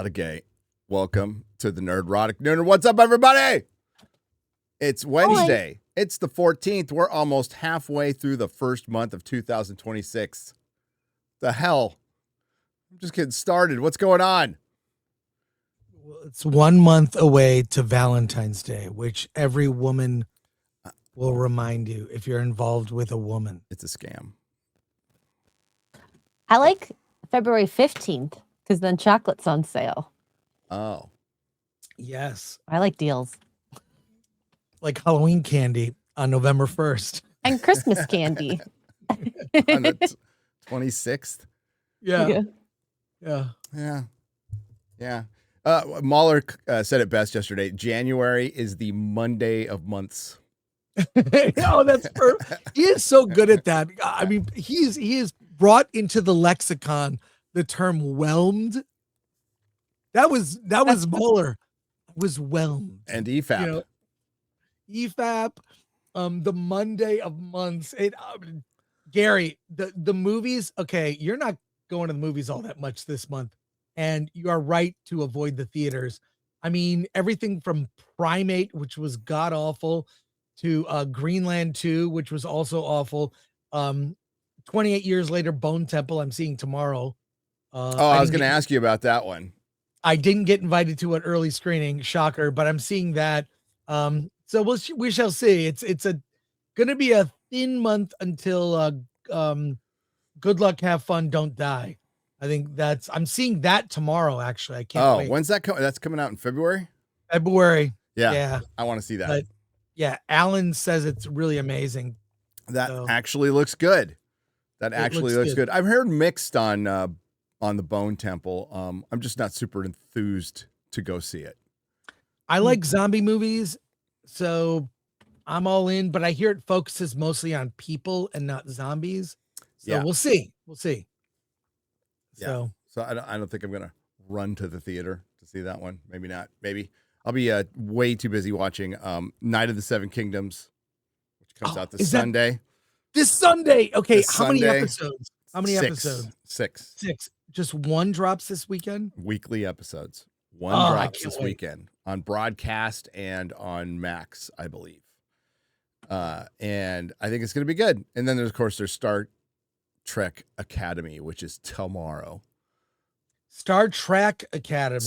lot of gay. Welcome to the Nerdrotic Nooner. What's up, everybody? It's Wednesday. Hi. It's the 14th. We're almost halfway through the first month of 2026. The hell? I'm just getting started. What's going on? Well, it's 1 month away to Valentine's Day, which every woman will remind you if you're involved with a woman. It's a scam. I like February 15th because then chocolate's on sale. Oh. Yes. I like deals. Like Halloween candy on November 1st. And Christmas candy. On the 26th? Yeah. Mahler said it best yesterday. January is the Monday of months. Oh, that's perfect. He is so good at that. I mean, he is brought into the lexicon the term whelmed. That was Mueller. Was whelmed. And EFAP. You know, EFAP, the Monday of months. Gary, the movies. Okay, you're not going to the movies all that much this month, and you are right to avoid the theaters. I mean, everything from Primate, which was god awful, to Greenland 2, which was also awful. 28 years later, Bone Temple, I'm seeing tomorrow. I was going to ask you about that one. I didn't get invited to an early screening, shocker, but I'm seeing that. So we shall see. It's going to be a thin month until Good Luck, Have Fun, Don't Die. I think I'm seeing that tomorrow. Actually, I can't wait. When's that coming? That's coming out in February. February. Yeah. I want to see that. But, yeah, Alan says it's really amazing. That actually looks good. That actually looks good. I've heard mixed on the Bone Temple. I'm just not super enthused to go see it. I like zombie movies, so I'm all in, but I hear it focuses mostly on people and not zombies. So we'll see. Yeah. So I don't think I'm gonna run to the theater to see that one. Maybe not. Maybe I'll be way too busy watching Night of the Seven Kingdoms, which comes out this Sunday. This Sunday. Okay. This Sunday, many episodes? How many episodes? Six. Just one drops this weekend? Weekly episodes. One drops this weekend on broadcast and on Max, I believe. And I think it's going to be good. And then there's Star Trek Academy, which is tomorrow. Star Trek Academy.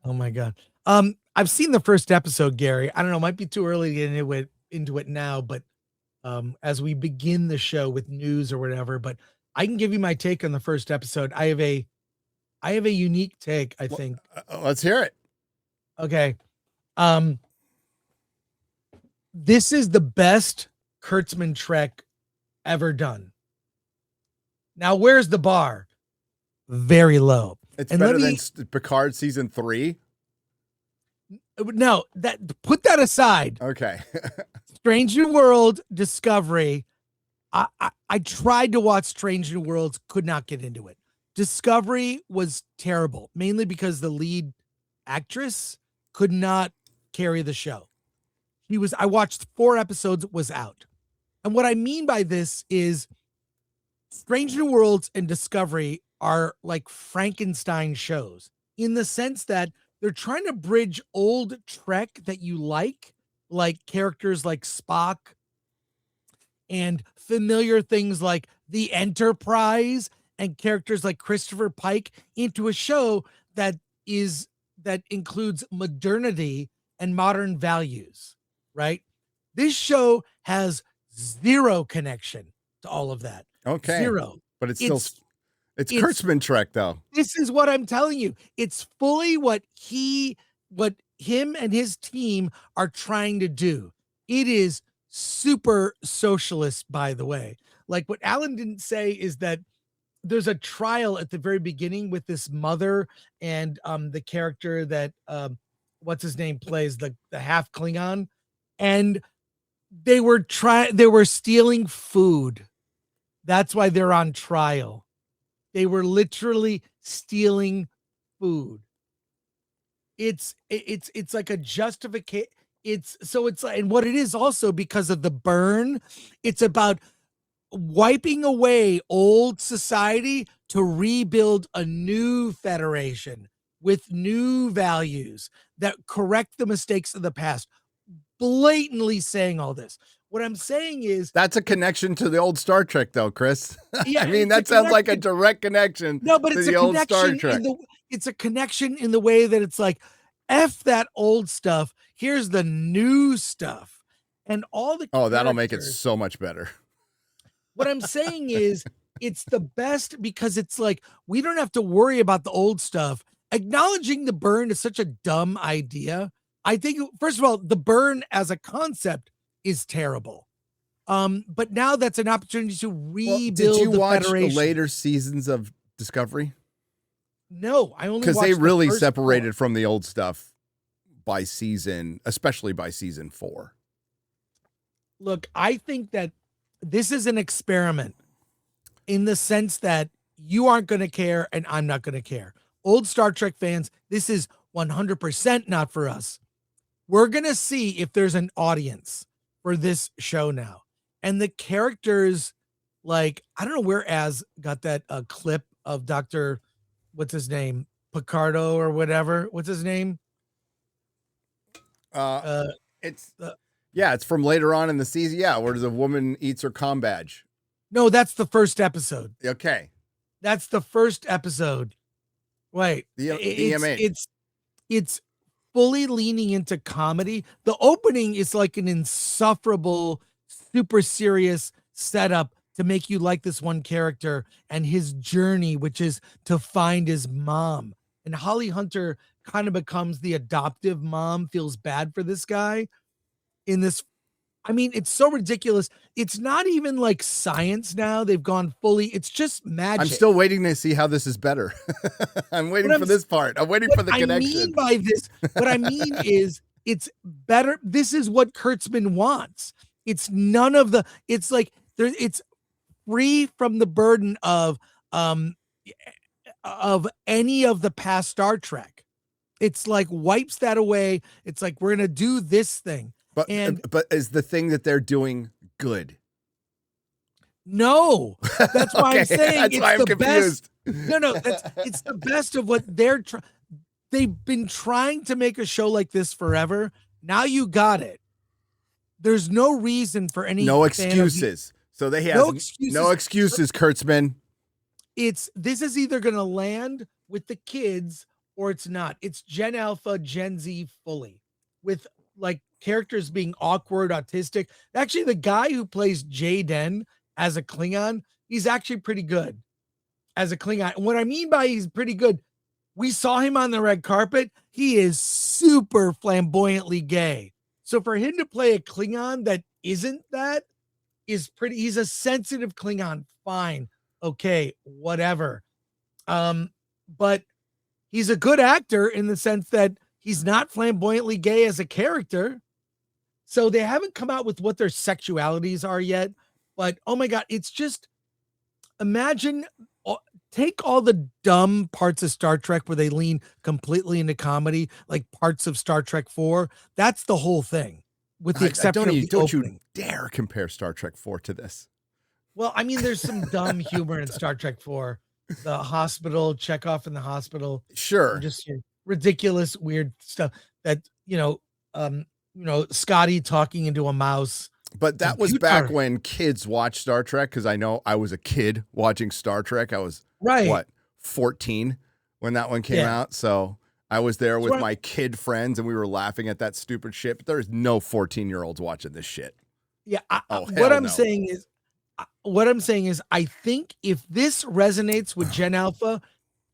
Oh my God. I've seen the first episode, Gary. I don't know, it might be too early to get into it now, but as we begin the show with news or whatever, but I can give you my take on the first episode. I have a unique take, I think. Let's hear it. Okay. This is the best Kurtzman Trek ever done. Now, where's the bar? Very low. It's better than Picard season 3. No, put that aside. Okay. Strange New World, Discovery. I tried to watch Strange New Worlds, could not get into it. Discovery was terrible, mainly because the lead actress could not carry the show. I watched 4 episodes, was out. And what I mean by this is Strange New Worlds and Discovery are like Frankenstein shows in the sense that they're trying to bridge old Trek that you like characters like Spock and familiar things like the Enterprise and characters like Christopher Pike into a show that includes modernity and modern values, right? This show has zero connection to all of that. Okay. Zero. But it's Kurtzman Trek, though. This is what I'm telling you. It's fully what him and his team are trying to do. It is super socialist, by the way. Like, what Alan didn't say is that there's a trial at the very beginning with this mother and the character that what's his name plays, the half Klingon, and they were stealing food. That's why they're on trial. They were literally stealing food. It's like a justification. And what it is also, because of the burn, it's about wiping away old society to rebuild a new federation with new values that correct the mistakes of the past. Blatantly saying all this. What I'm saying is that's a connection to the old Star Trek, though, Chris. Yeah, I mean, that sounds like a direct connection. No, but to it's the a old Star connection Trek. it's a connection in the way that it's like, F that old stuff. Here's the new stuff. And all the that'll make it characters- so much better. What I'm saying is it's the best because it's like we don't have to worry about the old stuff. Acknowledging the burn is such a dumb idea. I think, first of all, the burn as a concept is terrible. But now that's an opportunity to rebuild did you the watch Federation. the later seasons of Discovery? No, I only Because watched they the really first separated 4. from the old stuff by season, especially by season 4. Look, I think that this is an experiment in the sense that you aren't going to care and I'm not going to care. Old Star Trek fans, this is 100% not for us. We're going to see if there's an audience for this show now. And the characters, like, I don't know where Az got that clip of Dr. What's his name? Picardo or whatever. What's his name? It's from later on in the season. Yeah, where the woman eats her comm badge. No, that's the first episode. Okay. That's the first episode. Wait, it's fully leaning into comedy. The opening is like an insufferable, super serious setup to make you like this one character and his journey, which is to find his mom. And Holly Hunter kind of becomes the adoptive mom, feels bad for this guy in this. I mean, it's so ridiculous. It's not even like science now. They've gone fully. It's just magic. I'm still waiting to see how this is better. I'm waiting for this part. I'm waiting for the connection. What I mean is it's better. This is what Kurtzman wants. It's none of the, it's like it's free from the burden of any of the past Star Trek. It's like wipes that away. It's like, we're going to do this thing. But is the thing that they're doing good? No, that's why I'm saying that's why I'm confused. Best. No, it's the best of what they've been trying to make a show like this forever. Now you got it. There's no reason for any excuses. So they have no excuses, Kurtzman. This is either going to land with the kids or it's not. It's Gen Alpha, Gen Z fully with like characters being awkward, autistic. Actually, the guy who plays Jaden as a Klingon, he's actually pretty good as a Klingon. And what I mean by he's pretty good, we saw him on the red carpet. He is super flamboyantly gay. So for him to play a Klingon that isn't that is pretty, he's a sensitive Klingon. Fine. Okay. Whatever. But he's a good actor in the sense that he's not flamboyantly gay as a character. So they haven't come out with what their sexualities are yet. But, oh my God, it's just, imagine, take all the dumb parts of Star Trek where they lean completely into comedy, like parts of Star Trek 4. That's the whole thing, with the exception of the don't opening. You dare compare Star Trek 4 to this. Well, I mean, there's some dumb humor in Star Trek 4. The hospital, Chekhov in the hospital. Sure. Just ridiculous, weird stuff that, Scotty talking into a mouse. But that was back when kids watched Star Trek, because I know I was a kid watching Star Trek. I was, 14 when that one came out. So I was there with my kid friends, and we were laughing at that stupid shit. But there's no 14-year-olds watching this shit. Yeah. What I'm saying is, I think if this resonates with Gen Alpha,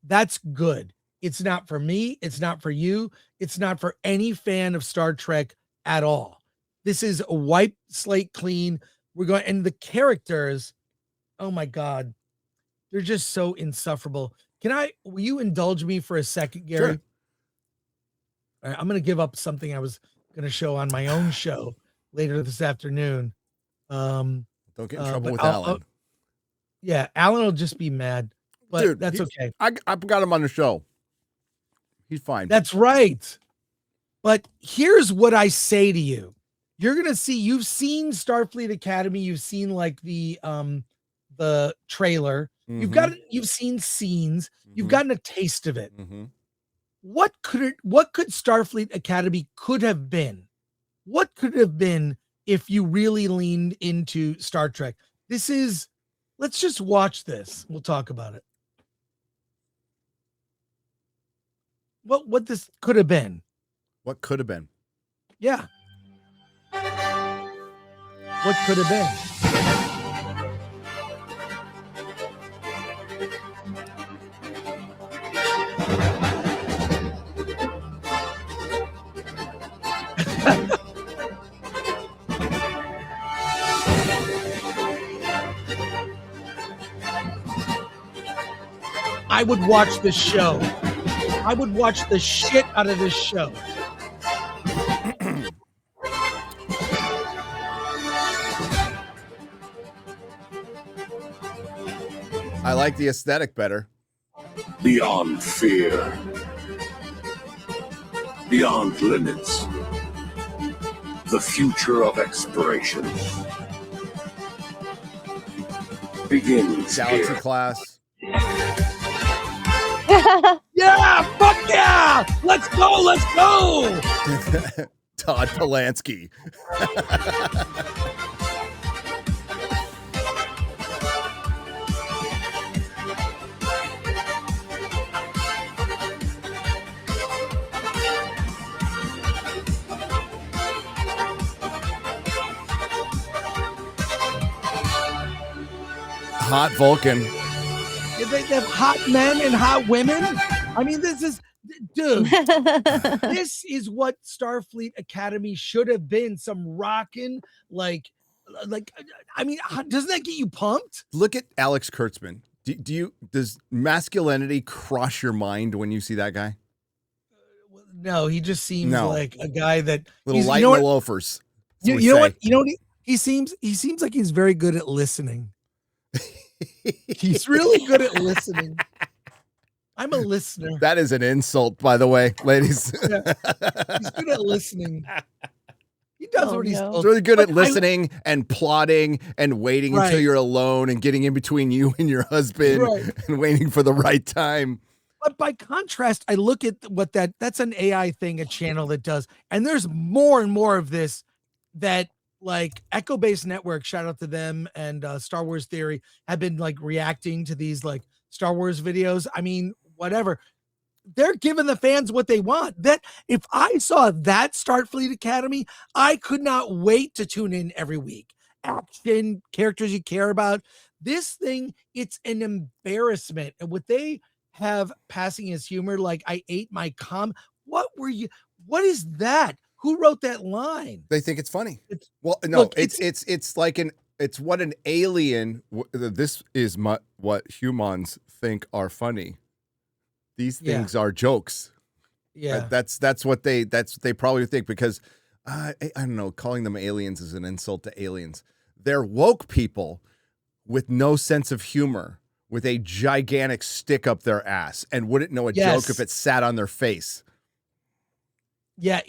that's good. It's not for me. It's not for you. It's not for any fan of Star Trek at all. This is a wipe slate clean. And the characters, oh my God, they're just so insufferable. Will you indulge me for a second, Gary? Sure. All right, I'm going to give up something I was going to show on my own show later this afternoon. Don't get in trouble with Alan. Alan will just be mad, but dude, that's okay. I got him on the show. He's fine. That's right. But here's what I say to you. You're going to see, you've seen Starfleet Academy. You've seen like the trailer. Mm-hmm. You've seen scenes, you've Mm-hmm. gotten a taste of it. Mm-hmm. What could Starfleet Academy could have been? What could it have been if you really leaned into Star Trek? Let's just watch this. We'll talk about it. What this could have been. What could have been? Yeah. What could have been? I would watch this show. I would watch the shit out of this show. I like the aesthetic better. Beyond fear. Beyond limits. The future of exploration begins Galaxy here. class. Yeah, fuck yeah! Let's go, let's go! Todd Polansky. Hot Vulcan. They have hot men and hot women. I mean, this is, dude, this is what Starfleet Academy should have been. Some rockin', I mean, doesn't that get you pumped? Look at Alex Kurtzman. Does masculinity cross your mind when you see that guy? No, he just seems like a guy that Little light in the loafers. You know what? You know what? He seems like he's very good at listening. He's really good at listening. I'm a listener. That is an insult, by the way, ladies. Yeah. He's good at listening. He does what he's supposed to. He's really good at listening and plotting and waiting until you're alone and getting in between you and your husband and waiting for the right time. But by contrast, I look at what that's an AI thing, a channel that does, and there's more and more of this that like Echo Base Network, shout out to them, and Star Wars Theory have been like reacting to these like Star Wars videos. I mean, whatever. They're giving the fans what they want. That if I saw that Starfleet Academy, I could not wait to tune in every week. Action, characters you care about. This thing, it's an embarrassment. And what they have passing as humor, like I ate my what is that? Who wrote that line? They think it's funny. It's what an alien. This is what humans think are funny. These things are jokes. Yeah, that's what they probably think, because I don't know. Calling them aliens is an insult to aliens. They're woke people with no sense of humor, with a gigantic stick up their ass, and wouldn't know a joke if it sat on their face. Yeah,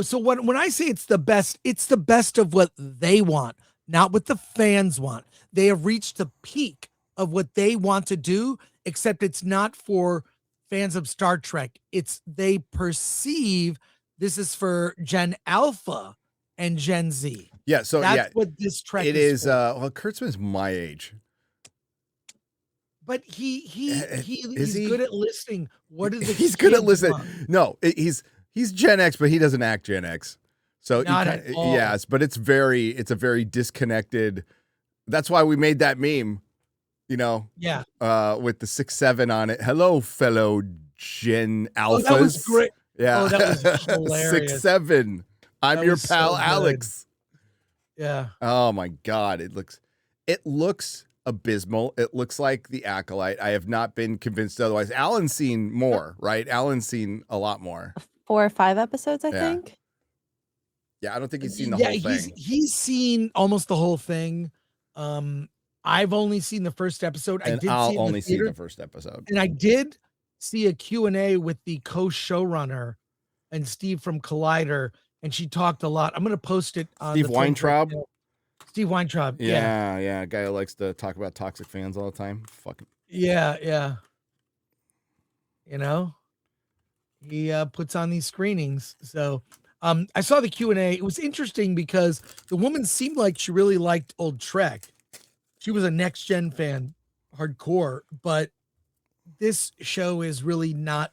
so when I say it's the best of what they want, not what the fans want. They have reached the peak of what they want to do, except it's not for fans of Star Trek. They perceive this is for Gen Alpha and Gen Z. Yeah, so that's what this Trek is. Well, Kurtzman's my age. But he's good at listening. What is he's good at listening? No, he's Gen X, but he doesn't act Gen X. So not at all. Yes, but it's a very disconnected. That's why we made that meme, Yeah. With the 6'7" on it. Hello, fellow Gen Alphas. That was great. Yeah. Oh, that was hilarious. 6'7". I'm your pal, Alex. Yeah. Oh my God. It looks abysmal. It looks like the Acolyte. I have not been convinced otherwise. Alan's seen more, right? Alan's seen a lot more. 4 or 5 episodes, I think. Yeah, I don't think he's seen the whole thing. He's seen almost the whole thing. I've only seen the first episode. I'll only see the first episode. And I did see a Q&A with the co-showrunner and Steve from Collider, and she talked a lot. I'm going to post it on Steve Weintraub. Steve Weintraub. Yeah. A guy who likes to talk about toxic fans all the time. Fucking. Yeah. You know, he puts on these screenings. So I saw the Q&A. It was interesting because the woman seemed like she really liked old Trek. She was a Next Gen fan, hardcore, but this show is really not.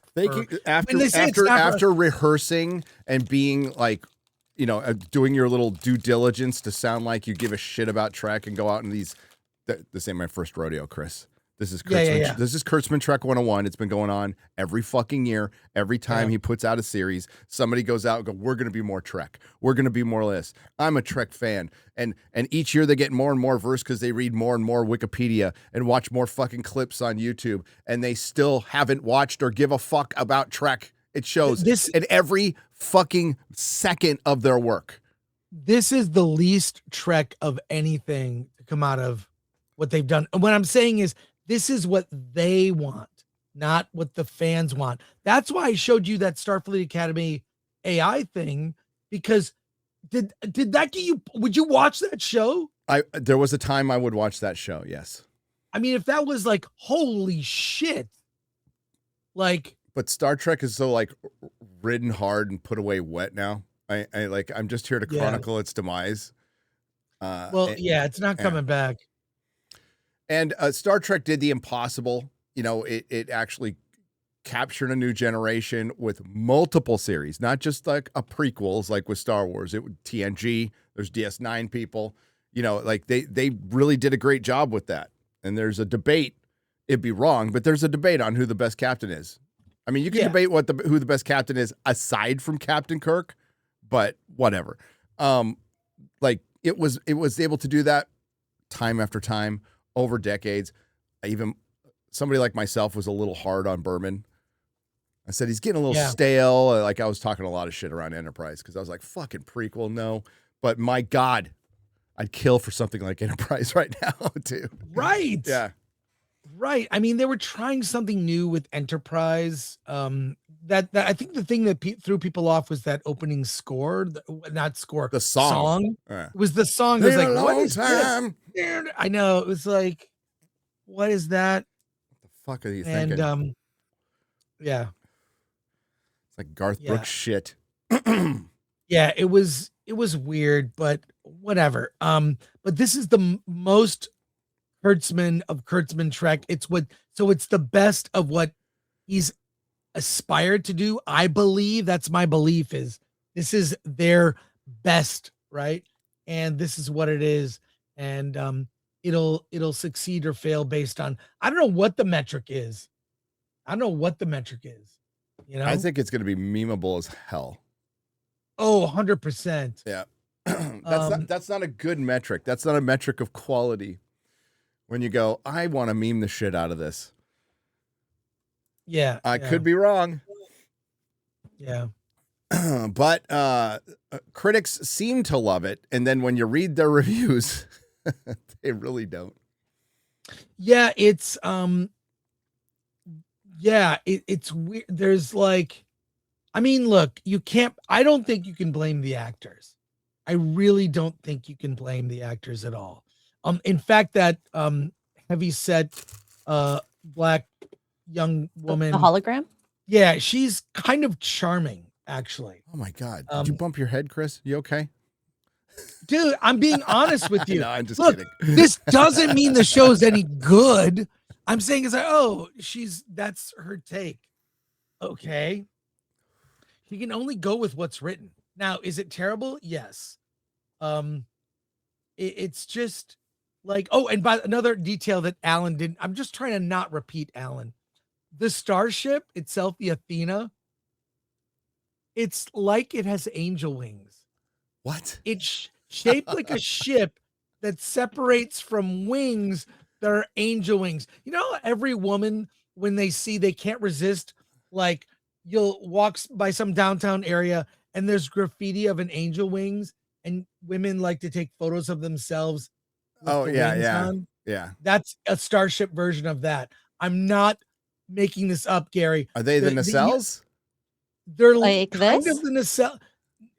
After rehearsing and being like, doing your little due diligence to sound like you give a shit about Trek and go out in these. This ain't my first rodeo, Chris. This is Kurtzman. This is Kurtzman Trek 101. It's been going on every fucking year. Every time he puts out a series, somebody goes out and go, we're going to be more Trek. We're going to be more this. I'm a Trek fan. And each year they get more and more versed because they read more and more Wikipedia and watch more fucking clips on YouTube. And they still haven't watched or give a fuck about Trek. It shows in every fucking second of their work. This is the least Trek of anything to come out of what they've done. And what I'm saying is, this is what they want, not what the fans want. That's why I showed you that Starfleet Academy AI thing, because did that get you? Would you watch that show? There was a time I would watch that show. Yes. I mean, if that was like, holy shit. Like, but Star Trek is so like ridden hard and put away wet now. I'm just here to chronicle its demise. It's not coming back. And Star Trek did the impossible. It actually captured a new generation with multiple series, not just like a prequels like with Star Wars. It would TNG. There's DS9 people. They really did a great job with that. And there's a debate. It'd be wrong, but there's a debate on who the best captain is. I mean, you can debate who the best captain is aside from Captain Kirk, but whatever. It was able to do that time after time. Over decades. Even somebody like myself was a little hard on Berman. I said he's getting a little stale. Like I was talking a lot of shit around Enterprise because I was like, fucking prequel, no. But my God, I'd kill for something like Enterprise right now, too. Right. Yeah. Right. I mean, they were trying something new with Enterprise. That I think the thing that threw people off was that opening score, the song. It was the song. It was like, what is this? I know. It was like, what is that? What the fuck are you thinking? And it's like Garth Brooks shit. Yeah, it was weird, but whatever. But this is the most Kurtzman of Kurtzman Trek. It's the best of what he's aspired to do. I believe that's my belief is this is their best, right? And this is what it is. And it'll succeed or fail based on, I don't know what the metric is. I think it's going to be memeable as hell. Oh, 100%. Yeah. That's not a good metric. That's not a metric of quality. When you go, I want to meme the shit out of this. Yeah. I could be wrong. Yeah. But critics seem to love it. And then when you read their reviews, they really don't. Yeah, it's it's weird. There's like, I mean, look, I don't think you can blame the actors. I really don't think you can blame the actors at all. In fact, that heavy-set black young woman, the hologram. Yeah, she's kind of charming, actually. Oh my God! Did you bump your head, Chris? You okay? Dude, I'm being honest with you. No, I'm just Look, kidding. This doesn't mean the show's any good. I'm saying is like, oh, that's her take. Okay. You can only go with what's written. Now, is it terrible? Yes. It's just like, oh, and by another detail that Alan didn't, I'm just trying to not repeat Alan. The starship itself, the Athena, it's like it has angel wings. What? It's shaped like a ship that separates from wings that are angel wings. You know, every woman, when they can't resist, like you'll walk by some downtown area and there's graffiti of an angel wings and women like to take photos of themselves. Oh, yeah. That's a starship version of that. I'm not making this up, Gary. Are they the nacelles? They're like kind this? of the nacelle.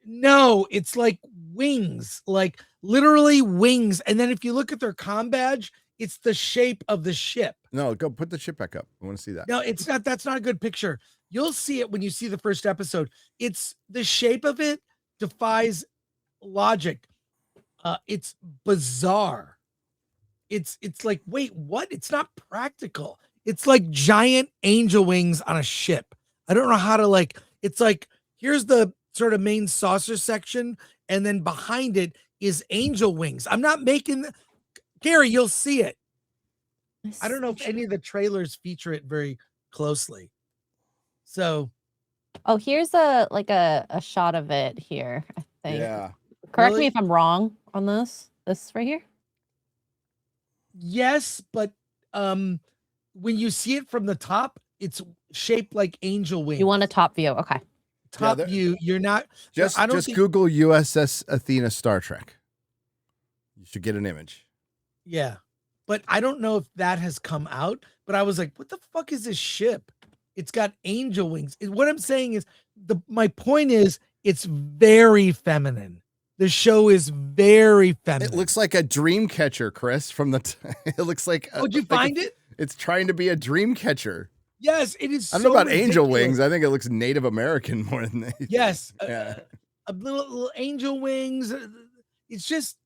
No, it's like wings, like literally wings. And then if you look at their comm badge, it's the shape of the ship. No, go put the ship back up. I want to see that. No, it's not. That's not a good picture. You'll see it when you see the first episode. It's the shape of it defies logic. It's bizarre. It's like, wait, what? It's not practical. It's like giant angel wings on a ship. I don't know how to like. It's like, here's the sort of main saucer section, and then behind it is angel wings. I'm not making Gary, you'll see it. I don't know if any of the trailers feature it very closely. So, oh, here's a shot of it here, I think. Yeah. Correct me if I'm wrong on this. This right here? Yes, but when you see it from the top, it's shaped like angel wings. You want a top view? Okay. Top view. You're not just I don't think, Google USS Athena Star Trek. You should get an image. Yeah. But I don't know if that has come out, but I was like, what the fuck is this ship? It's got angel wings. What I'm saying is my point is it's very feminine. The show is very feminine. It looks like a dream catcher, Chris, from the it looks like Would you find it? It's trying to be a dream catcher. Yes, it is. I don't know about angel wings. I think it looks Native American more than anything. Yes. Yeah. A little angel wings. It's just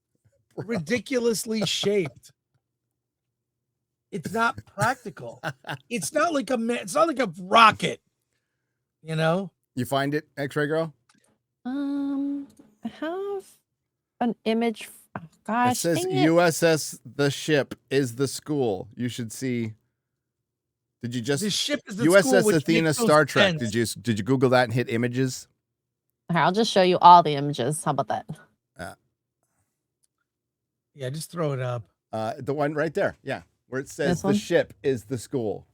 ridiculously shaped. It's not practical. It's not like a rocket. You know? You find it, X-Ray Girl? I have an image. Oh, gosh. It says USS the ship is the school. You should see. Did you just the ship is the USS school, Athena Star Trek? Did you Google that and hit images? Here, I'll just show you all the images. How about that? Yeah, just throw it up. The one right there. Yeah. Where it says the ship is the school.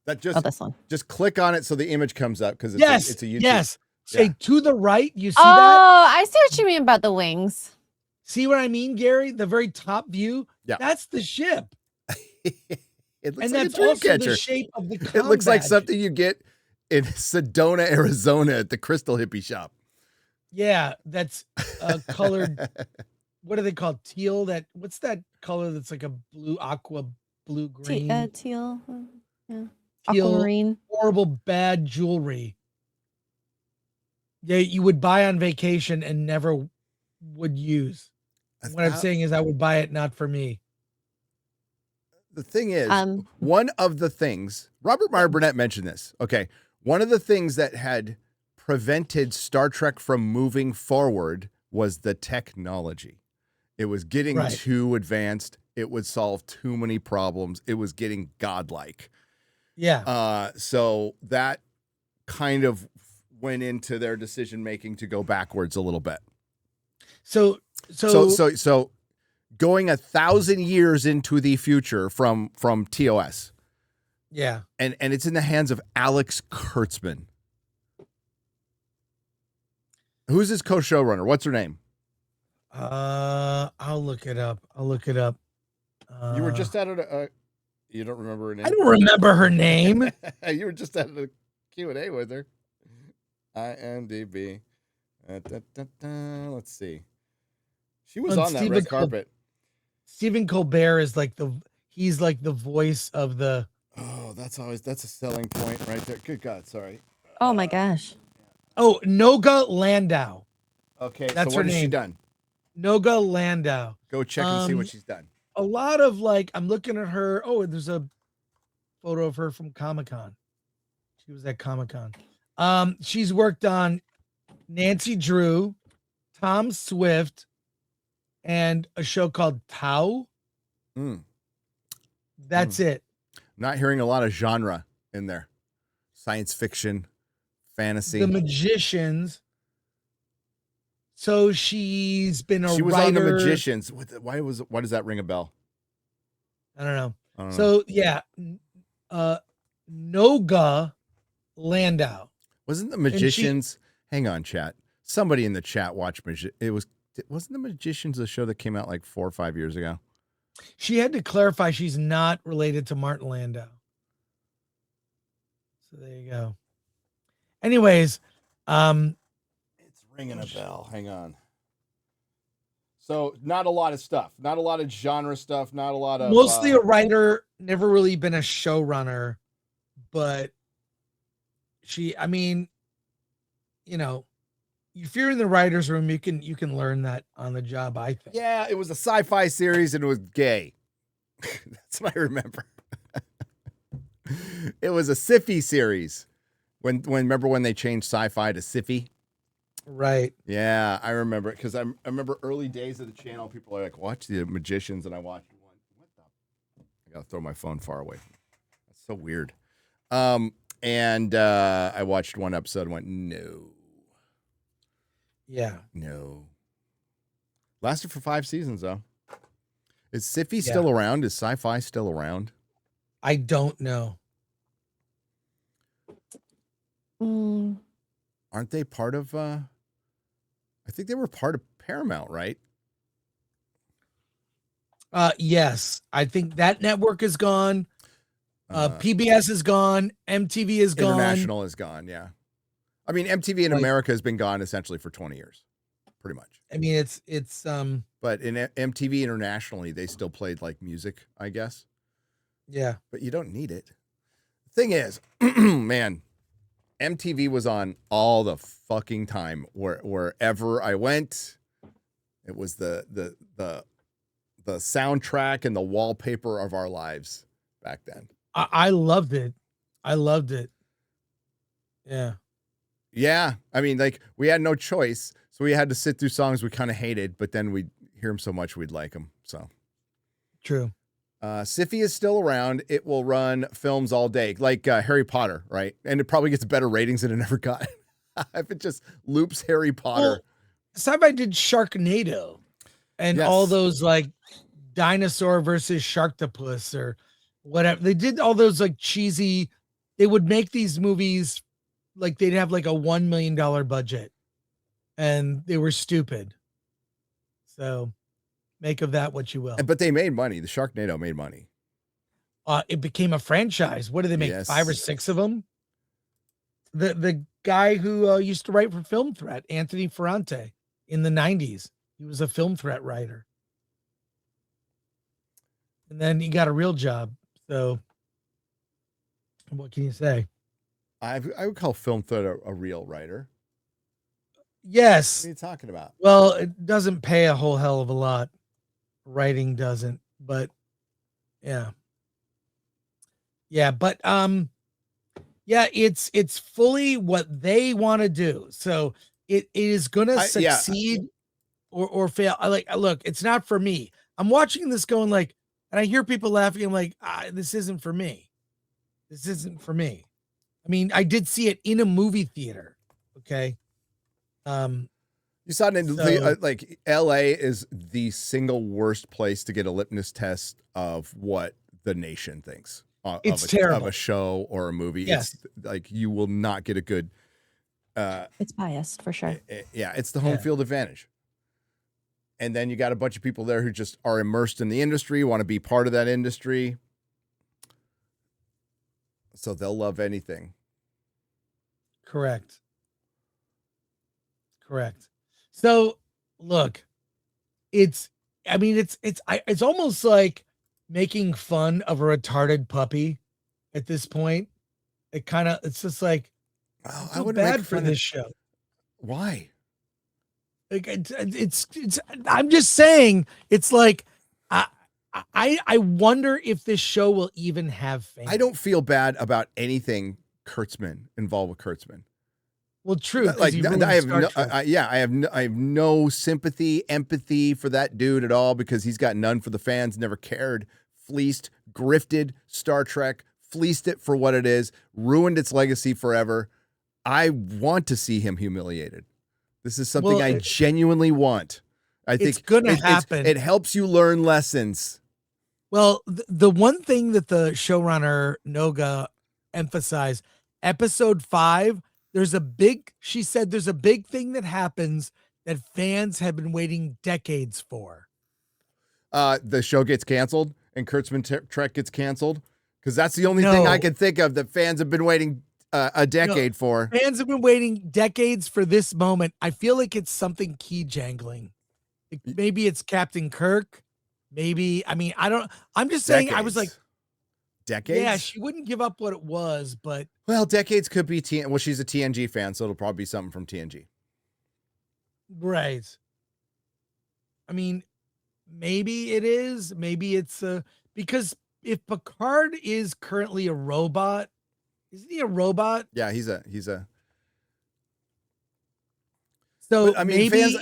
That this one. Just click on it so the image comes up because it's a YouTube. Yes. Say to the right. You see that? Oh, I see what you mean about the wings. See what I mean, Gary? The very top view. Yeah. That's the ship. It looks and like that's a dream also catcher. the shape of the It looks like badge. something you get in Sedona, Arizona at the Crystal Hippie shop. Yeah, that's colored. What are they called? Teal. What's that color that's like a blue, aqua blue green? Teal. Yeah. Teal, aquamarine. horrible, bad jewelry. Yeah, you would buy on vacation and never would use. What I'm saying is I would buy it not for me. The thing is, one of the things, Robert Meyer Burnett mentioned this. Okay. One of the things that had prevented Star Trek from moving forward was the technology. It was getting too advanced. It would solve too many problems. It was getting godlike. Yeah. So that kind of went into their decision making to go backwards a little bit. So going 1,000 years into the future from TOS. Yeah. And it's in the hands of Alex Kurtzman. Who's his co-showrunner? What's her name? I'll look it up. You were just at a you don't remember her name? I don't remember her name. You were just at a Q&A with her. IMDb. Let's see. She was on that red carpet. Stephen Colbert is he's like the voice of the. Oh, that's a selling point right there. Good God, sorry. Oh my gosh. Oh, Noga Landau. Okay, that's so what her has she name. done? Noga Landau. Go check and see what she's done. A lot of I'm looking at her. Oh, there's a photo of her from Comic-Con. She was at Comic-Con. She's worked on Nancy Drew, Tom Swift, and a show called Tau. That's it. Not hearing a lot of genre in there. Science fiction, fantasy. The Magicians. So she's been a writer. She was on The Magicians. Why does that ring a bell? I don't know. So yeah, Noga Landau. Wasn't The Magicians? Hang on, chat. Somebody in the chat watched wasn't The Magicians a show that came out like 4 or 5 years ago? She had to clarify she's not related to Martin Landau. So there you go. Anyways, it's ringing a bell. Hang on. So not a lot of stuff, not a lot of genre stuff, not a lot of mostly a writer, never really been a showrunner, but I mean, you know, if you're in the writer's room, you can learn that on the job, I think. Yeah, it was a sci-fi series and it was gay. That's what I remember. It was a sci-fi series. Remember when they changed sci-fi to sci-fi? Right. Yeah, I remember it because I remember early days of the channel. People are like, watch the magicians, and I watched one. What the? I gotta throw my phone far away. That's so weird. And I watched one episode and went, no. Yeah. No. Lasted for 5 seasons though. Is sci-fi still around? Is sci-fi still around? I don't know. Aren't they part of I think they were part of Paramount, right? Yes. I think that network is gone. PBS is gone. MTV is gone. International is gone, yeah. I mean, MTV in America has been gone essentially for 20 years. Pretty much. I mean, it's but in MTV internationally, they still played like music, I guess. Yeah. But you don't need it. Thing is, man, MTV was on all the fucking time. Wherever I went, it was the soundtrack and the wallpaper of our lives back then. I loved it. I loved it. Yeah. Yeah. I mean, like, we had no choice. So we had to sit through songs we kind of hated, but then we'd hear them so much we'd like them. So true. Sci-fi is still around. It will run films all day, like Harry Potter, right? And it probably gets better ratings than it ever got. If it just loops Harry Potter. Well, Sci-Fi did Sharknado and all those like dinosaur versus Sharktopus or whatever. They did all those like cheesy, they would make these movies like they'd have like a $1 million budget and they were stupid. So make of that what you will. But they made money. The Sharknado made money. It became a franchise. What did they make? Yes. 5 or 6 of them? The guy who used to write for Film Threat, Anthony Ferrante, in the 90s. He was a Film Threat writer. And then he got a real job. So what can you say? I would call Film Threat a real writer. Yes. What are you talking about? Well, it doesn't pay a whole hell of a lot. Writing doesn't, but yeah. Yeah, but yeah, it's fully what they want to do. So it is gonna succeed or fail. Look, it's not for me. I'm watching this going like, and I hear people laughing. I'm like, this isn't for me. This isn't for me. I mean, I did see it in a movie theater. Okay. You saw it in like LA is the single worst place to get a litmus test of what the nation thinks it's terrible. Of a show or a movie. Yes. It's like you will not get a good it's biased for sure. It's the home field advantage. And then you got a bunch of people there who just are immersed in the industry, want to be part of that industry. So they'll love anything. Correct. So look, it's almost like making fun of a retarded puppy at this point. It's just like, I feel bad for this show. Why? Like it's I'm just saying, it's like, I wonder if this show will even have fans. I don't feel bad about anything Kurtzman involved with Kurtzman. Well, true. Like I have no sympathy, empathy for that dude at all because he's got none for the fans. Never cared, fleeced, grifted Star Trek, fleeced it for what it is, ruined its legacy forever. I want to see him humiliated. This is something I genuinely want. I think it's gonna happen. It helps you learn lessons. Well, the one thing that the showrunner Noga emphasized, episode 5. She said there's a big thing that happens that fans have been waiting decades for. The show gets canceled and Kurtzman Trek gets canceled because that's the only thing I can think of that fans have been waiting a decade for. Fans have been waiting decades for this moment. I feel like it's something key jangling. Maybe it's Captain Kirk. Maybe, I mean, I don't, I'm just saying, I was like, decades. Yeah, she wouldn't give up what it was, but. Well, decades could be well, she's a TNG fan, so it'll probably be something from TNG. Right. I mean, maybe it is. Maybe it's because if Picard is currently a robot, isn't he a robot? Yeah, he's a. So but, I mean, maybe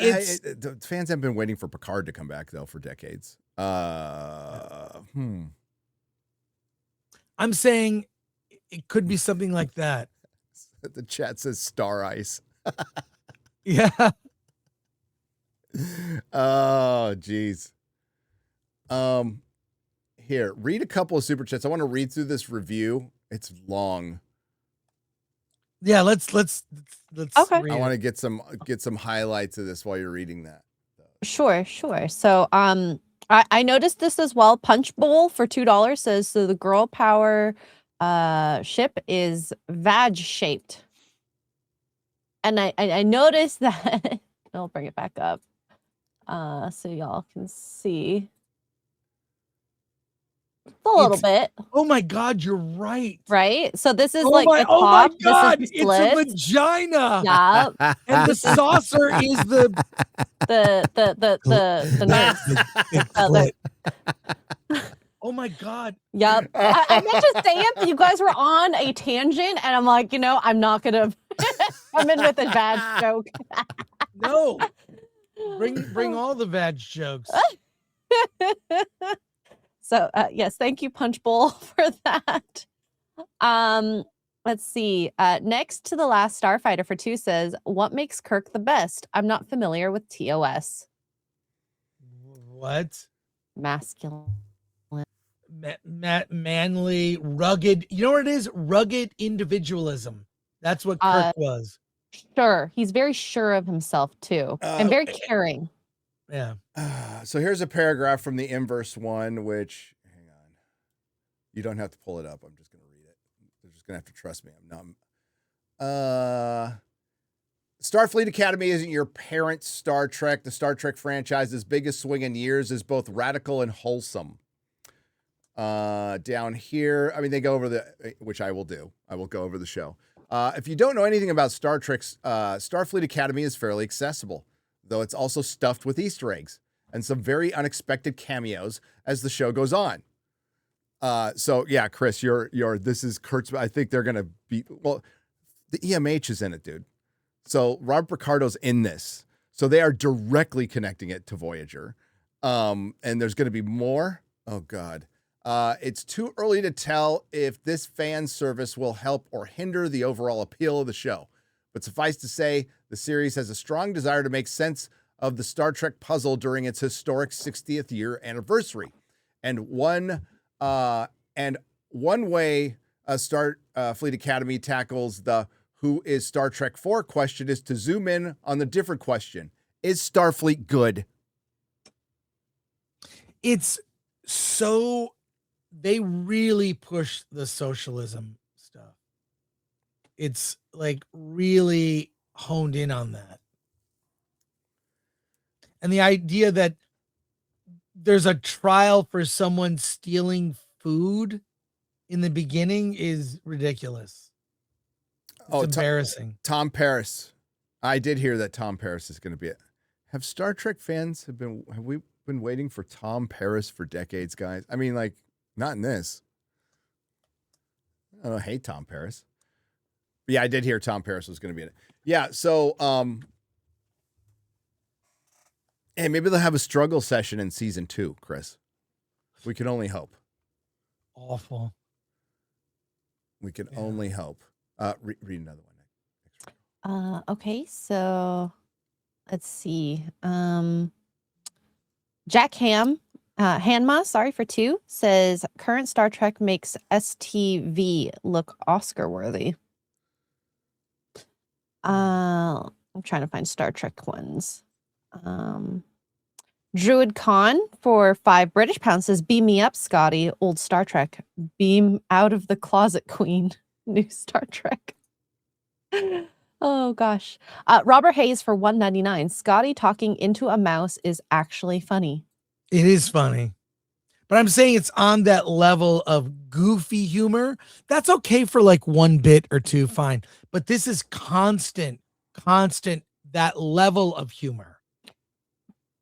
fans have been waiting for Picard to come back though for decades. I'm saying it could be something like that. The chat says Star Ice. Yeah. Oh, geez. Here, read a couple of super chats. I want to read through this review. It's long. Yeah, let's Okay. I want to get some highlights of this while you're reading that. Sure. So I noticed this as well. Punch Bowl for $2 says so the girl power ship is vag shaped. And I noticed that I'll bring it back up so y'all can see. A little bit. Oh my God, you're right. Right? So this is Oh like the top. Oh my God, this is it's a vagina. Yeah. And the saucer is the nerds. Oh my God. Yep. I meant to say it, but you guys were on a tangent, and I'm like, I'm not gonna come in with a vag joke. No. Bring all the vag jokes. So yes, thank you, Punch Bowl, for that. Let's see. Next to the Last Starfighter for 2 says, what makes Kirk the best? I'm not familiar with TOS. What? Masculine. Manly, rugged. You know what it is? Rugged individualism. That's what Kirk was. Sure. He's very sure of himself too. And very caring. Yeah. So here's a paragraph from the Inverse one, which, hang on. You don't have to pull it up. I'm just going to read it. You're just going to have to trust me. I'm not. Starfleet Academy isn't your parent Star Trek. The Star Trek franchise's biggest swing in years is both radical and wholesome. Down here, I mean, they go over which I will do. I will go over the show. If you don't know anything about Star Trek, Starfleet Academy is fairly accessible, though it's also stuffed with Easter eggs and some very unexpected cameos as the show goes on. So yeah, Chris, this is Kurt's. I think they're gonna be, well, the EMH is in it, dude. So Robert Picardo's in this, so they are directly connecting it to Voyager. And there's gonna be more. Oh God. It's too early to tell if this fan service will help or hinder the overall appeal of the show. But suffice to say, the series has a strong desire to make sense of the Star Trek puzzle during its historic 60th year anniversary. And one way Starfleet Academy tackles the who is Star Trek for question is to zoom in on the different question. Is Starfleet good? It's so, they really push the socialism stuff. It's like really honed in on that. And the idea that there's a trial for someone stealing food in the beginning is ridiculous. It's embarrassing. Tom Paris. I did hear that Tom Paris is going to be it. Have Star Trek fans have we been waiting for Tom Paris for decades, guys? I mean, like, not in this. I don't hate Tom Paris. But yeah, I did hear Tom Paris was going to be in it. Yeah, so hey, maybe they'll have a struggle session in season 2, Chris. We can only hope. Awful. We can only hope. Read another one. Okay, so let's see. Jack Hanma, sorry, for 2 says current Star Trek makes STV look Oscar worthy. I'm trying to find Star Trek ones. Druid Khan for 5 British pounds says, beam me up, Scotty. Old Star Trek. Beam out of the closet, Queen. New Star Trek. Oh Oh gosh. Robert Hayes for $1.99. Scotty talking into a mouse is actually funny. It is funny. But I'm saying it's on that level of goofy humor. That's okay for like one bit or two, fine. But this is constant, that level of humor.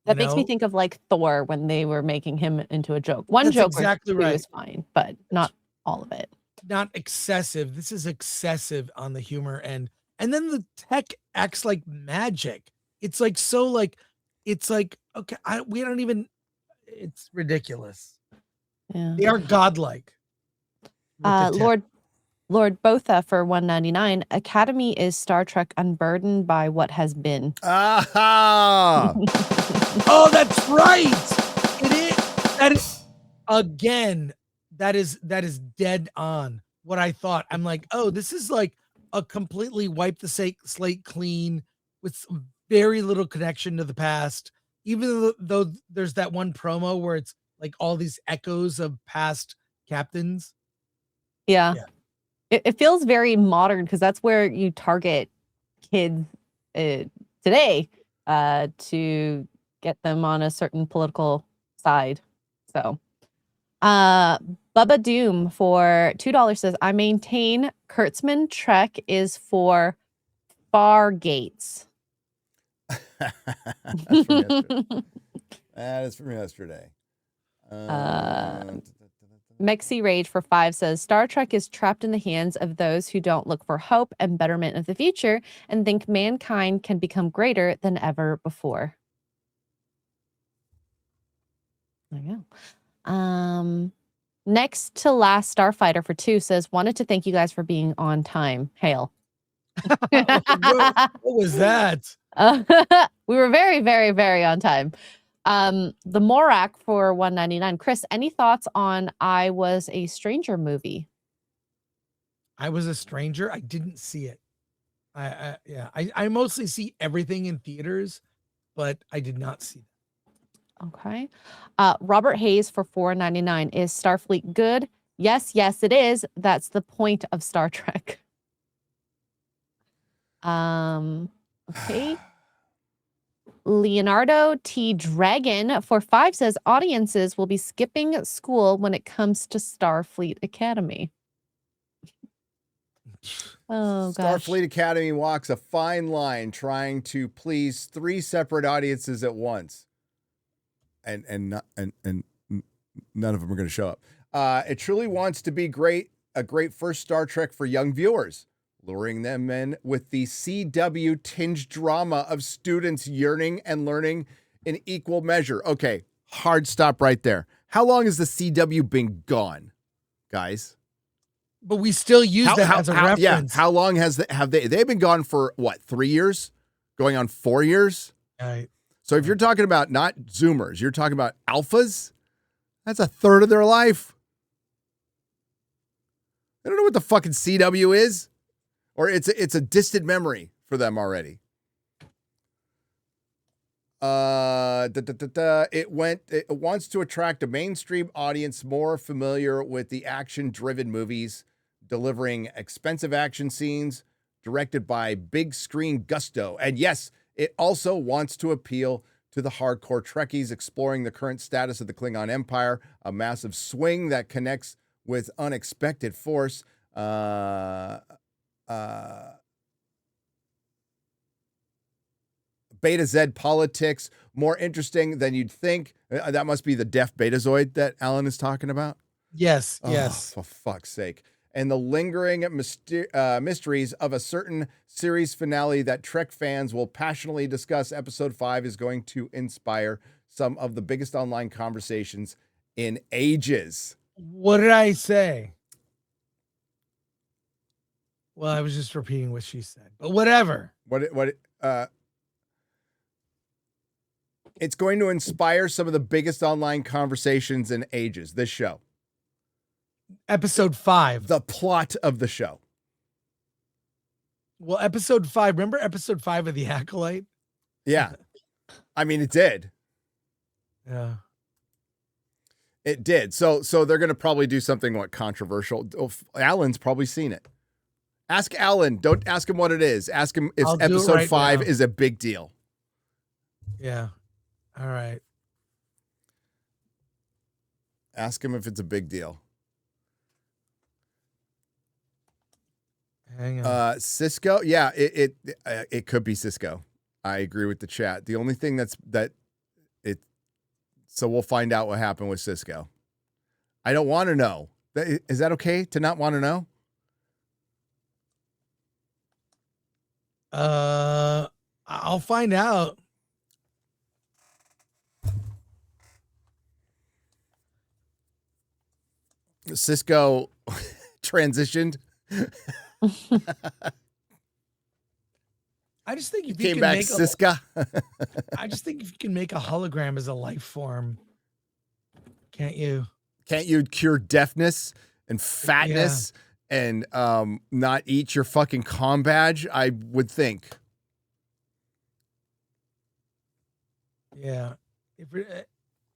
That makes me think of like Thor when they were making him into a joke. That's joke exactly or two right. is fine, but not all of it. Not excessive. This is excessive on the humor end. And then the tech acts like magic. It's like so like it's like okay, we don't even it's ridiculous. Yeah. They are godlike. Lord Botha for $1.99. Academy is Star Trek unburdened by what has been. Ah! Oh, that's right. It is. That is again. That is dead on what I thought. I'm like, oh, this is like a completely wipe the slate clean with very little connection to the past. Even though there's that one promo where it's like all these echoes of past captains. Yeah. It feels very modern because that's where you target kids today to get them on a certain political side. So, Bubba Doom for $2 says, I maintain Kurtzman Trek is for Fargates. That is from yesterday. Mexi Rage for 5 says, Star Trek is trapped in the hands of those who don't look for hope and betterment of the future and think mankind can become greater than ever before. There you go. Next to last Starfighter for 2 says, wanted to thank you guys for being on time. Hail. What was that? We were very, very, very on time. The Morak for $1.99. Chris, any thoughts on I Was a Stranger movie? I Was a Stranger? I didn't see it. I mostly see everything in theaters, but I did not see that. Okay. Robert Hayes for $4.99. Is Starfleet good? Yes, it is. That's the point of Star Trek. Okay. Leonardo T. Dragon for 5 says audiences will be skipping school when it comes to Starfleet Academy. Oh, gosh. Starfleet Academy walks a fine line trying to please 3 separate audiences at once. And none of them are going to show up. It truly wants to be a great first Star Trek for young viewers, luring them in with the CW tinged drama of students yearning and learning in equal measure. Okay, hard stop right there. How long has the CW been gone, guys? But we still use that as a reference. Yeah, how long have they've been gone for what, 3 years? Going on 4 years? Right. So if you're talking about not Zoomers, you're talking about alphas, that's a third of their life. They don't know what the fucking CW is. Or it's a distant memory for them already. It wants to attract a mainstream audience more familiar with the action-driven movies, delivering expensive action scenes, directed by big screen gusto. And yes, it also wants to appeal to the hardcore Trekkies, exploring the current status of the Klingon Empire, a massive swing that connects with unexpected force. Beta Z politics, more interesting than you'd think. That must be the deaf Betazoid that Alan is talking about. Yes. For fuck's sake. And the lingering mysteries of a certain series finale that Trek fans will passionately discuss. Episode 5 is going to inspire some of the biggest online conversations in ages. What did I say? Well, I was just repeating what she said, but whatever. It's going to inspire some of the biggest online conversations in ages, this show. Episode 5. The plot of the show. Well, episode 5, remember episode 5 of The Acolyte? Yeah. I mean, it did. Yeah. It did. So they're going to probably do something controversial. Alan's probably seen it. Ask Alan. Don't ask him what it is. Ask him if I'll episode 5 is a big deal. Yeah. All right. Ask him if it's a big deal. Hang on. Cisco. Yeah, it could be Cisco. I agree with the chat. The only thing so we'll find out what happened with Cisco. I don't want to know. Is that okay to not want to know? I'll find out. Cisco transitioned. I just think if you Came can back make Cisco. I just think if you can make a hologram as a life form, can't you? Can't you cure deafness and fatness and not eat your fucking comm badge? I would think. Yeah.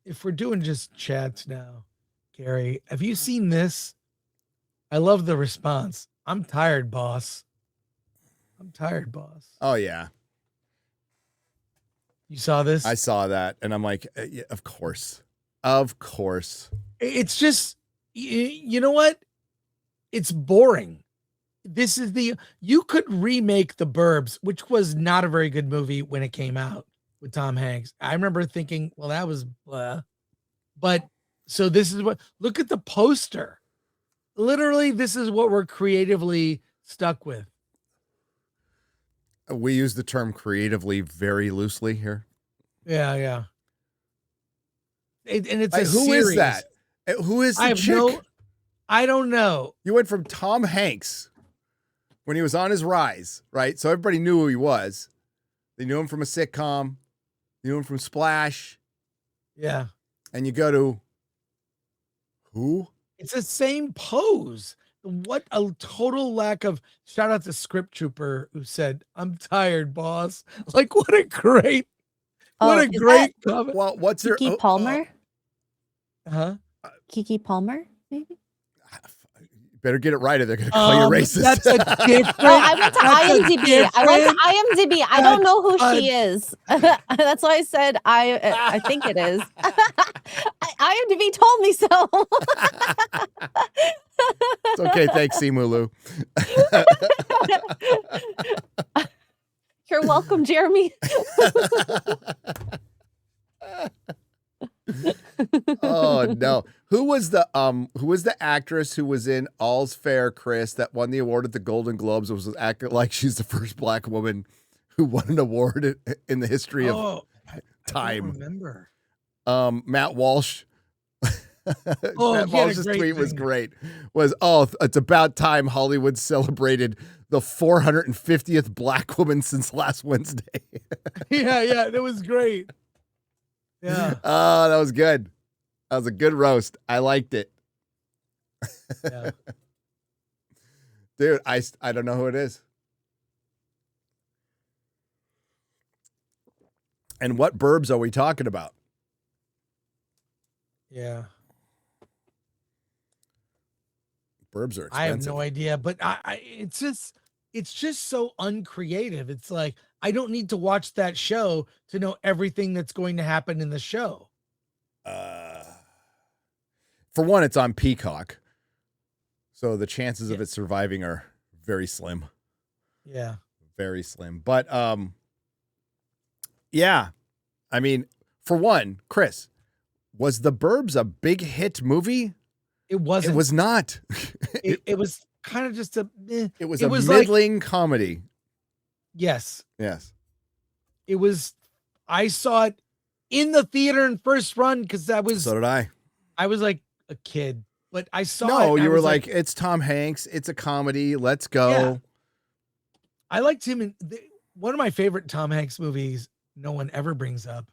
If we're doing just chats now, Gary, have you seen this? I love the response. I'm tired, boss. I'm tired, boss. Oh, yeah. You saw this? I saw that. And I'm like, yeah, of course. Of course. It's just, you know what? It's boring. You could remake The Burbs, which was not a very good movie when it came out with Tom Hanks. I remember thinking, well, that was blah. But so this is look at the poster. Literally, this is what we're creatively stuck with. We use the term creatively very loosely here. Yeah. And it's like, a who series. is that? Who is the chick? I don't know. You went from Tom Hanks when he was on his rise, right? So everybody knew who he was. They knew him from a sitcom. They knew him from Splash. Yeah. And you go to who? It's the same pose. What a total lack of shout out to Script Trooper who said, "I'm tired, boss." Like, what a great comment. Well, what's Kiki Palmer? Huh? Kiki Palmer, maybe? Better get it right or they're going to call you racist. That's a different. Oh, I went to IMDb. I don't know who she is. That's why I said I think it is. IMDb told me so. It's okay. Thanks, Simulu. You're welcome, Jeremy. Oh no. Who was the actress who was in All's Fair, Chris, that won the award at the Golden Globes? Was acting like she's the first black woman who won an award in the history of time. I don't remember. Matt Walsh. Matt Walsh's tweet was great. It's about time Hollywood celebrated the 450th black woman since last Wednesday. Yeah, that was great. Yeah. Oh, that was good. That was a good roast. I liked it. Yeah. Dude, I don't know who it is. And what burbs are we talking about? Yeah. Burbs are expensive. I have no idea, but it's just so uncreative. It's like, I don't need to watch that show to know everything that's going to happen in the show. For one, it's on Peacock. So the chances of it surviving are very slim. Yeah. Very slim. But yeah. I mean, for one, Chris, was The Burbs a big hit movie? It wasn't. It was not. It was kind of just it was a middling comedy. Yes. It was. I saw it in the theater in first run because so did I. I was like a kid, but I saw it. No, you were like, it's Tom Hanks. It's a comedy. Let's go. Yeah. I liked him in one of my favorite Tom Hanks movies. No one ever brings up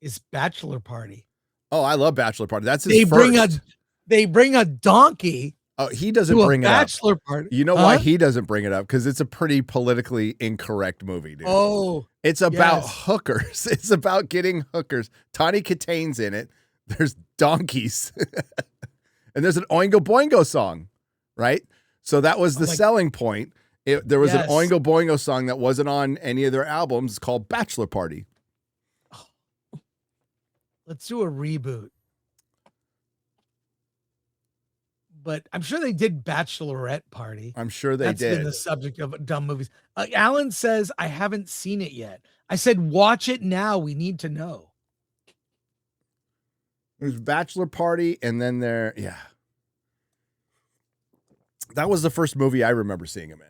is Bachelor Party. Oh, I love Bachelor Party. That's his first. They bring a donkey. Oh, he doesn't bring it up. Bachelor Party. You know why he doesn't bring it up? Because it's a pretty politically incorrect movie, dude. Oh, it's about hookers. It's about getting hookers. Tawny Kitane's in it. There's donkeys, and there's an Oingo Boingo song, right? So that was the selling point. There was an Oingo Boingo song that wasn't on any of their albums. It's called Bachelor Party. Let's do a reboot. But I'm sure they did Bachelorette Party. I'm sure they did. That's been the subject of dumb movies. Alan says, I haven't seen it yet. I said, watch it now. We need to know. There's Bachelor Party, and then yeah. That was the first movie I remember seeing him in.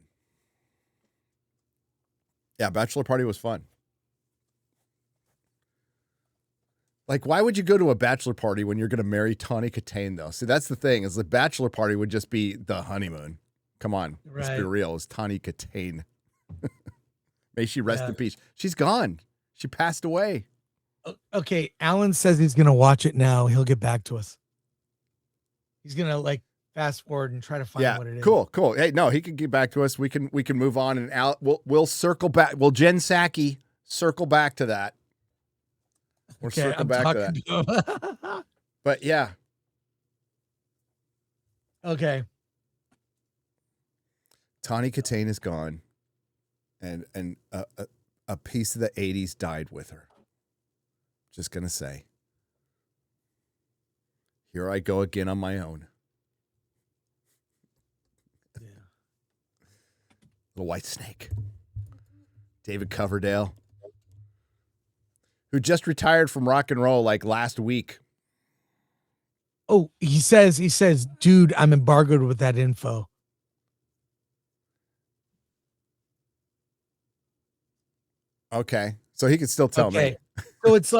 Yeah, Bachelor Party was fun. Like, why would you go to a bachelor party when you're going to marry Tawny Katane, though? See, that's the thing, is the bachelor party would just be the honeymoon. Come on, let's be real. It's Tawny Katane. May she rest in peace. She's gone. She passed away. Okay, Alan says he's going to watch it now. He'll get back to us. He's going to, fast forward and try to find what it is. Cool. Hey, no, he can get back to us. We can move on, and we'll circle back. Will Jen Psaki circle back to that? We'll circle back to that. But yeah. Okay. Tawny Katane is gone, and a piece of the 80s died with her. Just gonna say. Here I go again on my own. Yeah. The White Snake. David Coverdale, who just retired from rock and roll last week. Oh, he says, dude, I'm embargoed with that info. Okay. So he can still tell me. So it's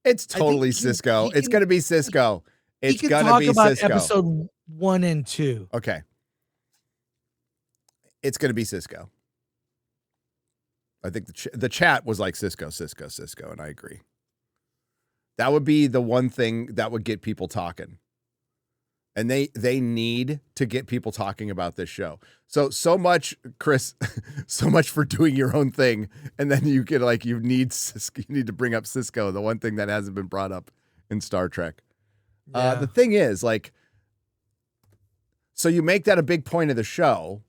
it's totally Cisco. It's going to be Cisco. It's going to be about Cisco. Episode 1 and 2. Okay. It's going to be Cisco. I think the chat was like Cisco, and I agree. That would be the one thing that would get people talking. And they need to get people talking about this show. So much, Chris, so much for doing your own thing. And then you get you need to bring up Cisco, the one thing that hasn't been brought up in Star Trek. Yeah. The thing is, so you make that a big point of the show.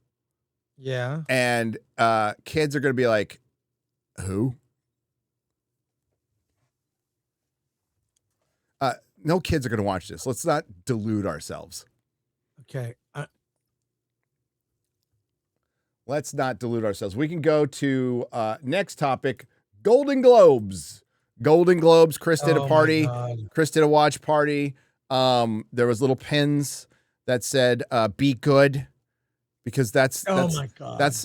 Yeah. And kids are going to be like, who? No kids are going to watch this. Let's not delude ourselves. Okay. Let's not delude ourselves. We can go to next topic, Golden Globes. Golden Globes, Chris did a party. Chris did a watch party. There was little pins that said, be good. Because that's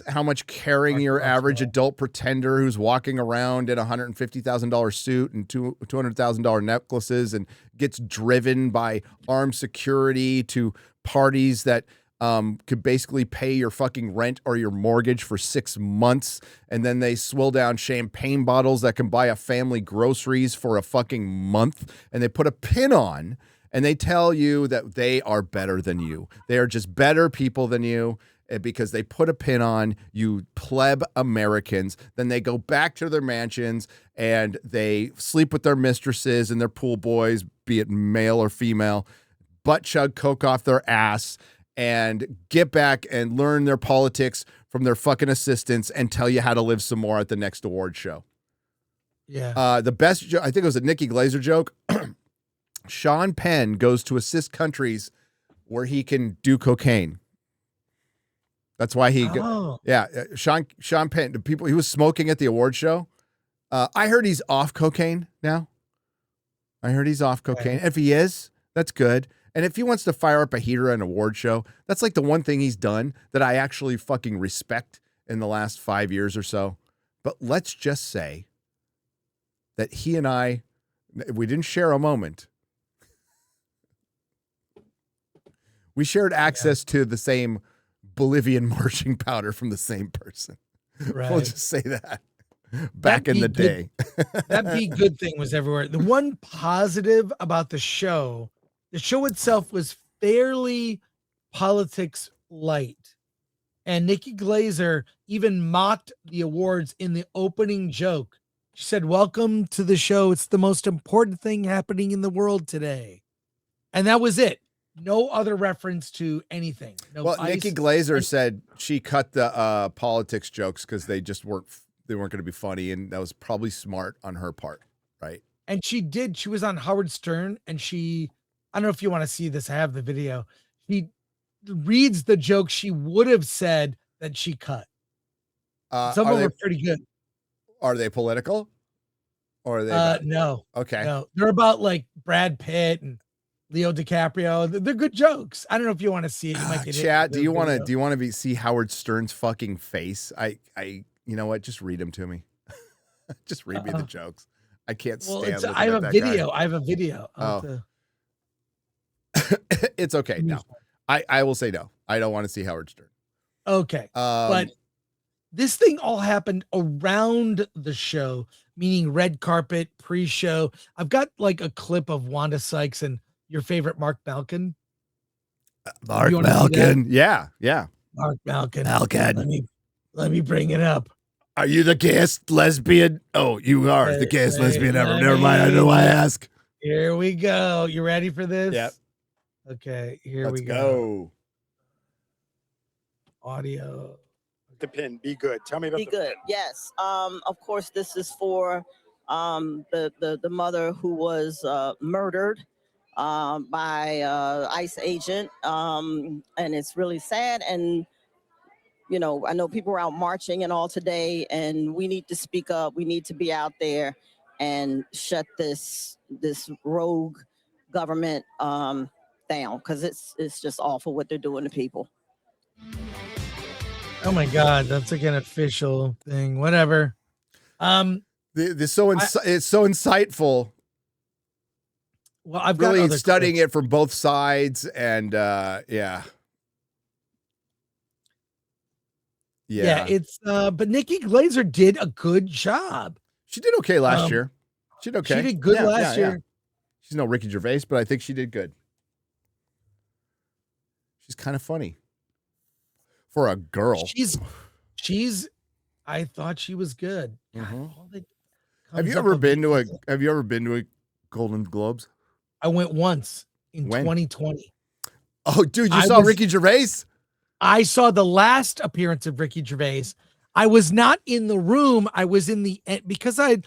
how much caring your average adult pretender who's walking around in a $150,000 suit and $200,000 necklaces and gets driven by armed security to parties that could basically pay your fucking rent or your mortgage for 6 months. And then they swill down champagne bottles that can buy a family groceries for a fucking month. And they put a pin on and they tell you that they are better than you. They are just better people than you. Because they put a pin on you pleb Americans. Then they go back to their mansions and they sleep with their mistresses and their pool boys, be it male or female, butt chug coke off their ass and get back and learn their politics from their fucking assistants and tell you how to live some more at the next award show. Yeah. The best joke, I think it was a Nikki Glaser joke. Sean Penn goes to assist countries where he can do cocaine. That's why Sean Penn, the people he was smoking at the award show. I heard he's off cocaine now. Okay. If he is, that's good. And if he wants to fire up a heater at an award show, that's the one thing he's done that I actually fucking respect in the last 5 years or so. But let's just say that he and I, we didn't share a moment. We shared access to the same Bolivian marching powder from the same person. Right. We'll just say that. Back in the day. That Be Good thing was everywhere. The one positive about the show itself was fairly politics light. And Nikki Glaser even mocked the awards in the opening joke. She said, "Welcome to the show. It's the most important thing happening in the world today." And that was it. No other reference to anything. No. Well, ice. Nikki Glazer said she cut the politics jokes because they weren't going to be funny, and that was probably smart on her part, right? And she did. She was on Howard Stern, and I don't know if you want to see this. I have the video. She reads the joke she would have said that she cut. Some of them are pretty good. Are they political? Or are they? No. Okay. No, they're about like Brad Pitt and Leo DiCaprio. They're good jokes. I don't know if you want to see it. You might get chat. Do you want to see Howard Stern's fucking face? You know what? Just read them to me. Just read me the jokes. I can't stand. I have a video. I have a video. It's okay. No, I will say no. I don't want to see Howard Stern. Okay, but this thing all happened around the show, meaning red carpet, pre-show. I've got like a clip of Wanda Sykes and your favorite Mark Malkin. Mark Malkin. Yeah. Mark Malkin. Let me bring it up. Are you the gayest lesbian? Oh, you are the gayest lesbian ever. Never mind. I know why I ask. Here we go. You ready for this? Yep. Okay, here we go. Audio. The pin. Be good. Tell me about Be good. Yes. Of course, this is for the mother who was murdered by ICE agent, and it's really sad. And you know, I know people are out marching and all today, and we need to speak up. We need to be out there and shut this rogue government down, because it's just awful what they're doing to people. Oh my God, that's like an official thing. Whatever. It's so insightful. Well, I've really got studying it from both sides, and yeah. It's but Nikki Glazer did a good job. She did okay last year. She did okay. She did good last year. She's no Ricky Gervais, but I think she did good. She's kind of funny for a girl. I thought she was good. Mm-hmm. Have you ever been to a Golden Globes? I went once in 2020. Oh, dude, you saw Ricky Gervais? I saw the last appearance of Ricky Gervais. I was not in the room. I was in the because I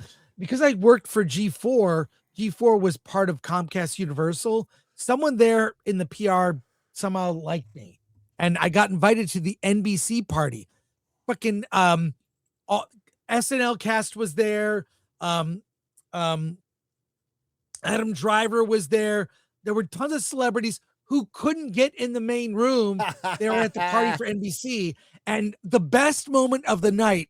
worked for G4. G4 was part of Comcast Universal. Someone there in the PR somehow liked me, and I got invited to the NBC party. Fucking SNL cast was there. Adam Driver was there. There were tons of celebrities who couldn't get in the main room. They were at the party for NBC. And the best moment of the night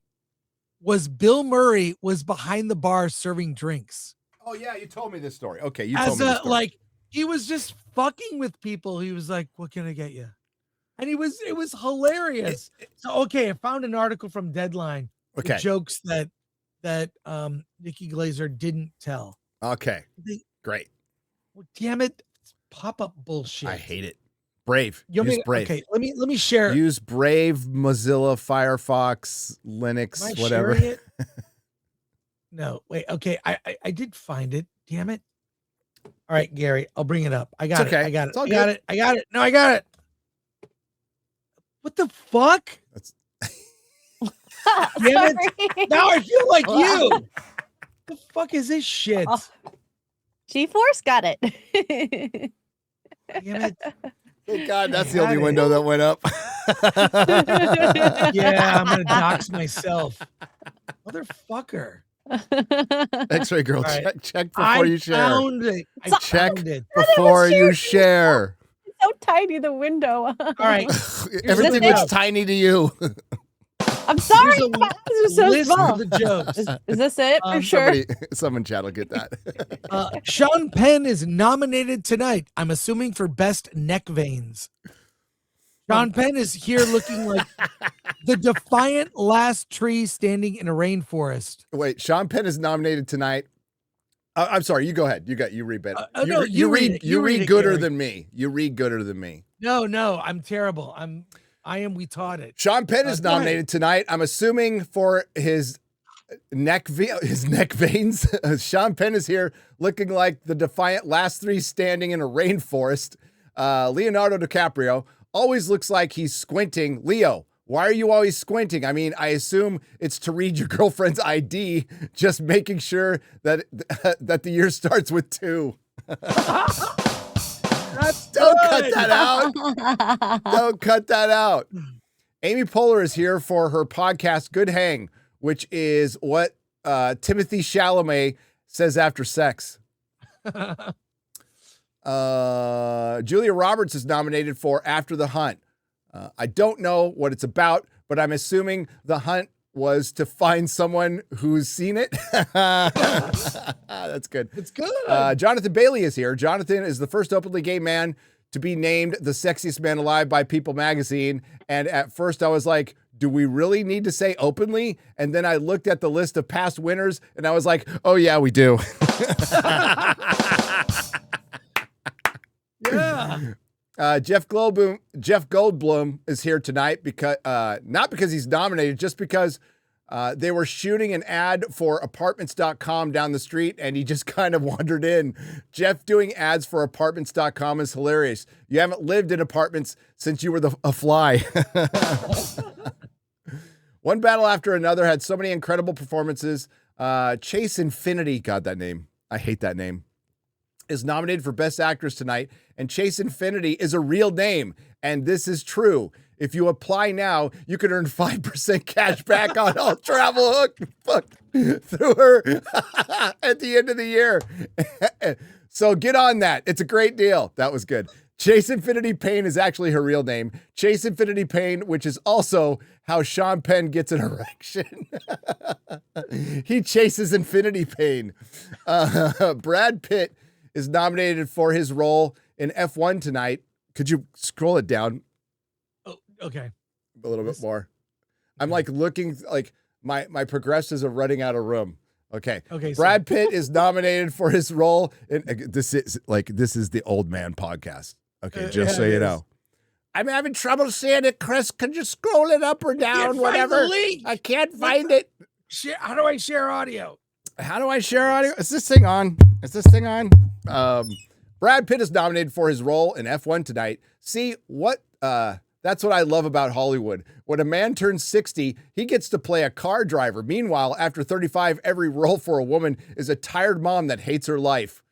was Bill Murray was behind the bar serving drinks. Oh yeah, you told me this story. Okay, you told me this story. Like, he was just fucking with people. He was like, "What can I get you?" And it was hilarious. So okay, I found an article from Deadline. Okay, with jokes that Nikki Glazer didn't tell. Okay, great. Well, damn it. Pop-up bullshit. I hate it. Brave. Use Brave. Okay, let me share. Use Brave, Mozilla, Firefox, Linux, Am I whatever. sharing it? No, wait. Okay, I did find it. Damn it. All right, Gary, I'll bring it up. I got it. I got it. I got it. I got it. No, I got it. What the fuck? Damn it. Now I feel like you. What the fuck is this shit? Oh. G-Force got it. Damn it. Thank God, that's the only window that went up. Yeah, I'm gonna dox myself. Motherfucker. X-ray girl, right. check before you share. Check before you share. It's so tiny, the window. All right. Everything looks tiny to you. I'm sorry. This is so small. The jokes. Is this it for sure? Someone chat will get that. Sean Penn is nominated tonight. I'm assuming for best neck veins. Sean Penn is here looking like the defiant last tree standing in a rainforest. Wait, Sean Penn is nominated tonight. I'm sorry. You go ahead. You read better. No, you read. You read gooder than me. You read gooder than me. No, I'm terrible. We taught it. Sean Penn is nominated tonight. I'm assuming for his neck veins. Sean Penn is here looking like the defiant last three standing in a rainforest. Leonardo DiCaprio always looks like he's squinting. Leo, why are you always squinting? I mean, I assume it's to read your girlfriend's ID, just making sure that that the year starts with 2. Don't cut that out. Don't cut that out. Amy Poehler is here for her podcast, Good Hang, which is what Timothy Chalamet says after sex. Julia Roberts is nominated for After the Hunt. I don't know what it's about, but I'm assuming the hunt was to find someone who's seen it. That's good. It's good. Jonathan Bailey is here. Jonathan is the first openly gay man to be named the sexiest man alive by People magazine. And at first I was like, do we really need to say openly? And then I looked at the list of past winners and I was like, oh yeah, we do. Yeah. Jeff Goldblum is here tonight because not because he's nominated, just because they were shooting an ad for apartments.com down the street and he just kind of wandered in. Jeff doing ads for apartments.com is hilarious. You haven't lived in apartments since you were a fly. One battle after another had so many incredible performances. Chase Infinity, God, that name. I hate that name. Is nominated for Best Actress tonight, and Chase Infinity is a real name, and this is true. If you apply now, you can earn 5% cash back on all travel through her at the end of the year. So get on that. It's a great deal. That was good. Chase Infinity Payne is actually her real name. Chase Infinity Payne, which is also how Sean Penn gets an erection. He chases Infinity Payne. Brad Pitt is nominated for his role in F1 tonight. Could you scroll it down? Oh, okay. A little bit more. I'm like looking like my progressives are running out of room. Okay. Okay. Brad Pitt is nominated for his role in this is the old man podcast. Okay, just so you know. I'm having trouble seeing it, Chris. Can you scroll it up or down? Whatever. I can't find it. How do I share audio? How do I share audio? Is this thing on? Brad Pitt is nominated for his role in F1 tonight. See, that's what I love about Hollywood. When a man turns 60, he gets to play a car driver. Meanwhile, after 35, every role for a woman is a tired mom that hates her life.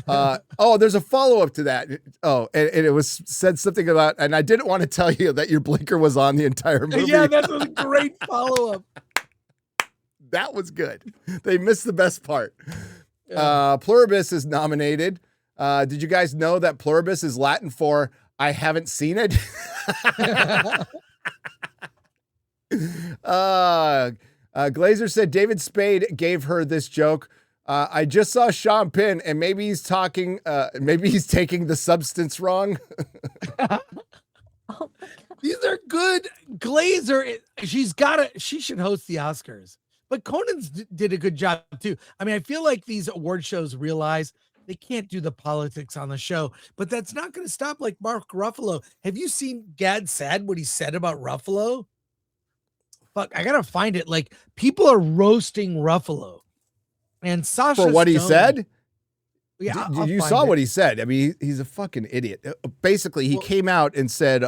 There's a follow-up to that. Oh, and it was said something about, and I didn't want to tell you that your blinker was on the entire movie. Yeah, that was a great follow-up. That was good. They missed the best part. Pluribus is nominated. Did you guys know that pluribus is Latin for I haven't seen it? Glazer said David Spade gave her this joke. I just saw Sean Penn, and maybe he's taking the substance wrong. These are good. Glazer, she should host the Oscars. But Conan's did a good job too. I mean, I feel like these award shows realize they can't do the politics on the show, but that's not going to stop like Mark Ruffalo. Have you seen Gad said what he said about Ruffalo? Fuck, I gotta find it. Like, people are roasting Ruffalo. And Sasha for what he said? Yeah, you saw what he said. I mean, he's a fucking idiot. Basically, he came out and said,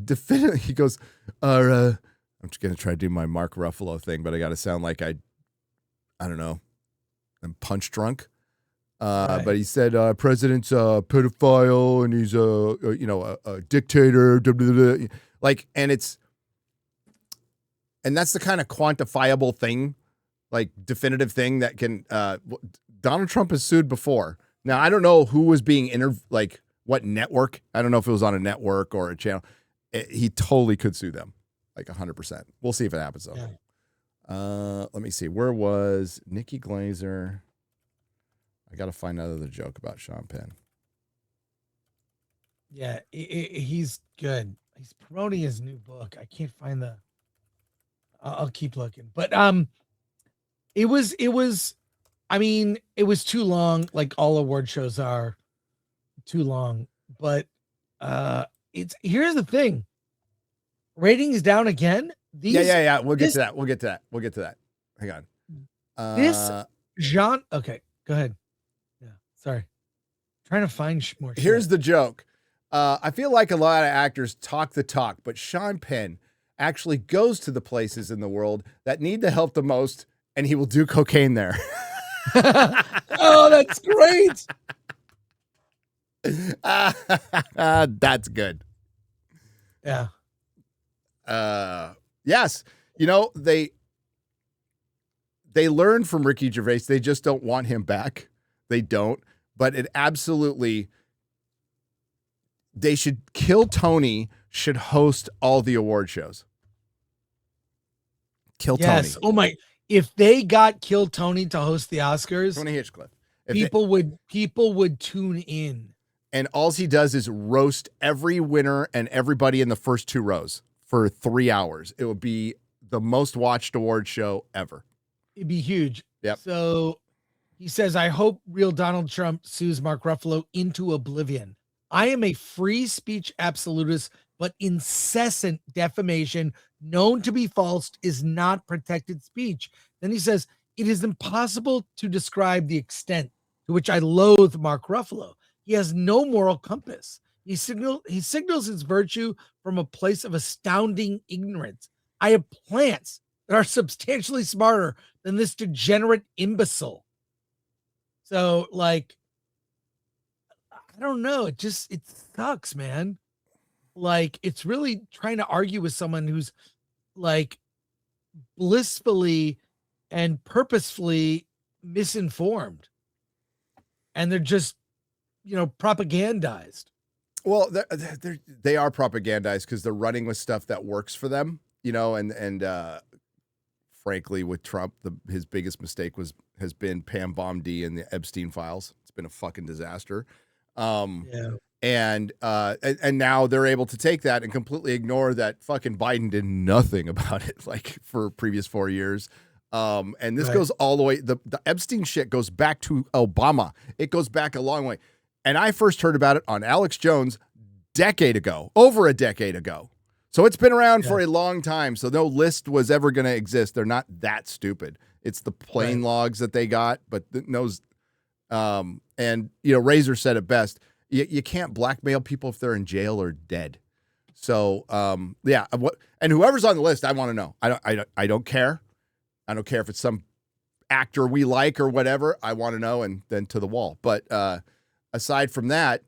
definitely, he goes, I'm just going to try to do my Mark Ruffalo thing, but I got to sound like I don't know, I'm punch drunk. Right. But he said, president's a pedophile and he's a dictator. Blah, blah, blah. Like, and that's the kind of quantifiable thing, like definitive thing that can, Donald Trump has sued before. Now, I don't know who was being like what network. I don't know if it was on a network or a channel. He totally could sue them. Like 100%. We'll see if it happens though. Yeah. Let me see. Where was Nikki Glazer? I got to find another joke about Sean Penn. Yeah, he's good. He's promoting his new book. I can't find I'll keep looking. But it was too long, like all award shows are too long. But here's the thing. Ratings down again. Yeah. We'll get to that. Hang on. Okay, go ahead. Yeah, sorry. trying to find more shit. Here's the joke. I feel like a lot of actors talk the talk, but Sean Penn actually goes to the places in the world that need the help the most, and he will do cocaine there. Oh, that's great. That's good. Yeah. Yes. You know, they learned from Ricky Gervais. They just don't want him back. They don't. But it absolutely, they should kill Tony, should host all the award shows. Kill Tony. Oh my, if they got Kill Tony to host the Oscars, Tony Hitchcliffe. people would tune in. And all he does is roast every winner and everybody in the first 2 rows for 3 hours. It would be the most watched award show ever. It'd be huge. Yep. So he says, I hope real Donald Trump sues Mark Ruffalo into oblivion. I am a free speech absolutist, but incessant defamation known to be false is not protected speech. Then he says, it is impossible to describe the extent to which I loathe Mark Ruffalo. He has no moral compass. He signals his virtue from a place of astounding ignorance. I have plants that are substantially smarter than this degenerate imbecile. So, like, I don't know. It sucks, man. Like, it's really trying to argue with someone who's like blissfully and purposefully misinformed. And they're just, propagandized. Well, they are propagandized because they're running with stuff that works for them, and frankly, with Trump, his biggest mistake has been Pam Bondi and the Epstein files. It's been a fucking disaster. And now they're able to take that and completely ignore that fucking Biden did nothing about it, like for previous 4 years. And this goes all the way. The Epstein shit goes back to Obama. It goes back a long way. And I first heard about it on Alex Jones over a decade ago. So it's been around for a long time. So no list was ever going to exist. They're not that stupid. It's the plane logs that they got, but knows. And Razor said it best. You can't blackmail people if they're in jail or dead. So and whoever's on the list, I want to know. I don't care. I don't care if it's some actor we like or whatever. I want to know, and then to the wall. But aside from that,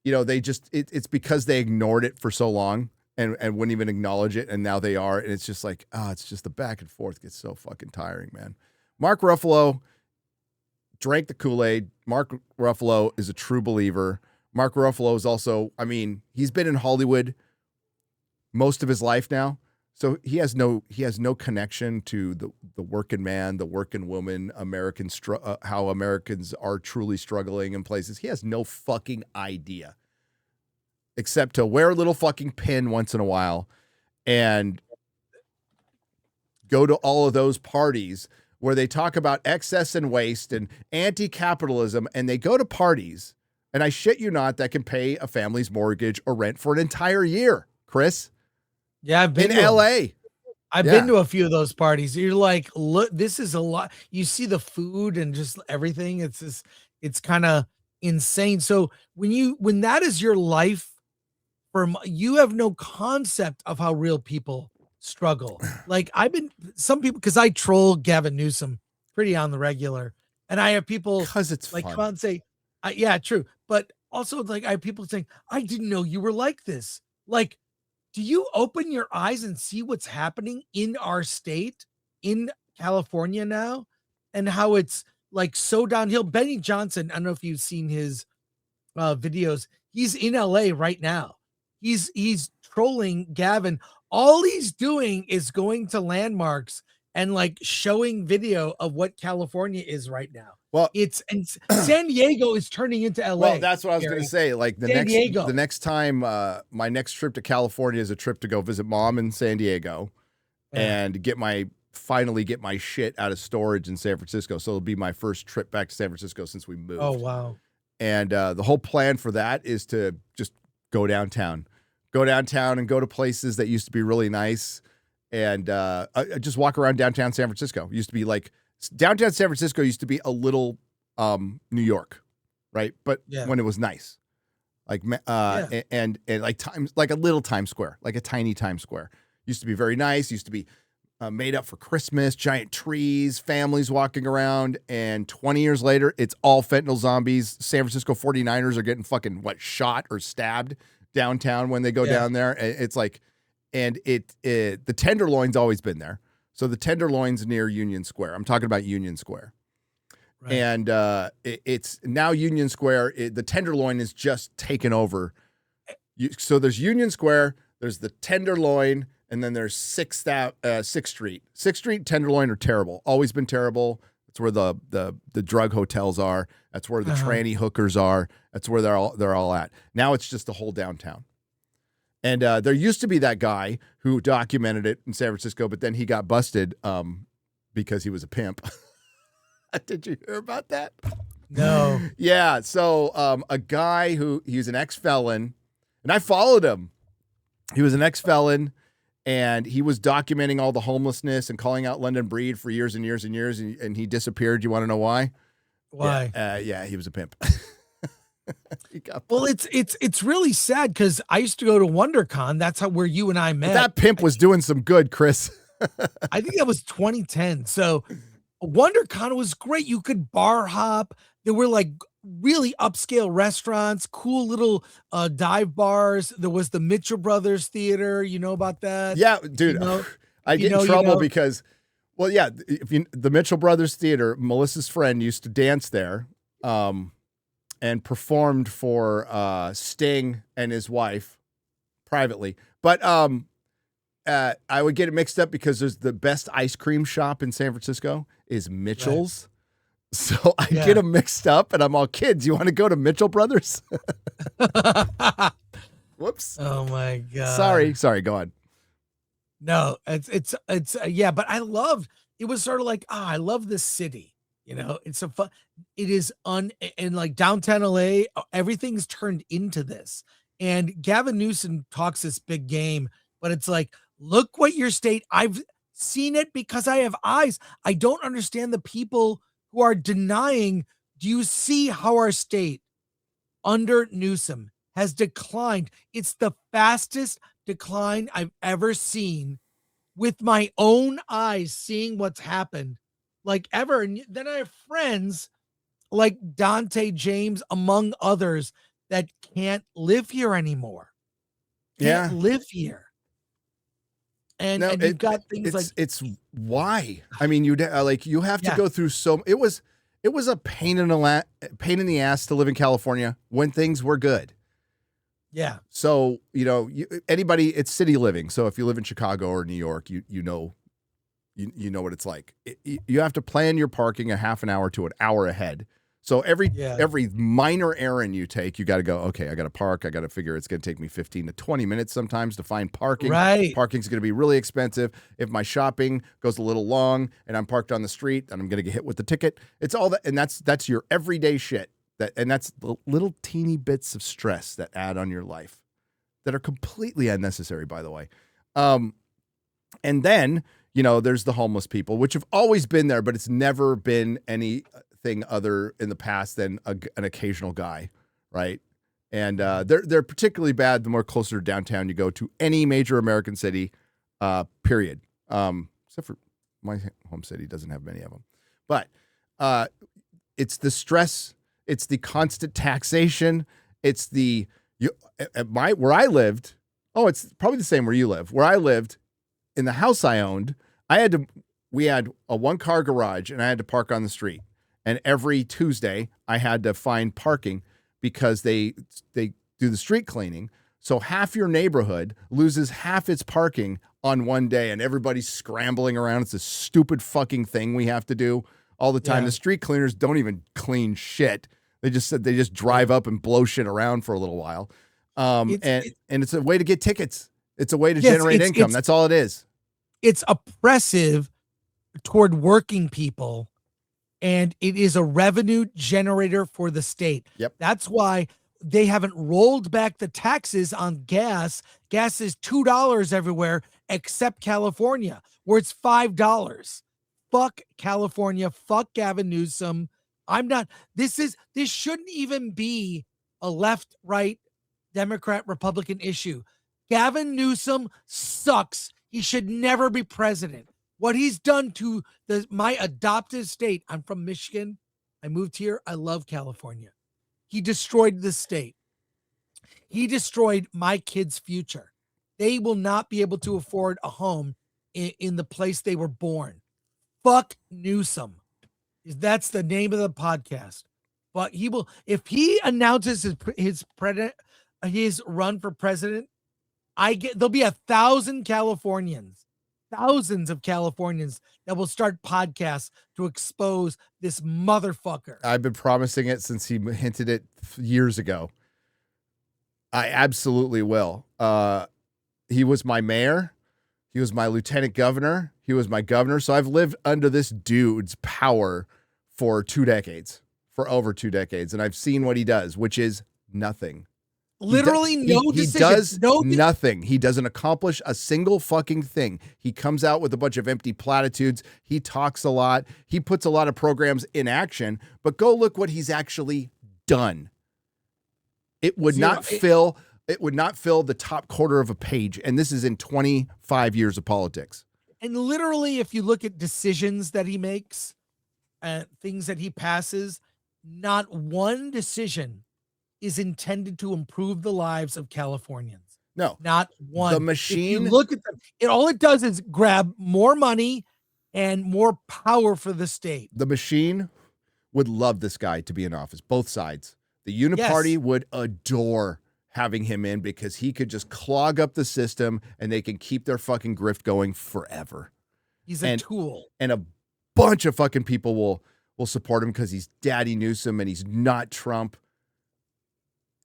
they just it's because they ignored it for so long and wouldn't even acknowledge it, and now they are, and it's just like, it's just the back and forth gets so fucking tiring, man. Mark Ruffalo drank the Kool-Aid. Mark Ruffalo is a true believer. Mark Ruffalo is also, he's been in Hollywood most of his life now. So he has no connection to the working man, the working woman, how Americans are truly struggling in places. He has no fucking idea, except to wear a little fucking pin once in a while and go to all of those parties where they talk about excess and waste and anti-capitalism, and they go to parties, and I shit you not, that can pay a family's mortgage or rent for an entire year, Chris. Yeah, I've been in LA. I've been to a few of those parties. You're like, look, this is a lot. You see the food and just everything. It's kind of insane. So when that is your life, you have no concept of how real people struggle. Like some people, because I troll Gavin Newsom pretty on the regular, and I have people because it's like fun. come out and say, yeah, true. But also like I have people saying, I didn't know you were like this. Like, do you open your eyes and see what's happening in our state, in California now, and how it's like so downhill? Benny Johnson, I don't know if you've seen his videos. He's in LA right now. He's trolling Gavin. All he's doing is going to landmarks and like showing video of what California is right now. Well, and San Diego is turning into LA. Well, that's what I was going to say. Like the next time, my next trip to California is a trip to go visit mom in San Diego, and finally get my shit out of storage in San Francisco. So it'll be my first trip back to San Francisco since we moved. Oh wow! And the whole plan for that is to just go downtown and go to places that used to be really nice, and just walk around downtown San Francisco. It used to be like downtown San Francisco used to be a little New York, right? But when it was nice, like and like times like a little Times Square, like a tiny Times Square, used to be very nice. Used to be made up for Christmas, giant trees, families walking around, and 20 years later, it's all fentanyl zombies. San Francisco 49ers are getting fucking shot or stabbed downtown when they go down there. It's like, and the Tenderloin's always been there. So the Tenderloin's near Union Square. I'm talking about Union Square. Right. And it's now Union Square. The Tenderloin is just taken over. So there's Union Square, there's the Tenderloin, and then there's 6th Street. 6th Street, Tenderloin are terrible. Always been terrible. That's where the drug hotels are. That's where the tranny hookers are. That's where they're all at. Now it's just the whole downtown. And there used to be that guy who documented it in San Francisco, but then he got busted because he was a pimp. Did you hear about that? No. Yeah. So a guy he was an ex-felon, and I followed him. He was an ex-felon. And he was documenting all the homelessness and calling out London Breed for years and years and years, and he disappeared. You want to know why? Why? Yeah, he was a pimp. Well, it's really sad because I used to go to WonderCon. That's where you and I met. But that pimp was doing some good, Chris. I think that was 2010. So WonderCon was great. You could bar hop. There were like really upscale restaurants, cool little dive bars. There was the Mitchell Brothers Theater. You know about that? Yeah, dude. I get in trouble because, well, yeah, the Mitchell Brothers Theater, Melissa's friend used to dance there and performed for Sting and his wife privately. But I would get it mixed up because there's the best ice cream shop in San Francisco is Mitchell's. Right. So I get them mixed up, and I'm all, kids, you want to go to Mitchell Brothers? Whoops. Oh my God. Sorry. Go on. No, it's but I loved, it was sort of like, I love this city. You know, it's a fun, it is and like downtown LA, everything's turned into this. And Gavin Newsom talks this big game, but it's like, look what your state, I've seen it because I have eyes. I don't understand the people who are denying. Do you see how our state under Newsom has declined? It's the fastest decline I've ever seen with my own eyes, seeing what's happened like ever. And then I have friends like Dante James, among others, that can't live here anymore. Can't live here. And you've got things like it's why. I mean, you have to go through so. It was a pain in the ass to live in California when things were good. Yeah. So anybody, it's city living. So if you live in Chicago or New York, you know what it's like. You have to plan your parking a half an hour to an hour ahead. So every minor errand you take, you got to go, okay, I got to park. I got to figure it's going to take me 15 to 20 minutes sometimes to find parking. Right. Parking's going to be really expensive. If my shopping goes a little long and I'm parked on the street, then I'm going to get hit with the ticket. It's all that. And that's your everyday shit. That's the little teeny bits of stress that add on your life that are completely unnecessary, by the way. And then, there's the homeless people, which have always been there, but it's never been anything other in the past than an occasional guy, right? And they're particularly bad the more closer to downtown you go to any major American city, period. Except for my home city doesn't have many of them. But it's the stress, it's the constant taxation, it's where I lived. Oh, it's probably the same where you live. Where I lived, in the house I owned, we had a 1-car garage, and I had to park on the street. And every Tuesday, I had to find parking because they do the street cleaning. So half your neighborhood loses half its parking on one day, and everybody's scrambling around. It's a stupid fucking thing we have to do all the time. Yeah. The street cleaners don't even clean shit. They just drive up and blow shit around for a little while. And it's a way to get tickets. It's a way to generate income. That's all it is. It's oppressive toward working people. And it is a revenue generator for the state. Yep. That's why they haven't rolled back the taxes on gas. Gas is $2 everywhere except California, where it's $5. Fuck California. Fuck Gavin Newsom. This shouldn't even be a left, right, Democrat, Republican issue. Gavin Newsom sucks. He should never be president. What he's done to my adopted state. I'm from Michigan. I moved here. I love California. He destroyed the state. He destroyed my kids' future. They will not be able to afford a home in the place they were born. Fuck Newsom. That's the name of the podcast. But he will, if he announces his run for president, there'll be 1,000 Californians, thousands of Californians that will start podcasts to expose this motherfucker. I've been promising it since he hinted it years ago. I absolutely will. He was my mayor. He was my lieutenant governor. He was my governor. So I've lived under this dude's power for over 2 decades. And I've seen what he does, which is nothing. Literally no decision. He does nothing. He doesn't accomplish a single fucking thing. He comes out with a bunch of empty platitudes. He talks a lot. He puts a lot of programs in action, but go look what he's actually done. It would not fill the top quarter of a page. And this is in 25 years of politics. And literally, if you look at decisions that he makes, things that he passes, not one decision is intended to improve the lives of Californians. No, not one. The machine. If you look at them, all it does is grab more money and more power for the state. The machine would love this guy to be in office, both sides. The Uniparty would adore having him in because he could just clog up the system and they can keep their fucking grift going forever. He's a tool. And a bunch of fucking people will support him because he's Daddy Newsom and he's not Trump.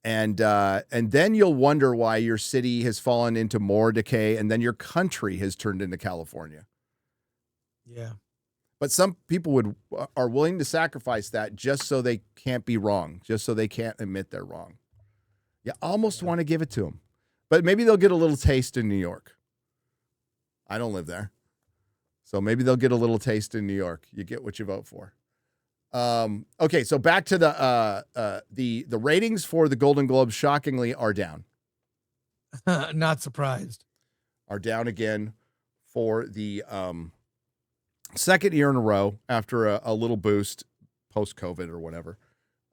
And then you'll wonder why your city has fallen into more decay and then your country has turned into California. Yeah. But some people are willing to sacrifice that just so they can't be wrong, just so they can't admit they're wrong. You almost want to give it to them. But maybe they'll get a little taste in New York. I don't live there. So maybe they'll get a little taste in New York. You get what you vote for. Okay, so back to the ratings for the Golden Globes, shockingly, are down. Not surprised. Are down again for the second year in a row after a little boost post-COVID or whatever.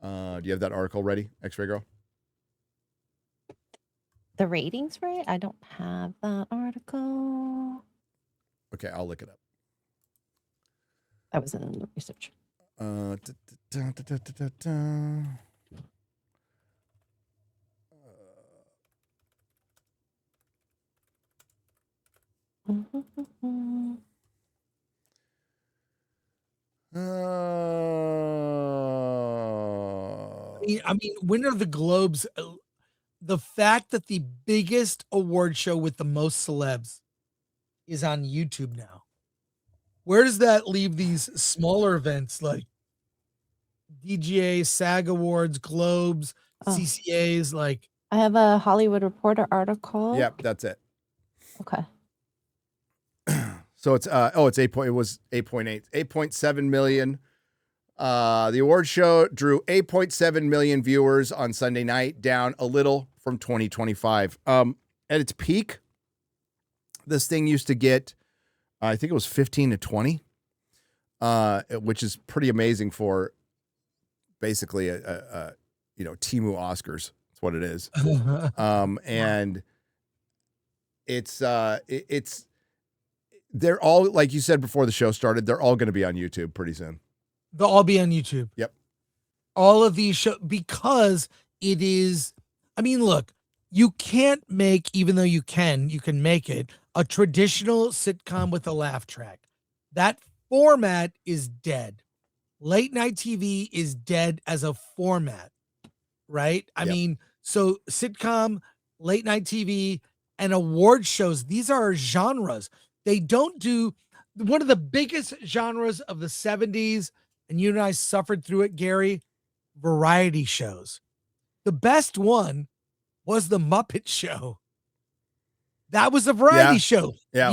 Do you have that article ready, X-Ray Girl? The ratings, right? I don't have that article. Okay, I'll look it up. That was in the research. I mean, when are the Globes? The fact that the biggest award show with the most celebs is on YouTube now. Where does that leave these smaller events like DGA, SAG Awards, Globes, CCAs? Like, I have a Hollywood Reporter article. Yep, that's it. Okay. So it's it was 8.7 million. The award show drew 8.7 million viewers on Sunday night, down a little from 2025. At its peak, this thing used to get, I think it was 15 to 20, which is pretty amazing for basically a Temu Oscars. That's what it is. And it's they're all, like you said before the show started, they're all going to be on YouTube pretty soon. They'll all be on YouTube. Yep. All of these shows, because it is, I mean, look, you can't make, even though you can make it a traditional sitcom with a laugh track. That format is dead. Late night TV is dead as a format, right? I mean, so sitcom, late night TV, and award shows, these are genres. They don't do one of the biggest genres of the 70s, and you and I suffered through it, Gary, variety shows. The best one was the Muppet Show. That was a variety show. Yeah,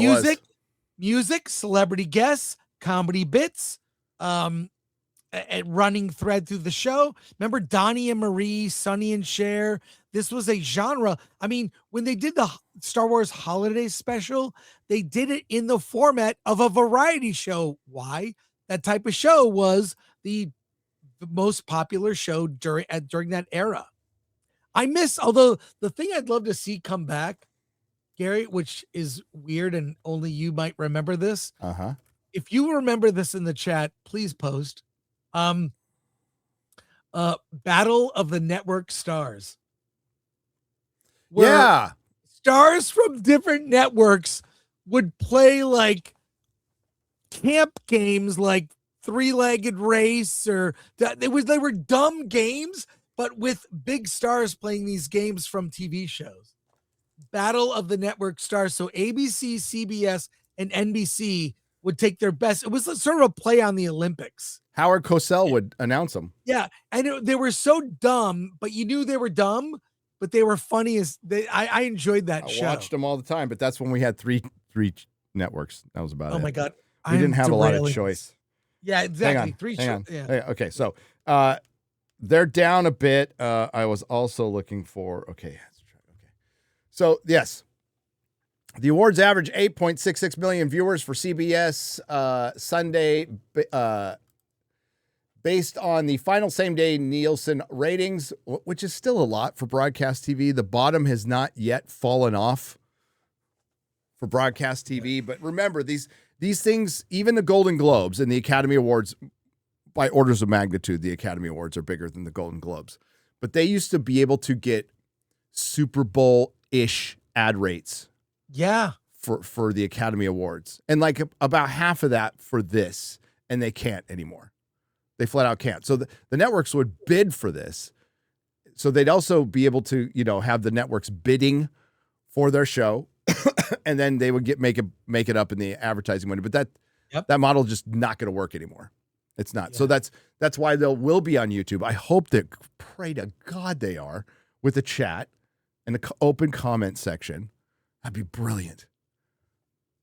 music, celebrity guests, comedy bits, a running thread through the show. Remember Donnie and Marie, Sonny and Cher? This was a genre. I mean, when they did the Star Wars Holiday Special, they did it in the format of a variety show. Why? That type of show was the most popular show during that era. Although the thing I'd love to see come back, Gary, which is weird and only you might remember this. If you remember this in the chat, please post. Battle of the Network Stars. Yeah. Stars from different networks would play like camp games like three-legged race they were dumb games, but with big stars playing these games from TV shows. Battle of the Network Stars. So ABC, CBS, and NBC would take their best. It was sort of a play on the Olympics. Howard Cosell would announce them. Yeah, and they were so dumb, but you knew they were dumb, but they were funny I enjoyed that show. I watched them all the time, but that's when we had three networks. That was about it. Oh my God. We didn't have a lot of choice. Yeah, exactly. Hang on. Yeah. Okay, so they're down a bit. I was also looking for So yes, the awards average 8.66 million viewers for CBS Sunday, based on the final same day Nielsen ratings, which is still a lot for broadcast TV. The bottom has not yet fallen off for broadcast TV, but remember these things, even the Golden Globes and the Academy Awards, by orders of magnitude, the Academy Awards are bigger than the Golden Globes, but they used to be able to get Super Bowl-ish ad rates. Yeah. For the Academy Awards. And like about half of that for this, and they can't anymore. They flat out can't. So the networks would bid for this. So they'd also be able to, have the networks bidding for their show, and then they would make it up in the advertising money. But that model is just not going to work anymore. It's not. Yeah. So that's why will be on YouTube. I hope that, pray to God they are, with a chat and an open comment section. That'd be brilliant.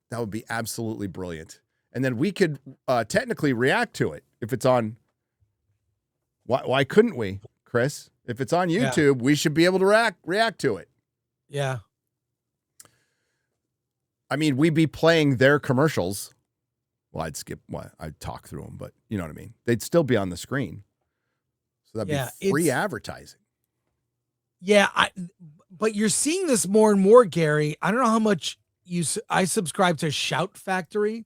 That would be absolutely brilliant. And then we could technically react to it if it's on. Why couldn't we, Chris? If it's on YouTube, we should be able to react to it. Yeah. I mean, we'd be playing their commercials. Well, I'd talk through them, but you know what I mean? They'd still be on the screen. So that'd be free advertising. Yeah, but you're seeing this more and more, Gary. I don't know how much I subscribe to Shout Factory.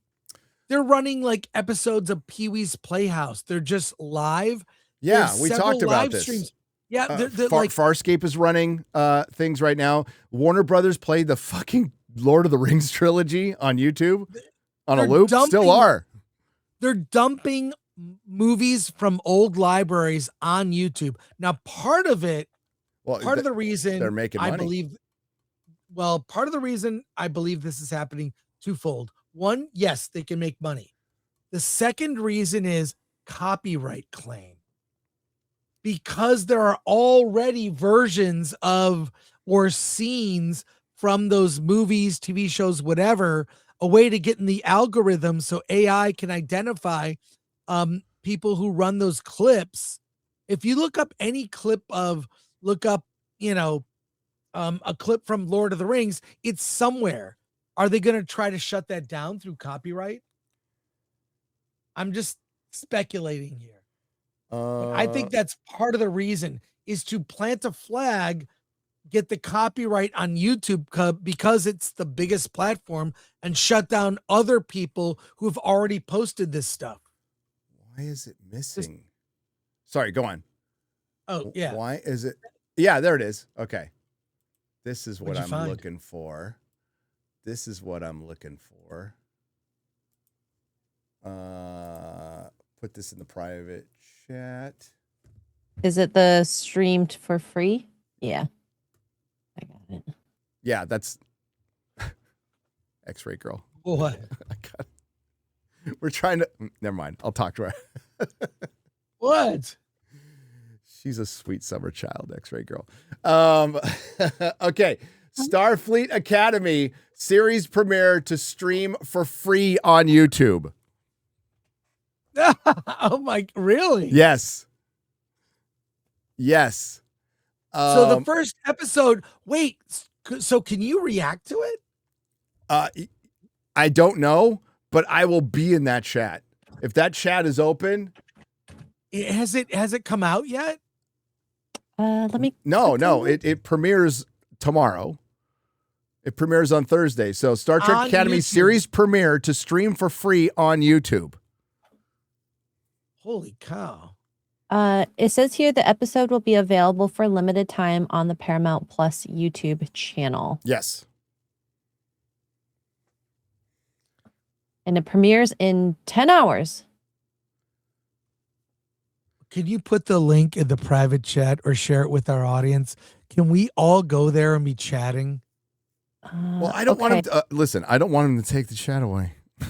They're running like episodes of Pee-wee's Playhouse. They're just live. Yeah, we talked about this. Streams. Yeah, they're Farscape is running things right now. Warner Brothers played the fucking Lord of the Rings trilogy on YouTube on a loop. Still are. They're dumping movies from old libraries on YouTube. Now, part of the reason they're making money. Part of the reason I believe this is happening twofold. One, yes, they can make money. The second reason is copyright claim. Because there are already versions of or scenes from those movies, TV shows, whatever, a way to get in the algorithm so AI can identify people who run those clips. If you look up any clip a clip from Lord of the Rings, it's somewhere. Are they going to try to shut that down through copyright? I'm just speculating here. I think that's part of the reason is to plant a flag, get the copyright on YouTube because it's the biggest platform, and shut down other people who have already posted this stuff. Why is it missing? Sorry, go on. Oh, yeah. Why is it? Yeah, there it is. Okay. This is what I'm looking for. Put this in the private chat. Is it the streamed for free? Yeah. I got it. Yeah, that's X-Ray Girl. What? We're trying to. Never mind. I'll talk to her. What? She's a sweet summer child, X-Ray Girl. Okay. Starfleet Academy series premiere to stream for free on YouTube. Oh my, really? Yes. Yes. So the first episode, wait, so can you react to it? I don't know, but I will be in that chat. If that chat is open. Has it come out yet? Let me. No. It premieres tomorrow. It premieres on Thursday. So Star Trek On Academy YouTube. series premiere to stream for free on YouTube. Holy cow. It says here the episode will be available for limited time on the Paramount Plus YouTube channel. Yes. And it premieres in 10 hours. Can you put the link in the private chat or share it with our audience? Can we all go there and be chatting? Well, I don't want him to listen. I don't want him to take the chat away. I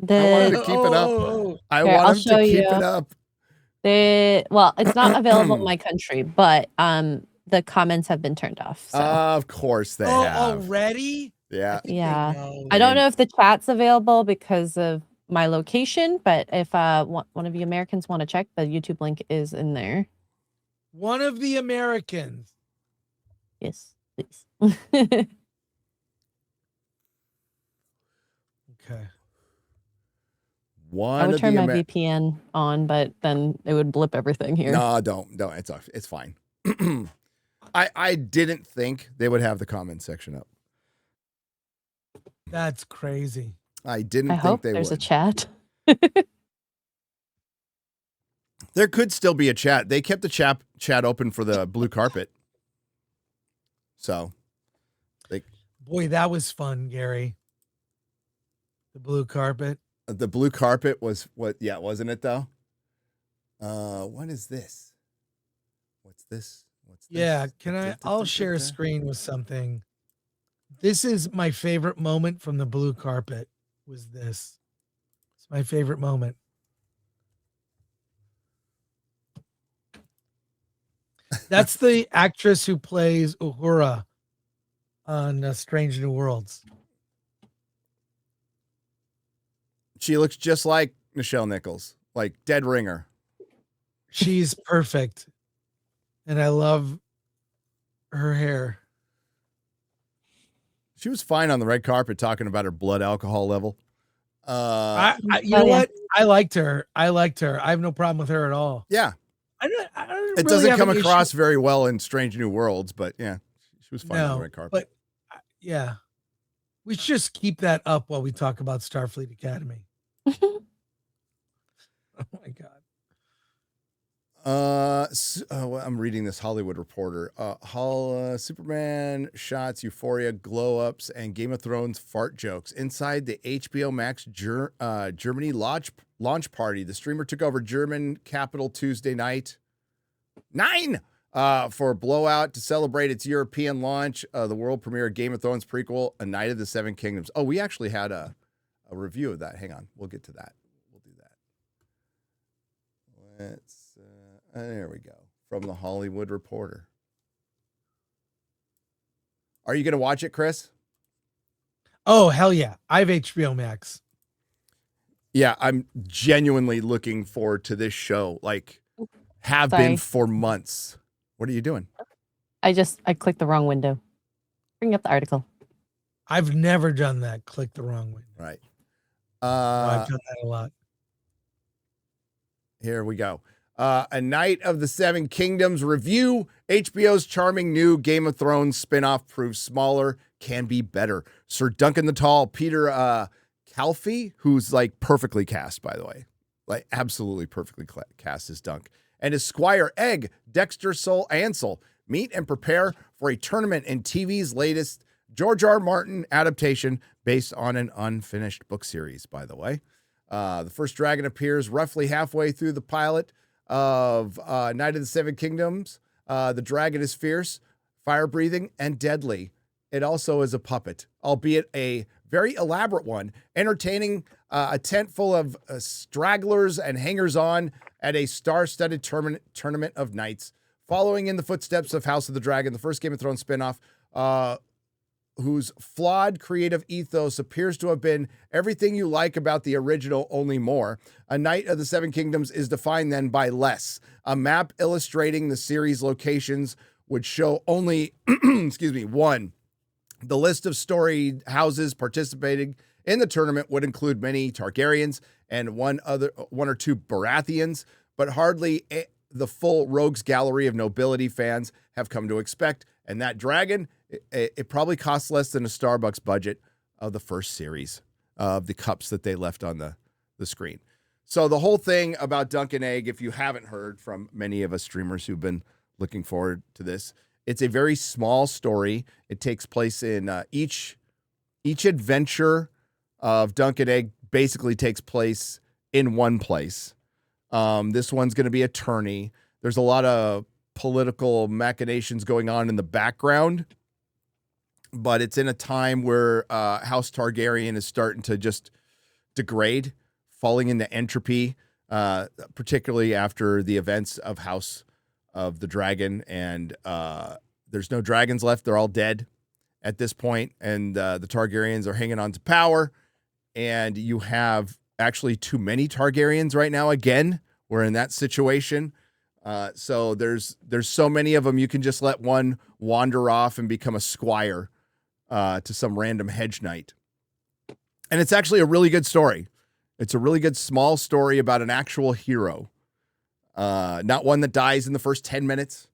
want him to keep it up. I want him to keep it up. Well, it's not available in my country, but the comments have been turned off. So. Of course they have. Already? Yeah. Yeah. I don't know if the chat's available because of my location, but if one of you Americans want to check, the YouTube link is in there. One of the Americans. Yes, please. Okay. I would turn my VPN on, but then it would blip everything here. No, don't. It's fine. I didn't think they would have the comment section up. That's crazy. I didn't think hope they there's would. a chat. There could still be a chat. They kept the chat open for the blue carpet. So, boy, that was fun, Gary. The blue carpet. The blue carpet was what? Yeah, wasn't it though? What is this? What's this? Yeah, I'll share a screen with something. This is my favorite moment from the blue carpet. Was this? It's my favorite moment. That's the actress who plays Uhura on Strange New Worlds. She looks just like Nichelle Nichols, like dead ringer. She's perfect. And I love her hair. She was fine on the red carpet talking about her blood alcohol level. You know what? I liked her. I have no problem with her at all. Yeah. I don't It really doesn't have come an across issue. very well in Strange New Worlds, but yeah, she was fine on the red carpet. But yeah, we should just keep that up while we talk about Starfleet Academy. Oh my God. I'm reading this Hollywood Reporter. Superman shots, Euphoria, glow ups, and Game of Thrones fart jokes inside the HBO Max Germany launch party. The streamer took over German capital Tuesday night 9 for Blowout to celebrate its European launch. The world premiere of Game of Thrones prequel, A Night of the Seven Kingdoms. Oh, we actually had a review of that. Hang on, we'll get to that. We'll do that. There we go. From the Hollywood Reporter. Are you going to watch it, Chris? Oh, hell yeah. I have HBO Max. Yeah, I'm genuinely looking forward to this show. Like, been for months. What are you doing? I clicked the wrong window. Bring up the article. I've never done that. Click the wrong window. Right. I've done that a lot. Here we go. A Night of the Seven Kingdoms review. HBO's charming new Game of Thrones spinoff proves smaller can be better. Sir Duncan the Tall, Peter Calfee, who's like perfectly cast, by the way, like absolutely perfectly cast as Dunk, and his Squire Egg, Dexter Ansel, meet and prepare for a tournament in TV's latest George R. Martin adaptation based on an unfinished book series, by the way. The first dragon appears roughly halfway through the pilot of Night of the Seven Kingdoms. The dragon is fierce, fire-breathing, and deadly. It also is a puppet, albeit a very elaborate one, entertaining a tent full of stragglers and hangers-on at a star-studded tournament of knights. Following in the footsteps of House of the Dragon, the first Game of Thrones spinoff, whose flawed creative ethos appears to have been everything you like about the original, only more. A Knight of the Seven Kingdoms is defined then by less. A map illustrating the series' locations would show only, one. The list of storied houses participating in the tournament would include many Targaryens and one or two Baratheons, but hardly the full rogues gallery of nobility fans have come to expect. And that dragon, it probably costs less than a Starbucks budget of the first series of the cups that they left on the screen. So the whole thing about Dunk and Egg, if you haven't heard from many of us streamers who've been looking forward to this, it's a very small story. It takes place in each adventure of Dunk and Egg basically takes place in one place. This one's going to be a tourney. There's a lot of political machinations going on in the background, but it's in a time where House Targaryen is starting to just degrade, falling into entropy, particularly after the events of House of the Dragon, and there's no dragons left. They're all dead at this point, and the Targaryens are hanging on to power, and you have actually too many Targaryens right now. Again, we're in that situation. So there's so many of them, you can just let one wander off and become a squire to some random hedge knight. And it's actually a really good story. It's a really good small story about an actual hero. Not one that dies in the first 10 minutes,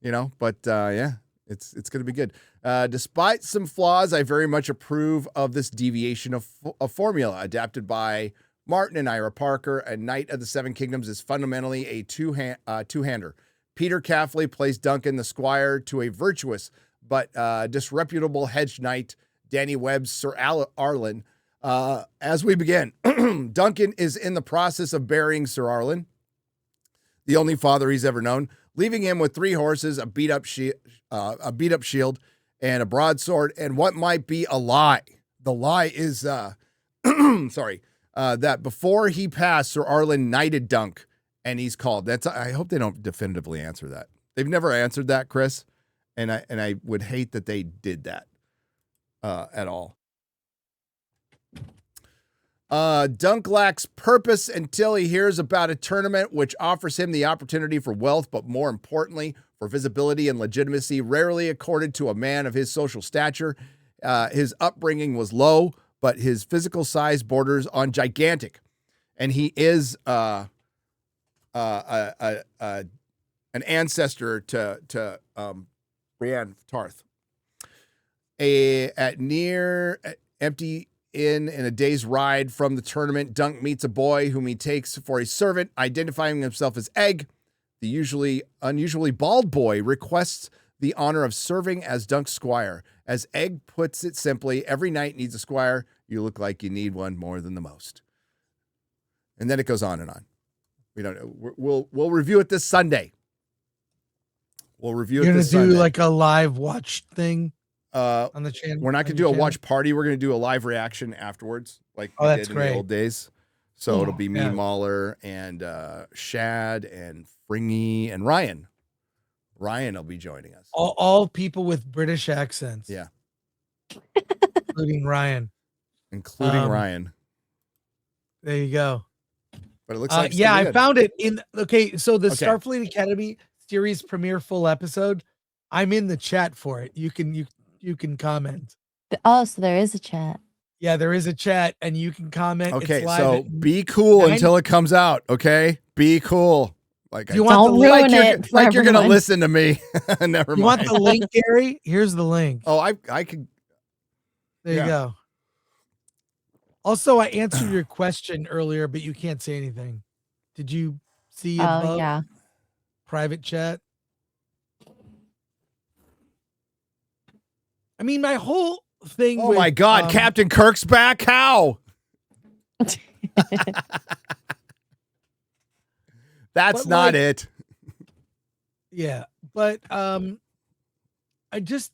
but yeah, it's going to be good. Despite some flaws, I very much approve of this deviation of formula adapted by Martin and Ira Parker. A Knight of the Seven Kingdoms is fundamentally a two-hander. Peter Caffley plays Duncan the Squire to a virtuous but disreputable hedge knight, Danny Webb's Sir Arlen. As we begin, Duncan is in the process of burying Sir Arlen, the only father he's ever known, leaving him with 3 horses, a beat-up shield, and a broadsword, and what might be a lie. The lie is, that before he passed, Sir Arlen knighted Dunk, and he's called. I hope they don't definitively answer that. They've never answered that, Chris, and I would hate that they did that at all. Dunk lacks purpose until he hears about a tournament which offers him the opportunity for wealth, but more importantly, for visibility and legitimacy, rarely accorded to a man of his social stature. His upbringing was low, but his physical size borders on gigantic. And he is an ancestor to Brienne Tarth. At near empty inn in a day's ride from the tournament, Dunk meets a boy whom he takes for a servant, identifying himself as Egg. The unusually bald boy requests the honor of serving as Dunk's squire. As Egg puts it simply, every knight needs a squire. You look like you need one more than the most. And then it goes on and on. We'll review it this Sunday. We'll review it this Sunday. You're going to do like a live watch thing on the channel? We're not going to do a watch party. We're going to do a live reaction afterwards, like we did in the old days. So it'll be me, Mahler, and Shad, and Fringy, and Ryan. Ryan will be joining us. All people with British accents. Yeah. Including Ryan. Ryan. There you go. But it looks like I found it in so the Starfleet Academy series premiere full episode. I'm in the chat for it. You can comment. Oh, so there is a chat. Yeah, there is a chat and you can comment. Okay, so be cool until it comes out, okay? Be cool. Like, don't ruin it. Like you're going to listen to me. Never mind. You want the link, Gary? Here's the link. Oh, I could. There you go. Also, I answered your question earlier, but you can't say anything. Did you see above? Yeah. Private chat? I mean, my whole thing. Oh my God, Captain Kirk's back. How? That's not it. Yeah, but the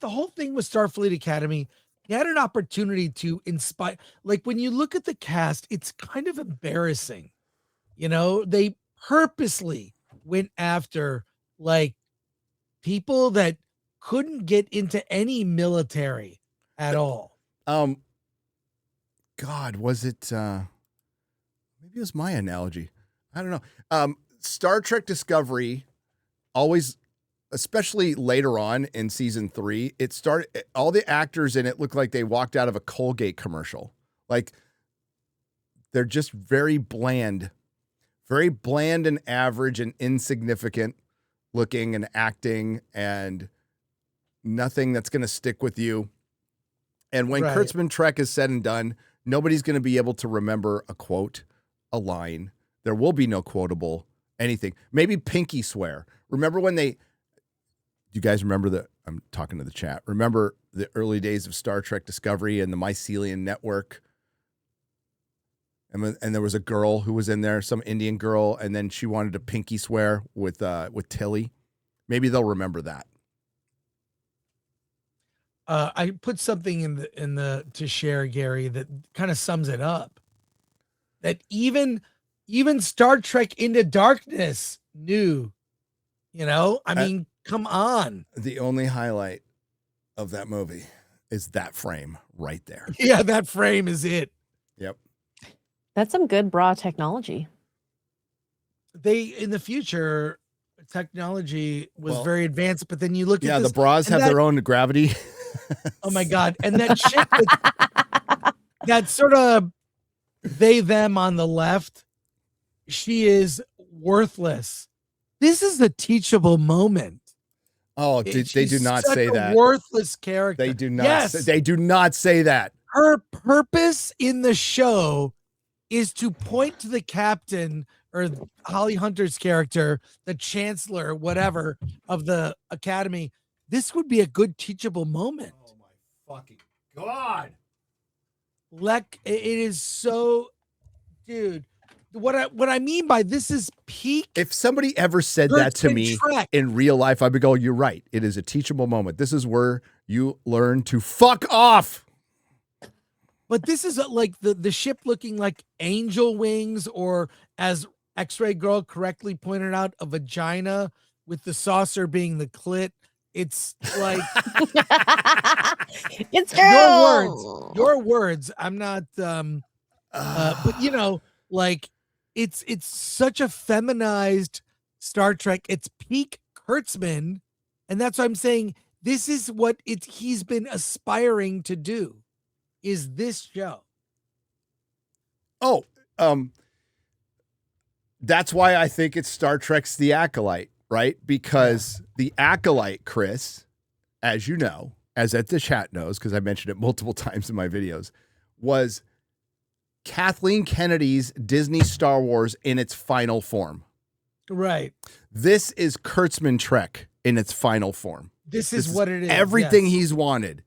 whole thing with Starfleet Academy, you had an opportunity to inspire. Like when you look at the cast, it's kind of embarrassing. They purposely went after like people that couldn't get into any military at all. God, was it maybe it was my analogy. I don't know. Star Trek Discovery always, especially later on in season 3, it started, all the actors in it looked like they walked out of a Colgate commercial. Like they're just very bland and average and insignificant looking and acting, and nothing that's going to stick with you. And when Kurtzman Trek is said and done, nobody's going to be able to remember a quote, a line. There will be no quotable anything. Maybe pinky swear. Remember when do you guys remember I'm talking to the chat. Remember the early days of Star Trek Discovery and the Mycelian Network? And there was a girl who was in there, some Indian girl, and then she wanted to pinky swear with Tilly. Maybe they'll remember that. I put something in the to share, Gary, that kind of sums it up. That even Star Trek Into Darkness knew, I mean, come on. The only highlight of that movie is that frame right there. Yeah, that frame is it. Yep. That's some good bra technology. In the future, technology was very advanced, but then you look at this, the bras have their own gravity. Oh my God. And that shit that sort of they them on the left, she is worthless. This is a teachable moment. Oh, they do not say that. Worthless character. They do not. Yes. They do not say that. Her purpose in the show is to point to the captain or Holly Hunter's character, the chancellor, whatever, of the academy. This would be a good teachable moment. Oh my fucking God. It is so, dude. What I mean by this is peak. If somebody ever said that to me in real life, I'd be going, you're right. It is a teachable moment. This is where you learn to fuck off. But this is like the ship looking like angel wings, or as X-Ray Girl correctly pointed out, a vagina with the saucer being the clit. It's like it's your words. I'm not but like it's such a feminized Star Trek. It's peak Kurtzman, and that's what I'm saying. This is what he's been aspiring to do, is this show. Oh, that's why I think it's Star Trek's The Acolyte, right? Because The Acolyte, Chris, as you know, as the chat knows, because I mentioned it multiple times in my videos, was Kathleen Kennedy's Disney Star Wars in its final form. Right. This is Kurtzman Trek in its final form. This is what it is. Everything he's wanted.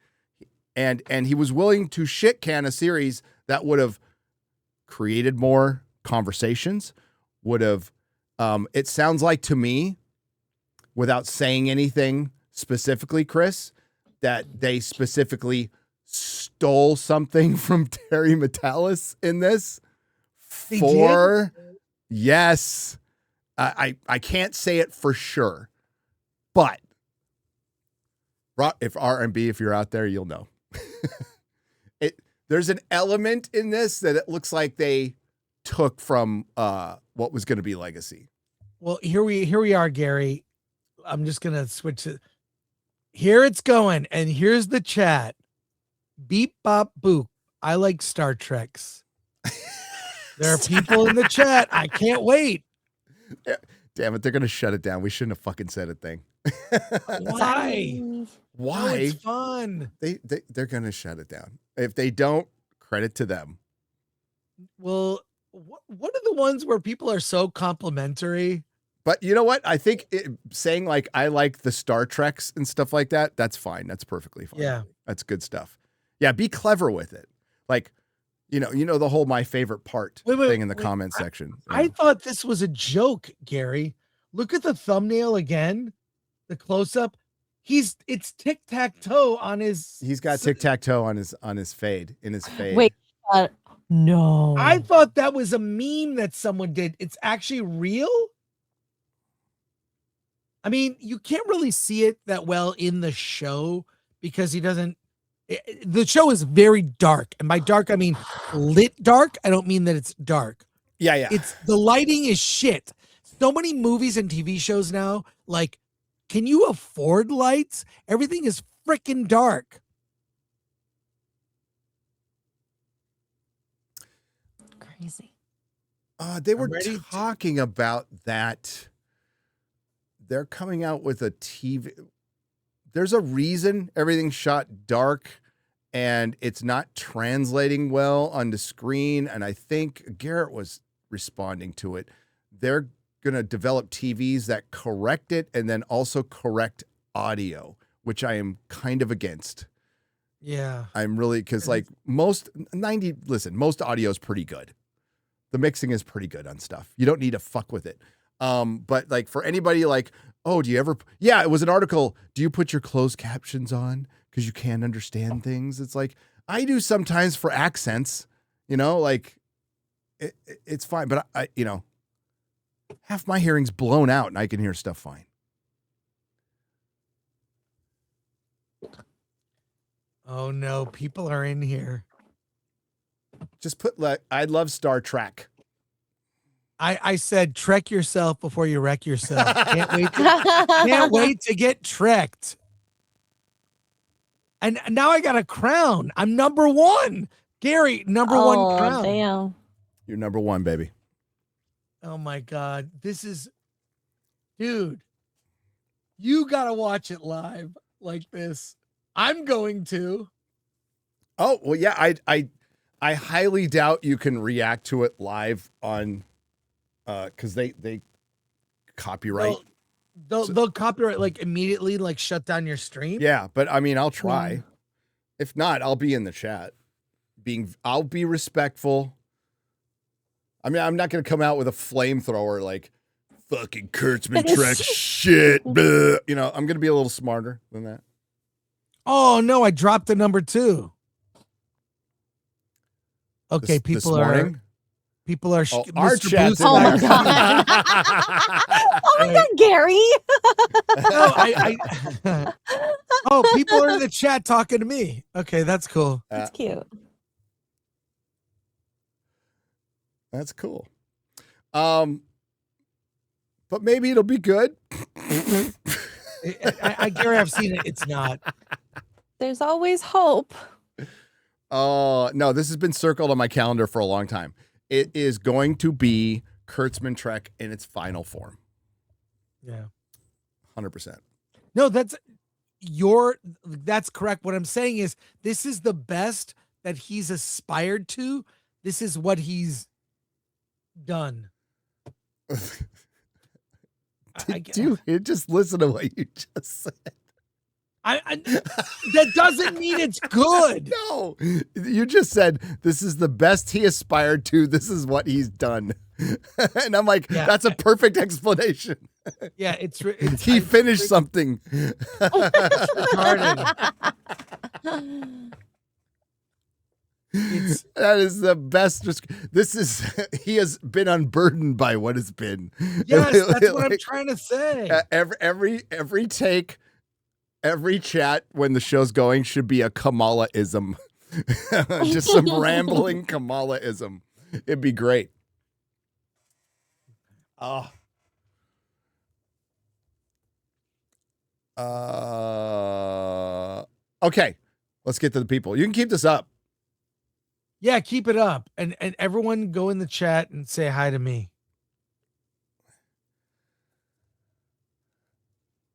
And he was willing to shit can a series that would have created more conversations, would have, it sounds like to me, without saying anything specifically, Chris, that they specifically stole something from Terry Metalis in this. Yes. I can't say it for sure, but if R&B, if you're out there, you'll know. There's an element in this that it looks like they took from what was going to be Legacy. Well, here we are, Gary. I'm just gonna switch it. Here it's going, and here's the chat. Beep bop boop. I like Star Treks. There are people in the chat. I can't wait. Damn it, they're gonna shut it down. We shouldn't have fucking said a thing. Why? Why? Oh, it's fun. They're gonna shut it down. If they don't, credit to them. Well, what are the ones where people are so complimentary? But you know what? I think saying like I like the Star Treks and stuff like that, that's fine. That's perfectly fine. Yeah. That's good stuff. Yeah, be clever with it. Like, you know the whole my favorite part thing in the comment section. I thought this was a joke, Gary. Look at the thumbnail again. The close up. It's tic-tac-toe on his. He's got tic-tac-toe on his fade, in his fade. Wait, no. I thought that was a meme that someone did. It's actually real. I mean, you can't really see it that well in the show because he doesn't The show is very dark, and by dark I mean lit dark. I don't mean that it's dark. Yeah. It's the lighting is shit. So many movies and TV shows now, like, can you afford lights? Everything is freaking dark. Crazy. They were talking about that. They're coming out with a TV. There's a reason everything's shot dark and it's not translating well onto screen. And I think Garrett was responding to it. They're going to develop TVs that correct it and then also correct audio, which I am kind of against. Yeah. I'm really, because like most audio is pretty good. The mixing is pretty good on stuff. You don't need to fuck with it. But like for anybody like, oh, do you ever, it was an article. Do you put your closed captions on because you can't understand things? It's like, I do sometimes for accents, like it's fine. But I half my hearing's blown out and I can hear stuff fine. Oh no, people are in here. Just put I love Star Trek. I said trek yourself before you wreck yourself. Can't wait to get trekked. And now I got a crown. I'm number one. Gary, number one crown. Damn. You're number one, baby. Oh my God. Dude, you gotta watch it live like this. I'm going to. Oh, well, yeah, I highly doubt you can react to it live on because they copyright. They'll copyright like immediately, like shut down your stream. Yeah, but I mean, I'll try. If not, I'll be in the chat. I'll be respectful. I mean, I'm not going to come out with a flamethrower like fucking Kurtzman Trek shit. Bleh. I'm going to be a little smarter than that. Oh no, I dropped the number 2. Okay, people are. Our chat's Oh my God. Oh my God, Gary. No, oh, people are in the chat talking to me. Okay, that's cool. That's cute. That's cool. But maybe it'll be good. Gary, I've seen it. It's not. There's always hope. Oh, no, this has been circled on my calendar for a long time. It is going to be Kurtzman Trek in its final form. Yeah. 100%. No, that's correct. What I'm saying is this is the best that he's aspired to. This is what he's done. Dude, just listen to what you just said. That doesn't mean it's good. No, you just said this is the best he aspired to. This is what he's done. And I'm like, that's a perfect explanation. Yeah, it's he finished something. That is the best. He has been unburdened by what has been. Yes, that's what I'm trying to say. Every take, every chat when the show's going should be a Kamala-ism. Just some rambling Kamala-ism. It'd be great. Okay, let's get to the people. You can keep this up. Yeah, keep it up. And everyone go in the chat and say hi to me.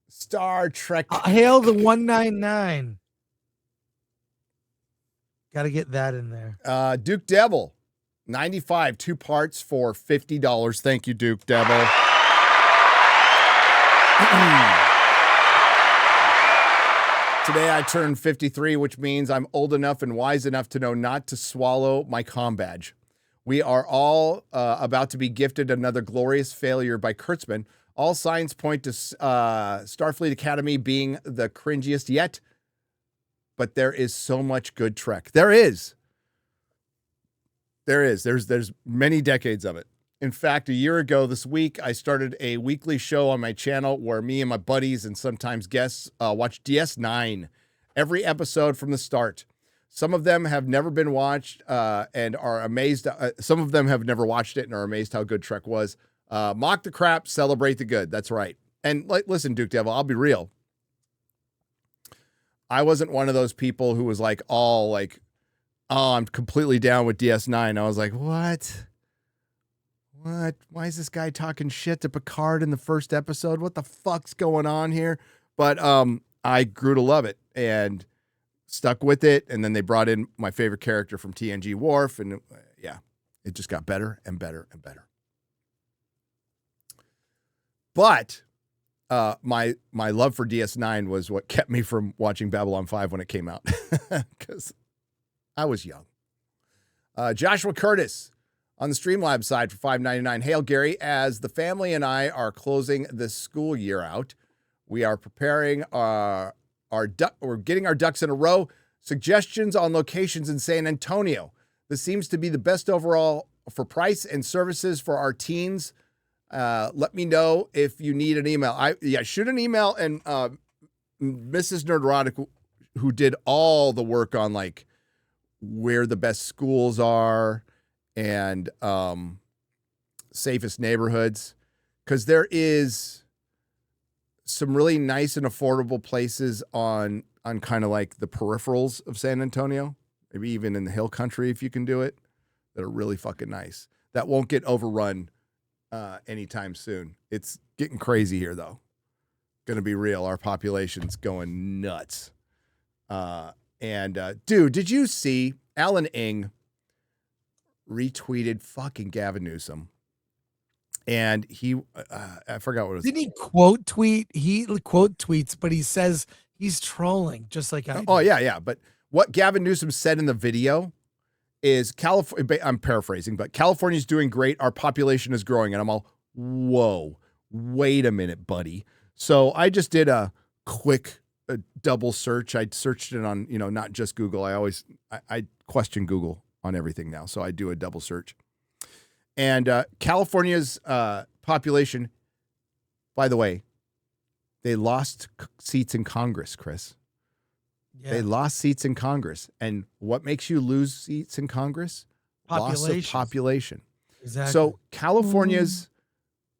Star Trek. Hail the 199. Got to get that in there. Duke Devil, 95, 2 parts for $50. Thank you, Duke Devil. Today I turned 53, which means I'm old enough and wise enough to know not to swallow my comm badge. We are all about to be gifted another glorious failure by Kurtzman. All signs point to Starfleet Academy being the cringiest yet, but there is so much good Trek. There's many decades of it. In fact, a year ago this week, I started a weekly show on my channel where me and my buddies and sometimes guests watch DS9 every episode from the start. Some of them have never been watched and are amazed. Some of them have never watched it and are amazed how good Trek was. Mock the crap, celebrate the good. That's right. And listen, Duke Devil, I'll be real. I wasn't one of those people who was like all like, oh, I'm completely down with DS9. I was like, what? Why is this guy talking shit to Picard in the first episode? What the fuck's going on here? But I grew to love it and stuck with it. And then they brought in my favorite character from TNG, Worf. And yeah, it just got better and better and better. But my love for DS9 was what kept me from watching Babylon 5 when it came out because I was young. Joshua Curtis on the Streamlabs side for $5.99. Hail, Gary. As the family and I are closing this school year out, we are preparing we're getting our ducks in a row. Suggestions on locations in San Antonio. This seems to be the best overall for price and services for our teens. Let me know if you need an email. Shoot an email, and Mrs. Nerdrotic, who did all the work on like where the best schools are and safest neighborhoods, because there is some really nice and affordable places on kind of like the peripherals of San Antonio, maybe even in the hill country if you can do it, that are really fucking nice. That won't get overrun anytime soon. It's getting crazy here, though. Gonna be real. Our population's going nuts. Dude, did you see Alan Ing retweeted fucking Gavin Newsom? And he, I forgot what it was. Didn't he quote tweet? He quote tweets, but he says he's trolling, just like I do. Oh, yeah. But what Gavin Newsom said in the video is California, I'm paraphrasing, but California's doing great. Our population is growing. And I'm all, whoa, wait a minute, buddy. So I just did a quick double search. I searched it on, not just Google. I question Google on everything now. So I do a double search. And California's population, by the way, they lost seats in Congress, Chris. Yeah. They lost seats in Congress. And what makes you lose seats in Congress? Loss of population. Exactly. So California's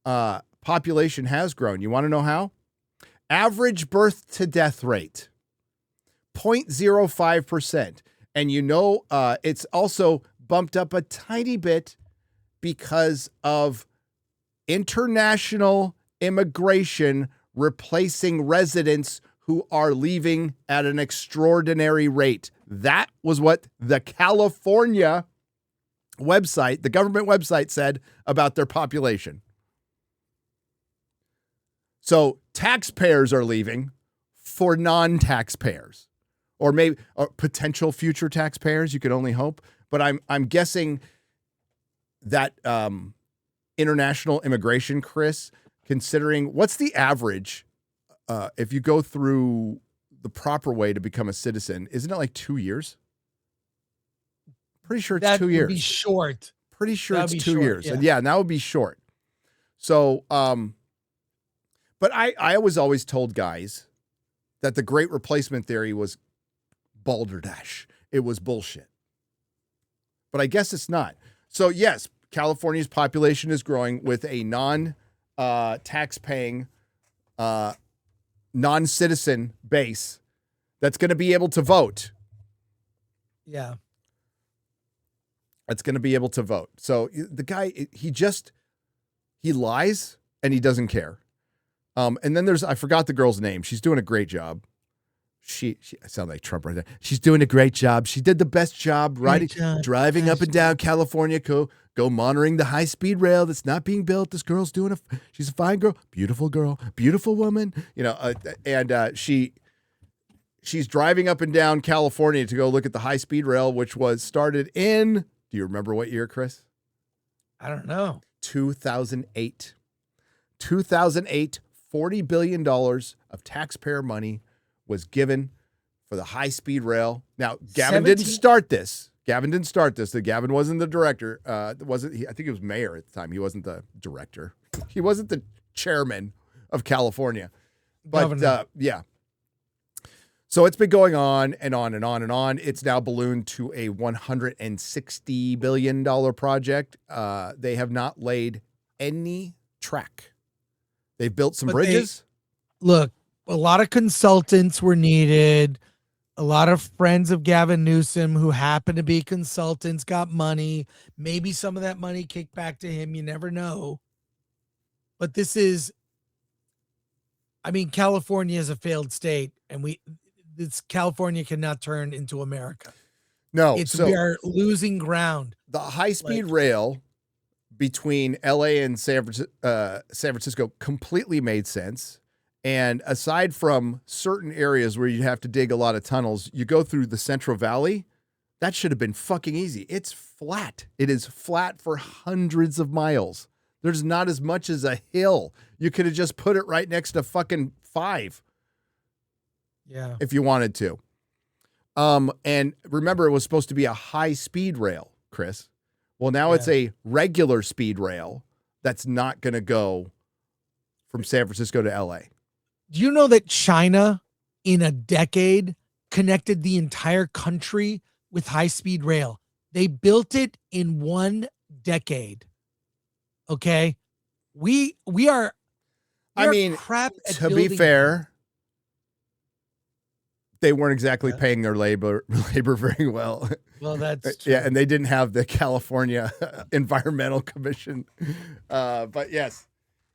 population has grown. You want to know how? Average birth to death rate, 0.05%. And it's also bumped up a tiny bit because of international immigration replacing residents who are leaving at an extraordinary rate. That was what the California website, the government website, said about their population. So taxpayers are leaving for non-taxpayers, or maybe potential future taxpayers. You could only hope. But I'm guessing that international immigration, Chris, considering what's the average if you go through the proper way to become a citizen, isn't it like 2 years? Pretty sure it's 2 years. That would be short. Pretty sure it's 2 years. Yeah. And that would be short. So, but I was always told, guys, that the great replacement theory was balderdash. It was bullshit. But I guess it's not. So, yes, California's population is growing with a non-tax-paying, non-citizen base that's going to be able to vote. Yeah. That's going to be able to vote. So the guy, he lies and he doesn't care. And then I forgot the girl's name. She's doing a great job. I sound like Trump right there. She's doing a great job. She did the best job driving up and down California, go monitoring the high-speed rail that's not being built. This girl's she's a fine girl, beautiful woman, and she's driving up and down California to go look at the high-speed rail, which was started in, do you remember what year, Chris? I don't know. 2008. 2008, $40 billion of taxpayer money was given for the high-speed rail. Now, Gavin didn't start this. Gavin wasn't the director. I think he was mayor at the time. He wasn't the director. He wasn't the chairman of California. But, yeah. So it's been going on and on and on and on. It's now ballooned to a $160 billion project. They have not laid any track. They've built some bridges. Look, a lot of consultants were needed. A lot of friends of Gavin Newsom who happen to be consultants got money. Maybe some of that money kicked back to him. You never know. But this is, I mean, California is a failed state, and California cannot turn into America. No, we are losing ground. The high-speed rail between LA and San Francisco completely made sense. And aside from certain areas where you have to dig a lot of tunnels, you go through the Central Valley. That should have been fucking easy. It's flat. It is flat for hundreds of miles. There's not as much as a hill. You could have just put it right next to fucking 5. Yeah. If you wanted to. And remember, it was supposed to be a high-speed rail, Chris. Well, now it's a regular speed rail that's not going to go from San Francisco to LA. Do you know that China, in a decade, connected the entire country with high-speed rail? They built it in 1 decade. Okay? We are crap at to be fair, they weren't exactly paying their labor very well. Well, that's true. Yeah, and they didn't have the California Environmental Commission. But yes.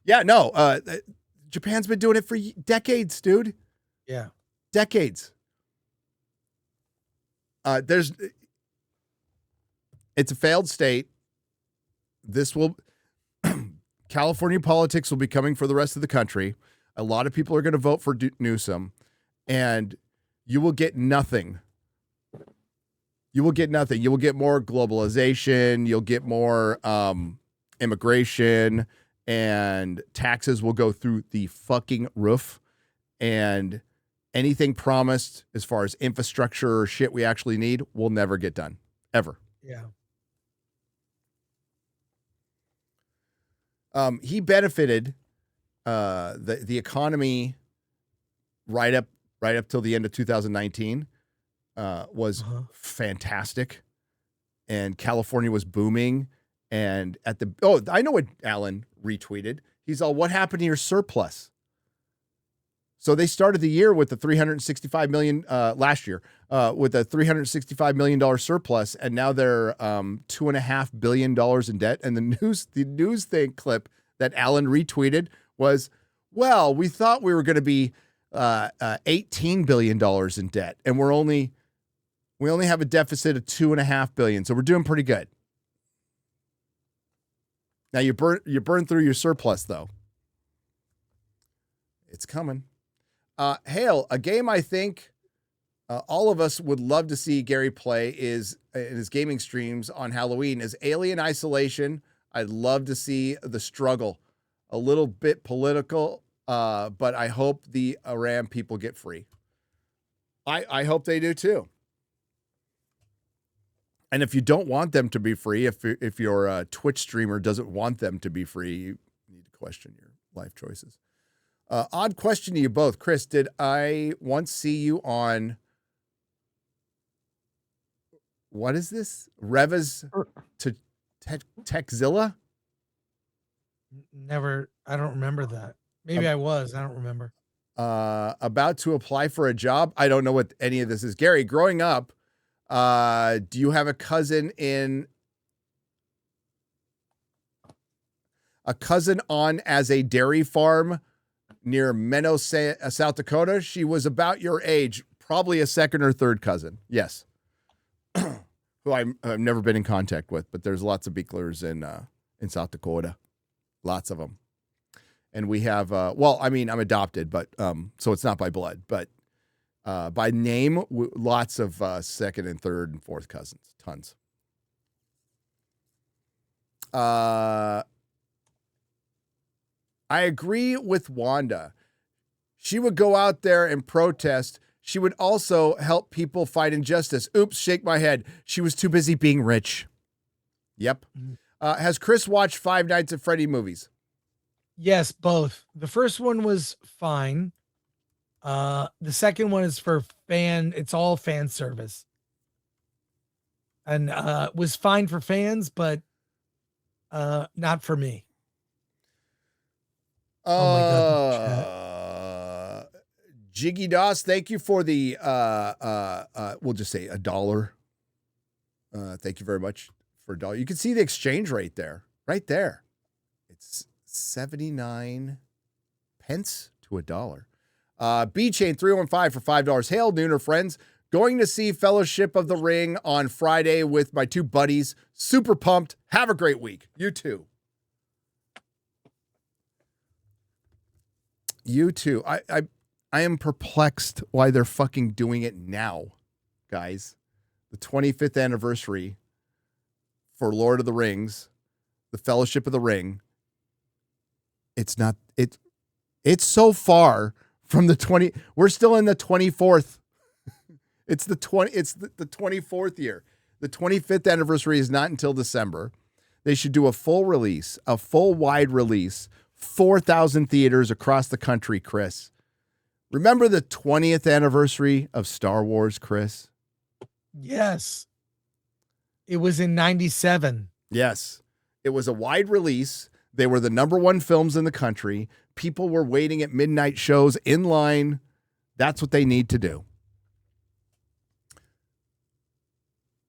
Yeah, no, Japan's been doing it for decades, dude. Yeah. Decades. It's a failed state. California politics will be coming for the rest of the country. A lot of people are going to vote for Newsom, and you will get nothing. You will get nothing. You will get more globalization. You'll get more immigration, and taxes will go through the fucking roof. And anything promised as far as infrastructure or shit we actually need will never get done. Ever. Yeah. He benefited the economy right up till the end of 2019 was fantastic, and California was booming. And I know what Alan retweeted. He's all, what happened to your surplus? So they started the year with the $365 million last year with a $365 million surplus, and now they're $2.5 billion in debt. And the news thing clip that Alan retweeted was, well, we thought we were going to be $18 billion in debt, and we only have a deficit of $2.5 billion, so we're doing pretty good. Now you burn through your surplus though. It's coming. Hale, a game I think all of us would love to see Gary play is in his gaming streams on Halloween is Alien Isolation. I'd love to see the struggle, a little bit political, but I hope the Iran people get free. I hope they do too. And if you don't want them to be free, if your Twitch streamer doesn't want them to be free, you need to question your life choices. Odd question to you both. Chris, did I once see you on, what is this? Reva's to Techzilla? Never. I don't remember that. Maybe I was. I don't remember. About to apply for a job. I don't know what any of this is. Gary, growing up, do you have a cousin on as a dairy farm near Menno, South Dakota? She was about your age, probably a second or third cousin. Yes. Who I've never been in contact with, but there's lots of Beeklers in South Dakota. Lots of them. And we have, I'm adopted, but so it's not by blood, but by name, lots of second and third and fourth cousins. Tons. I agree with Wanda. She would go out there and protest. She would also help people fight injustice. Oops, shake my head. She was too busy being rich. Yep. Has Chris watched Five Nights at Freddy movies? Yes, both. The first one was fine. The second one is for it's all fan service. And was fine for fans, but not for me. Oh my God. Jiggy Doss, thank you for the we'll just say $1. Thank you very much for $1. You can see the exchange rate there, right there. It's 79 pence to $1. B Chain 315 for $5. Hail Nooner friends. Going to see Fellowship of the Ring on Friday with my 2 buddies. Super pumped. Have a great week. You too. You too. I am perplexed why they're fucking doing it now, guys. The 25th anniversary for Lord of the Rings, the Fellowship of the Ring. It's so far from the 20. We're still in the 24th. It's the 24th year. The 25th anniversary is not until December. They should do a full release, a full wide release, 4,000 theaters across the country, Chris. Remember the 20th anniversary of Star Wars, Chris? Yes. It was in 97. Yes. It was a wide release. They were the #1 films in the country. People were waiting at midnight shows in line. That's what they need to do.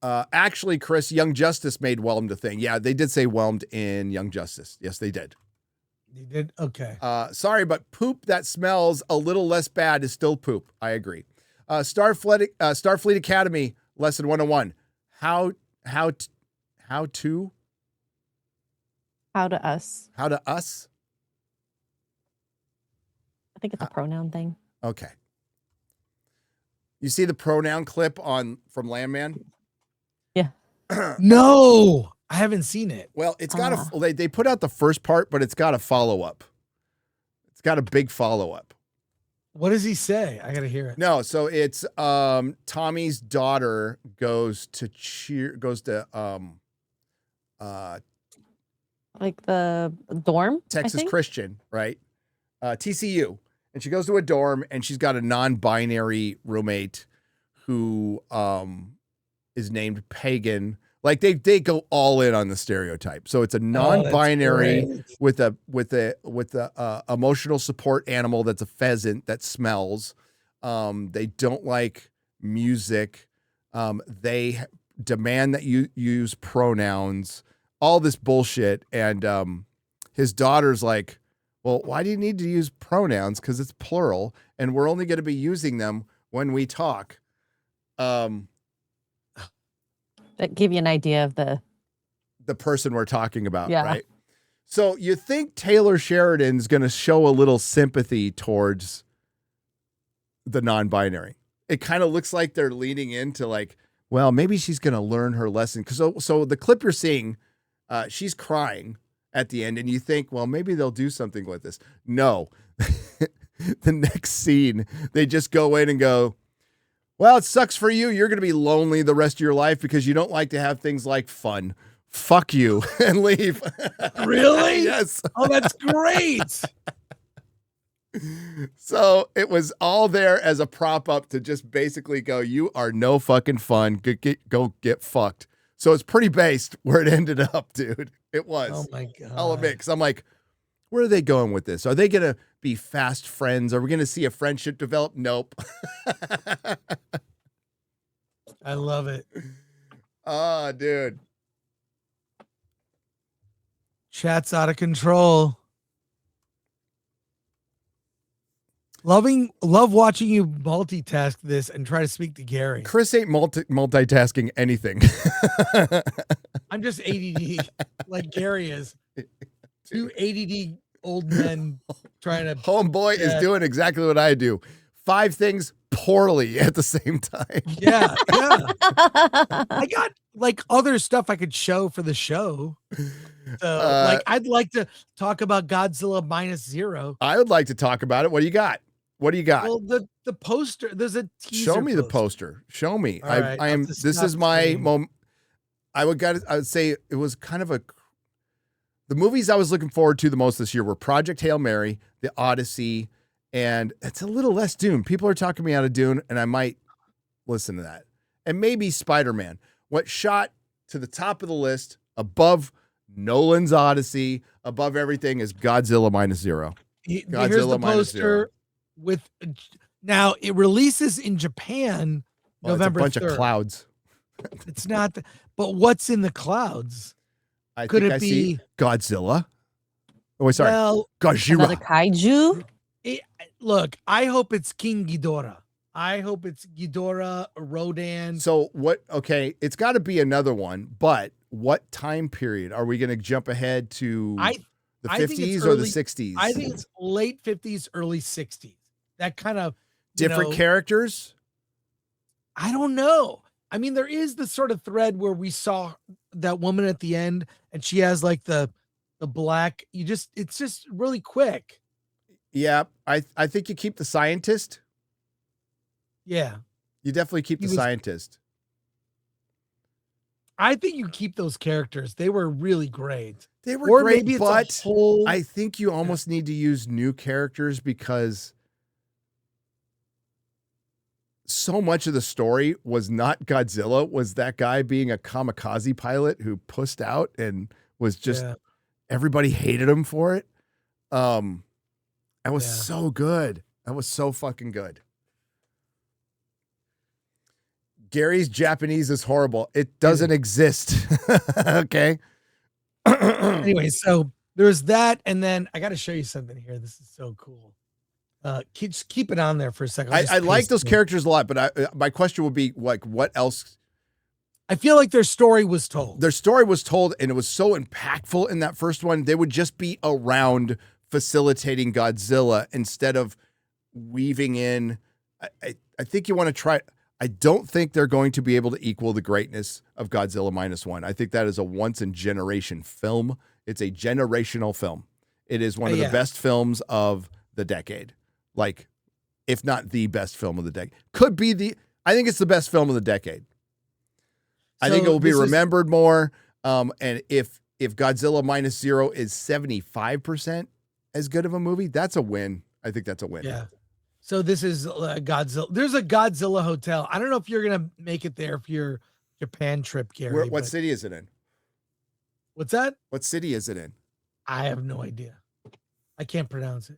Actually, Chris, Young Justice made Whelmed a thing. Yeah, they did say Whelmed in Young Justice. Yes, they did. They did? Okay. Sorry, but poop that smells a little less bad is still poop. I agree. Starfleet Academy, lesson 101. How to us. How to us? I think it's a pronoun thing. Okay. You see the pronoun clip from Landman? Yeah. No, I haven't seen it. Well, it's got they put out the first part, but it's got a follow-up. It's got a big follow-up. What does he say? I gotta hear it. No, so it's Tommy's daughter goes to like the dorm, Texas Christian, right? TCU. And she goes to a dorm and she's got a non-binary roommate who is named Pagan. Like they go all in on the stereotype. So it's a non-binary with a emotional support animal that's a pheasant that smells. They don't like music. They demand that you use pronouns. All this bullshit. And his daughter's like, well, why do you need to use pronouns? Because it's plural, and we're only going to be using them when we talk. That give you an idea of the person we're talking about, yeah. Right? So you think Taylor Sheridan's going to show a little sympathy towards the non-binary. It kind of looks like they're leaning into like, well, maybe she's going to learn her lesson. So the clip you're seeing, she's crying at the end, and you think, well, maybe they'll do something with this. No. The next scene, they just go in and go, well, it sucks for you. You're going to be lonely the rest of your life because you don't like to have things like fun. Fuck you, and leave. Really? Yes. Oh, that's great. So it was all there as a prop up to just basically go, you are no fucking fun. Go get fucked. So it's pretty based where it ended up, dude. It was. Oh my God. I'll admit, because I'm like, where are they going with this? Are they going to be fast friends? Are we going to see a friendship develop? Nope. I love it. Oh, dude. Chat's out of control. Love watching you multitask this and try to speak to Gary. Chris ain't multitasking anything. I'm just ADD like Gary is. 2 ADD old men trying to. Homeboy is doing exactly what I do. 5 things poorly at the same time. Yeah. I got like other stuff I could show for the show. So, like, I'd like to talk about Godzilla -0. I would like to talk about it. What do you got? What do you got? Well, the poster. There's a teaser. Show me the poster. Show me. Right, I am. This is my moment. I would say it was kind of the movies I was looking forward to the most this year were Project Hail Mary, The Odyssey, And it's a little less Dune. People are talking me out of Dune, and I might listen to that. And maybe Spider-Man. What shot to the top of the list above Nolan's Odyssey, above everything, is Godzilla Minus Zero. Godzilla Here's the Minus Zero. poster with. Now it releases in Japan November 3rd. It's a bunch of clouds. It's not, but what's in the clouds? Could it be see Godzilla? Oh, sorry. Well, another Gojira. kaiju. Look, I hope it's King Ghidorah. I hope it's Ghidorah, Rodan. So what? Okay, it's got to be another one. But what time period are we going to jump ahead to? The 50s or the 60s? I think it's late 50s, early 60s. That kind of different characters. I don't know. I mean, there is the sort of thread where we saw that woman at the end, and she has like the black. It's just really quick. Yeah, I think you keep the scientist. Yeah, you definitely keep the scientist. I think you keep those characters. They were really great. They were great, maybe but I think you almost need to use new characters because so much of the story was not Godzilla, was that guy being a kamikaze pilot who pussed out and was just everybody hated him for it. That was so good. That was so fucking good. Gary's Japanese is horrible. It doesn't exist. Okay. Anyway, so there's that, and then I got to show you something here. This is so cool. Just keep it on there for a second. I like those characters a lot, but my question would be like, what else? I feel like their story was told. Their story was told, and it was so impactful in that first one. They would just be around facilitating Godzilla instead of weaving in. I think you want to try. I don't think they're going to be able to equal the greatness of Godzilla Minus One. I think that is a once-in-generation film. It's a generational film. It is one of the best films of the decade. Like, if not the best film of the decade. Could be I think it's the best film of the decade. I think it will be remembered more. And if Godzilla Minus Zero is 75% as good of a movie, that's a win. I think that's a win. Yeah. So this is Godzilla. There's a Godzilla hotel. I don't know if you're going to make it there for your Japan trip, Gary. What city is it in? What's that? What city is it in? I have no idea. I can't pronounce it.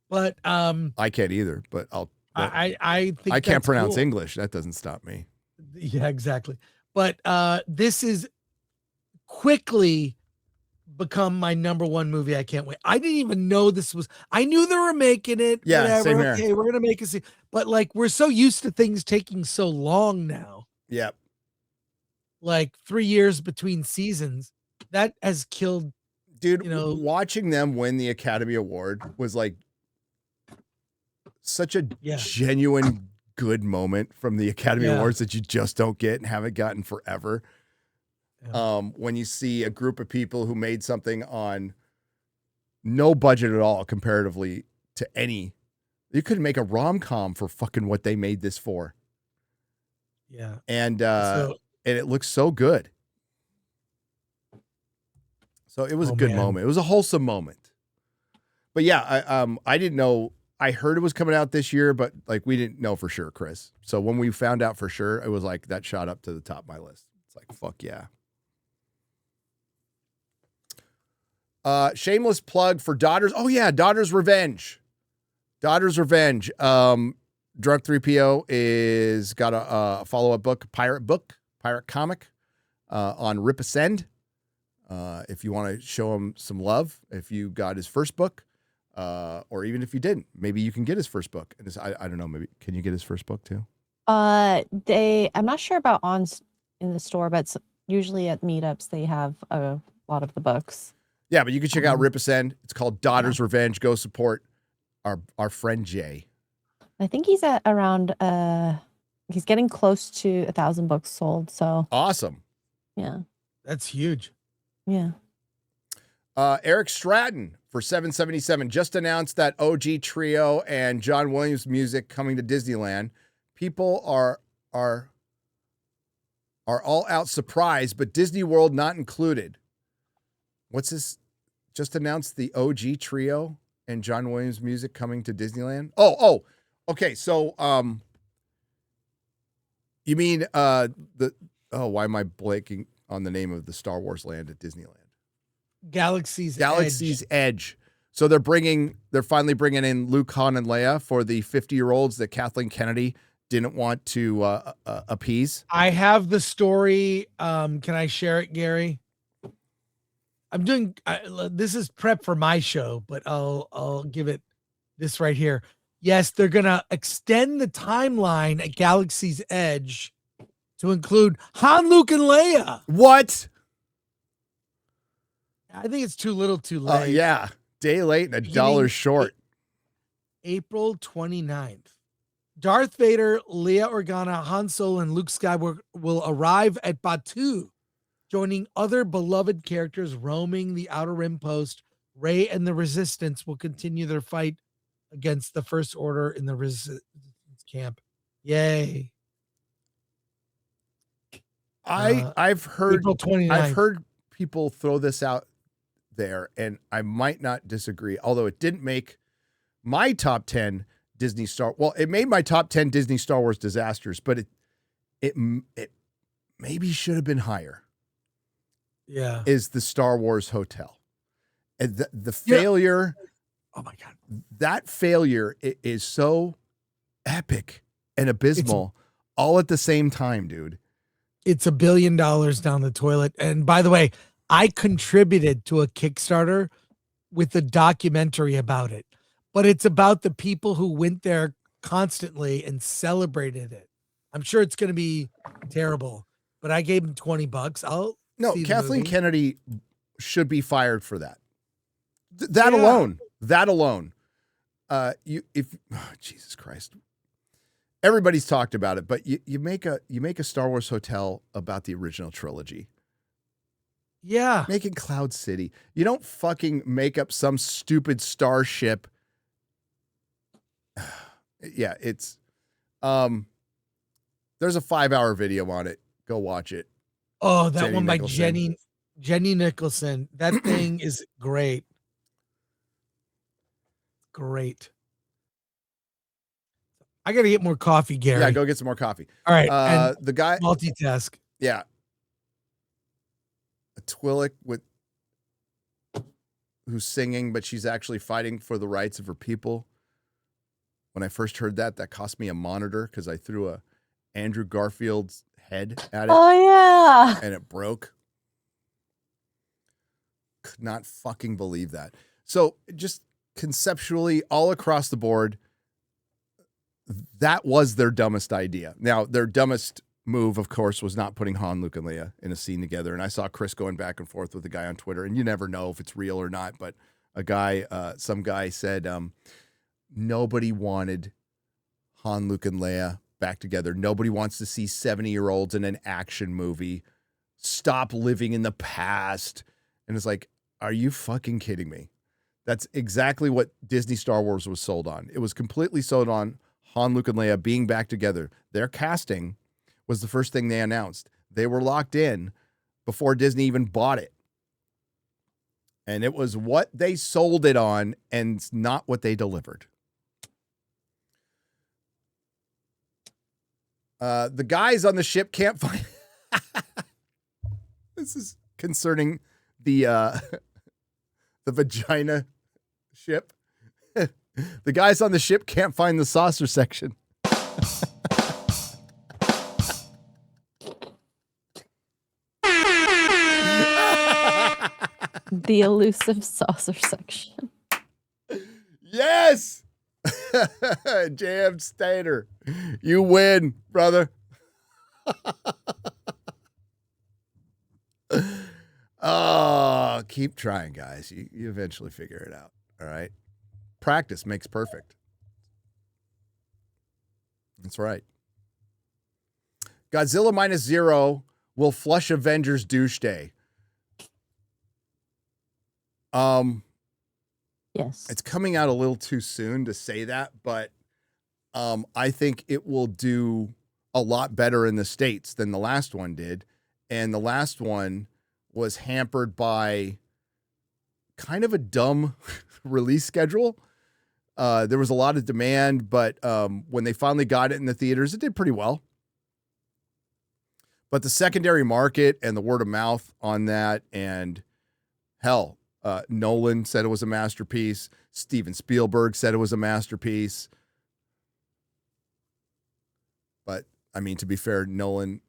But I can't either, but I think I can't pronounce cool. English. That doesn't stop me. Yeah, exactly. But this is quickly become my number one movie. I can't wait. I didn't even know this was. I knew they were making it. Yeah, whatever. same here. Okay, we're gonna make it. But like, we're so used to things taking so long now. Yep. Like 3 years between seasons. That has killed. Dude, watching them win the Academy Award was like such a genuine good moment from the Academy Awards that you just don't get and haven't gotten forever. Yeah. When you see a group of people who made something on no budget at all comparatively to any, you could make a rom-com for fucking what they made this for. Yeah. And it looks so good. So it was a good moment. It was a wholesome moment. But yeah, I didn't know. I heard it was coming out this year, but like we didn't know for sure, Chris. So when we found out for sure, it was like that shot up to the top of my list. It's like, fuck yeah. Shameless plug for Daughters. Oh yeah, Daughters Revenge. Daughters Revenge. Drunk 3PO is got a follow-up pirate comic on Rip Ascend. If you want to show him some love, if you got his first book, or even if you didn't, maybe you can get his first book. And I don't know, maybe can you get his first book too? I'm not sure about in the store, but usually at meetups they have a lot of the books. Yeah, but you can check out Rip Ascend. It's called Daughters Revenge. Go support our friend Jay. I think he's at around he's getting close to 1,000 books sold. So awesome. Yeah. That's huge. Yeah. Eric Stratton for $7.77 just announced that OG Trio and John Williams music coming to Disneyland. People are all out surprised, but Disney World not included. What's this? Just announced the OG Trio and John Williams music coming to Disneyland? Oh, okay. So, you mean why am I blanking on the name of the Star Wars land at Disneyland? Galaxy's Edge. So they're finally bringing in Luke, Han, and Leia for the 50-year-olds that Kathleen Kennedy didn't want to appease. I have the story. Can I share it, Gary? I'm doing this is prep for my show, but I'll give it this right here. Yes, they're gonna extend the timeline at Galaxy's Edge to include Han, Luke, and Leia. What? I think it's too little, too late. Yeah, day late and $1 short. April 29th. Darth Vader, Leia Organa, Han Solo, and Luke Skywalker will arrive at Batuu, joining other beloved characters roaming the Outer Rim Post. Rey and the Resistance will continue their fight against the First Order in the Resistance camp. Yay. I've heard April 29th. I've heard people throw this out there, and I might not disagree, although it didn't make my top 10 Disney Star. Well, it made my top 10 Disney Star Wars disasters, but it maybe should have been higher. Yeah, is the Star Wars Hotel, and the failure. Oh my God, that failure is so epic and abysmal, all at the same time, dude. It's $1 billion down the toilet. And by the way, I contributed to a Kickstarter with a documentary about it, but it's about the people who went there constantly and celebrated it. I'm sure it's going to be terrible, but I gave him $20. No, Kathleen Kennedy should be fired for that. That alone. Jesus Christ. Everybody's talked about it, but you make a Star Wars hotel about the original trilogy. Yeah. Make it Cloud City. You don't fucking make up some stupid starship. Yeah, it's there's a 5-hour video on it. Go watch it. Oh, that one by Jenny Nicholson. That thing is great. Great. I got to get more coffee, Gary. Yeah, go get some more coffee. All right. The guy multitask. Yeah. A Twi'lek who's singing, but she's actually fighting for the rights of her people. When I first heard that cost me a monitor because I threw a Andrew Garfield's head at it. Oh yeah. And it broke. Could not fucking believe that. So just conceptually, all across the board, that was their dumbest idea. Now, their dumbest move, of course, was not putting Han, Luke, and Leia in a scene together. And I saw Chris going back and forth with a guy on Twitter, and you never know if it's real or not. But some guy said nobody wanted Han, Luke, and Leia back together. Nobody wants to see 70-year-olds in an action movie. Stop living in the past. And it's like, are you fucking kidding me? That's exactly what Disney Star Wars was sold on. It was completely sold on Han, Luke, and Leia being back together. Their casting was the first thing they announced. They were locked in before Disney even bought it. And it was what they sold it on and not what they delivered. The guys on the ship can't find... This is concerning the vagina ship. The guys on the ship can't find the saucer section. The elusive saucer section. Yes! Jam Stater. You win, brother. Oh, keep trying, guys. You eventually figure it out. All right. Practice makes perfect. That's right. Godzilla Minus One will flush Avengers Doomsday. Yes. It's coming out a little too soon to say that, but I think it will do a lot better in the States than the last one did. And the last one was hampered by kind of a dumb release schedule. There was a lot of demand, but when they finally got it in the theaters, it did pretty well. But the secondary market and the word of mouth on that, and hell, Nolan said it was a masterpiece. Steven Spielberg said it was a masterpiece. But, I mean, to be fair, Nolan,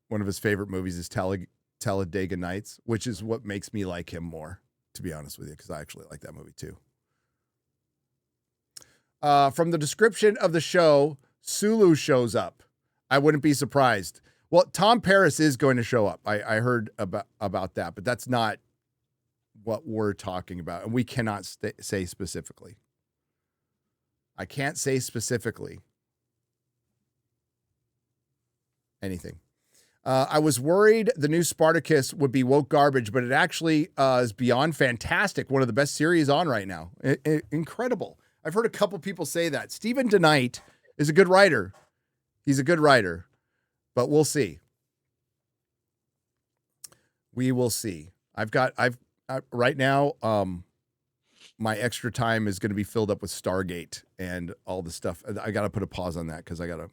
one of his favorite movies is Talladega Nights, which is what makes me like him more, to be honest with you, because I actually like that movie too. From the description of the show, Sulu shows up. I wouldn't be surprised. Well, Tom Paris is going to show up. I heard about that, but that's not what we're talking about. And we cannot say specifically. I can't say specifically anything. I was worried the new Spartacus would be woke garbage, but it actually is beyond fantastic. One of the best series on right now. Incredible. I've heard a couple people say that. Stephen DeKnight is a good writer. He's a good writer, but we'll see. We will see. Right now, my extra time is going to be filled up with Stargate and all the stuff. I got to put a pause on that because I got to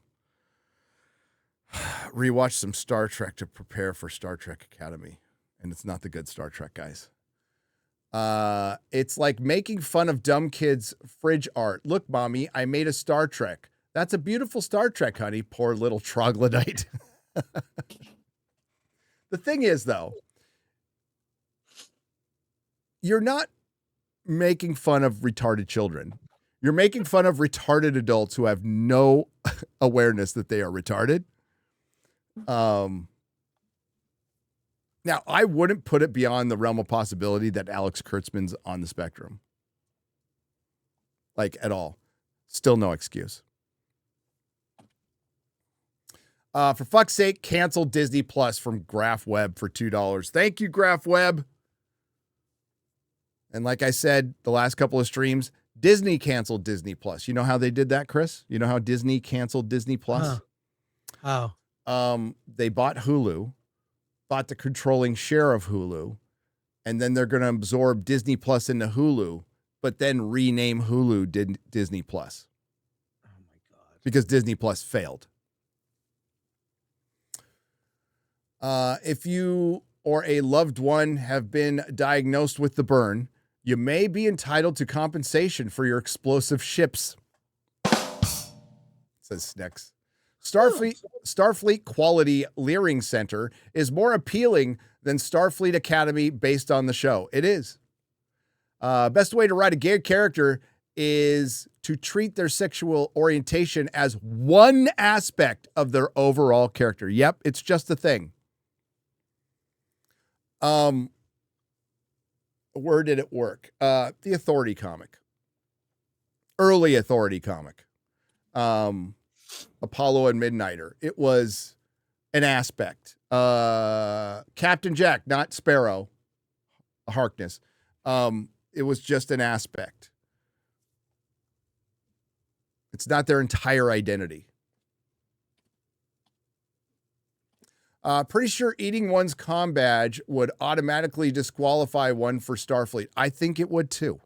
rewatch some Star Trek to prepare for Star Trek Academy. And it's not the good Star Trek, guys. It's like making fun of dumb kids' fridge art. Look, mommy, I made a Star Trek. That's a beautiful Star Trek, honey. Poor little troglodyte. The thing is, though, you're not making fun of retarded children. You're making fun of retarded adults who have no awareness that they are retarded. Now, I wouldn't put it beyond the realm of possibility that Alex Kurtzman's on the spectrum. Like, at all. Still no excuse. For fuck's sake, cancel Disney Plus from Graph Web for $2. Thank you, Graph Web. And like I said, the last couple of streams, Disney canceled Disney Plus. You know how they did that, Chris? You know how Disney canceled Disney Plus? Oh. They bought Hulu, bought the controlling share of Hulu, and then they're going to absorb Disney Plus into Hulu, but then rename Hulu Disney Plus. Oh my God. Because Disney Plus failed. If you or a loved one have been diagnosed with the burn, you may be entitled to compensation for your explosive ships. Says Snex. Starfleet Quality Leering Center is more appealing than Starfleet Academy based on the show. It is. Best way to write a gay character is to treat their sexual orientation as one aspect of their overall character. Yep, it's just a thing. Where did it work? The Authority comic. Early Authority comic. Apollo and Midnighter. It was an aspect. Captain Jack, not Sparrow. Harkness. It was just an aspect. It's not their entire identity. Pretty sure eating one's comm badge would automatically disqualify one for Starfleet. I think it would too.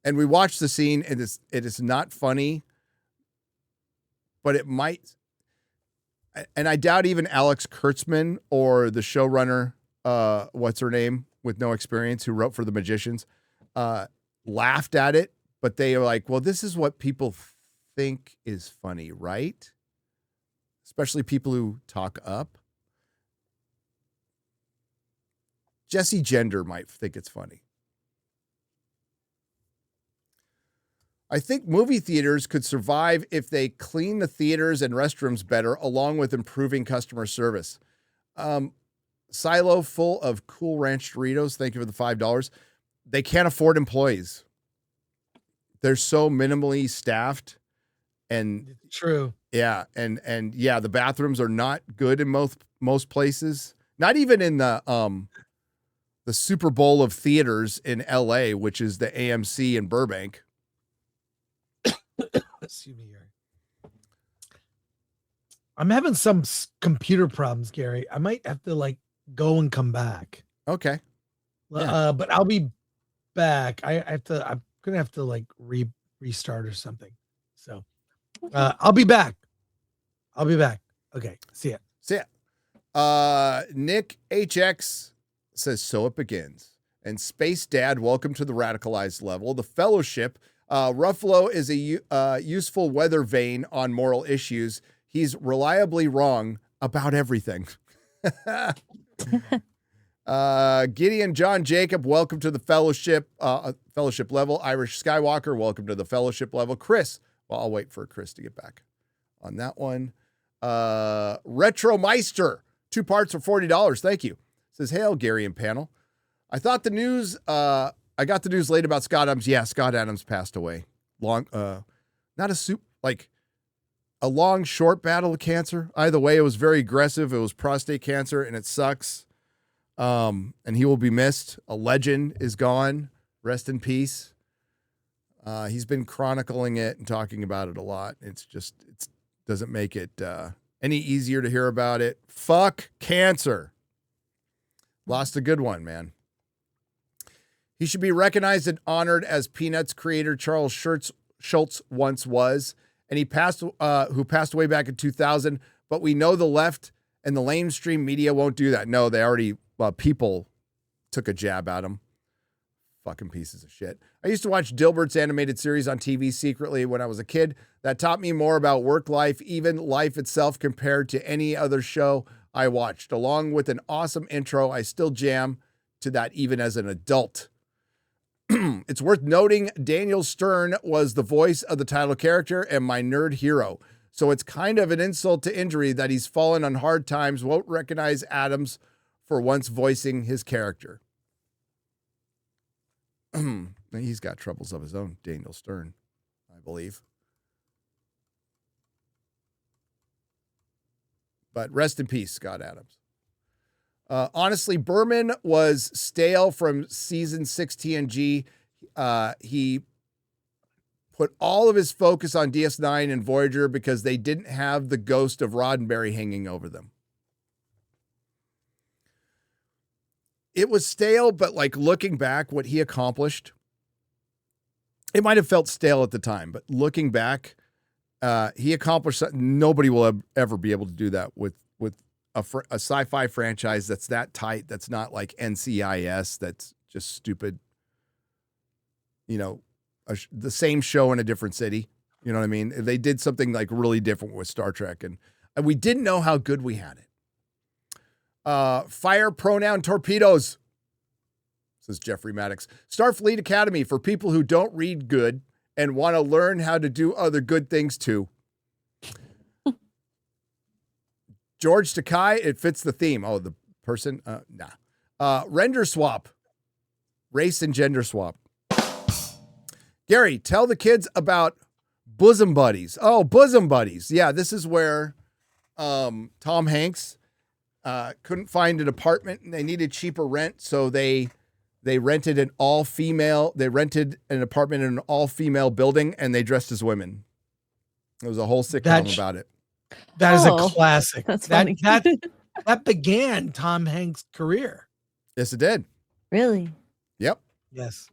And we watched the scene, and it is not funny, but it might. And I doubt even Alex Kurtzman or the showrunner, what's her name, with no experience, who wrote for The Magicians, laughed at it. But they are like, well, this is what people think is funny, right? Especially people who talk up. Jesse Gender might think it's funny. I think movie theaters could survive if they clean the theaters and restrooms better, along with improving customer service. Silo full of Cool Ranch Doritos. Thank you for the $5. They can't afford employees. They're so minimally staffed. And true. Yeah. And yeah, the bathrooms are not good in most places. Not even in the Super Bowl of theaters in LA, which is the AMC in Burbank. Excuse me, Gary. I'm having some computer problems, Gary. I might have to go and come back. Okay. But I'll be back. I'm gonna have to like restart or something. So I'll be back. Okay. See ya. Nick HX says, so it begins. And Space Dad, welcome to the radicalized level. The Fellowship. Ruffalo is a useful weather vane on moral issues. He's reliably wrong about everything. Gideon John Jacob, welcome to the Fellowship level. Irish Skywalker, welcome to the Fellowship level. Chris, well, I'll wait for Chris to get back on that one. Retro Meister, 2 parts for $40. Thank you. Says, hail, Gary and panel. I got the news late about Scott Adams. Yeah, Scott Adams passed away. A long, short battle of cancer. Either way, it was very aggressive. It was prostate cancer, and it sucks. And he will be missed. A legend is gone. Rest in peace. He's been chronicling it and talking about it a lot. It doesn't make it any easier to hear about it. Fuck cancer. Lost a good one, man. He should be recognized and honored as Peanuts creator Charles Schultz once was, and who passed away back in 2000. But we know the left and the mainstream media won't do that. No, they already, people took a jab at him. Fucking pieces of shit. I used to watch Dilbert's animated series on TV secretly when I was a kid. That taught me more about work life, even life itself, compared to any other show I watched. Along with an awesome intro, I still jam to that even as an adult. It's worth noting Daniel Stern was the voice of the title character and my nerd hero. So it's kind of an insult to injury that he's fallen on hard times, won't recognize Adams for once voicing his character. He's got troubles of his own, Daniel Stern, I believe. But rest in peace, Scott Adams. Honestly, Berman was stale from season 6 TNG. He put all of his focus on DS9 and Voyager because they didn't have the ghost of Roddenberry hanging over them. It was stale, but like looking back, what he accomplished, it might have felt stale at the time, but looking back, he accomplished something. Nobody will ever be able to do that with a sci-fi franchise that's that tight. That's not like NCIS. That's just stupid. The same show in a different city. You know what I mean? They did something like really different with Star Trek, and we didn't know how good we had it. Fire pronoun torpedoes, says Jeffrey Maddox. Starfleet Academy for people who don't read good and want to learn how to do other good things too. George Takai, it fits the theme. Oh, the person? Nah. Render swap. Race and gender swap. Gary, tell the kids about bosom buddies. Oh, bosom buddies. Yeah, this is where Tom Hanks couldn't find an apartment and they needed cheaper rent, so they rented an all-female. They rented an apartment in an all-female building and they dressed as women. There was a whole sitcom about it. That is a classic. That's funny. That began Tom Hanks' career. Yes, it did. Really? Yep. Yes.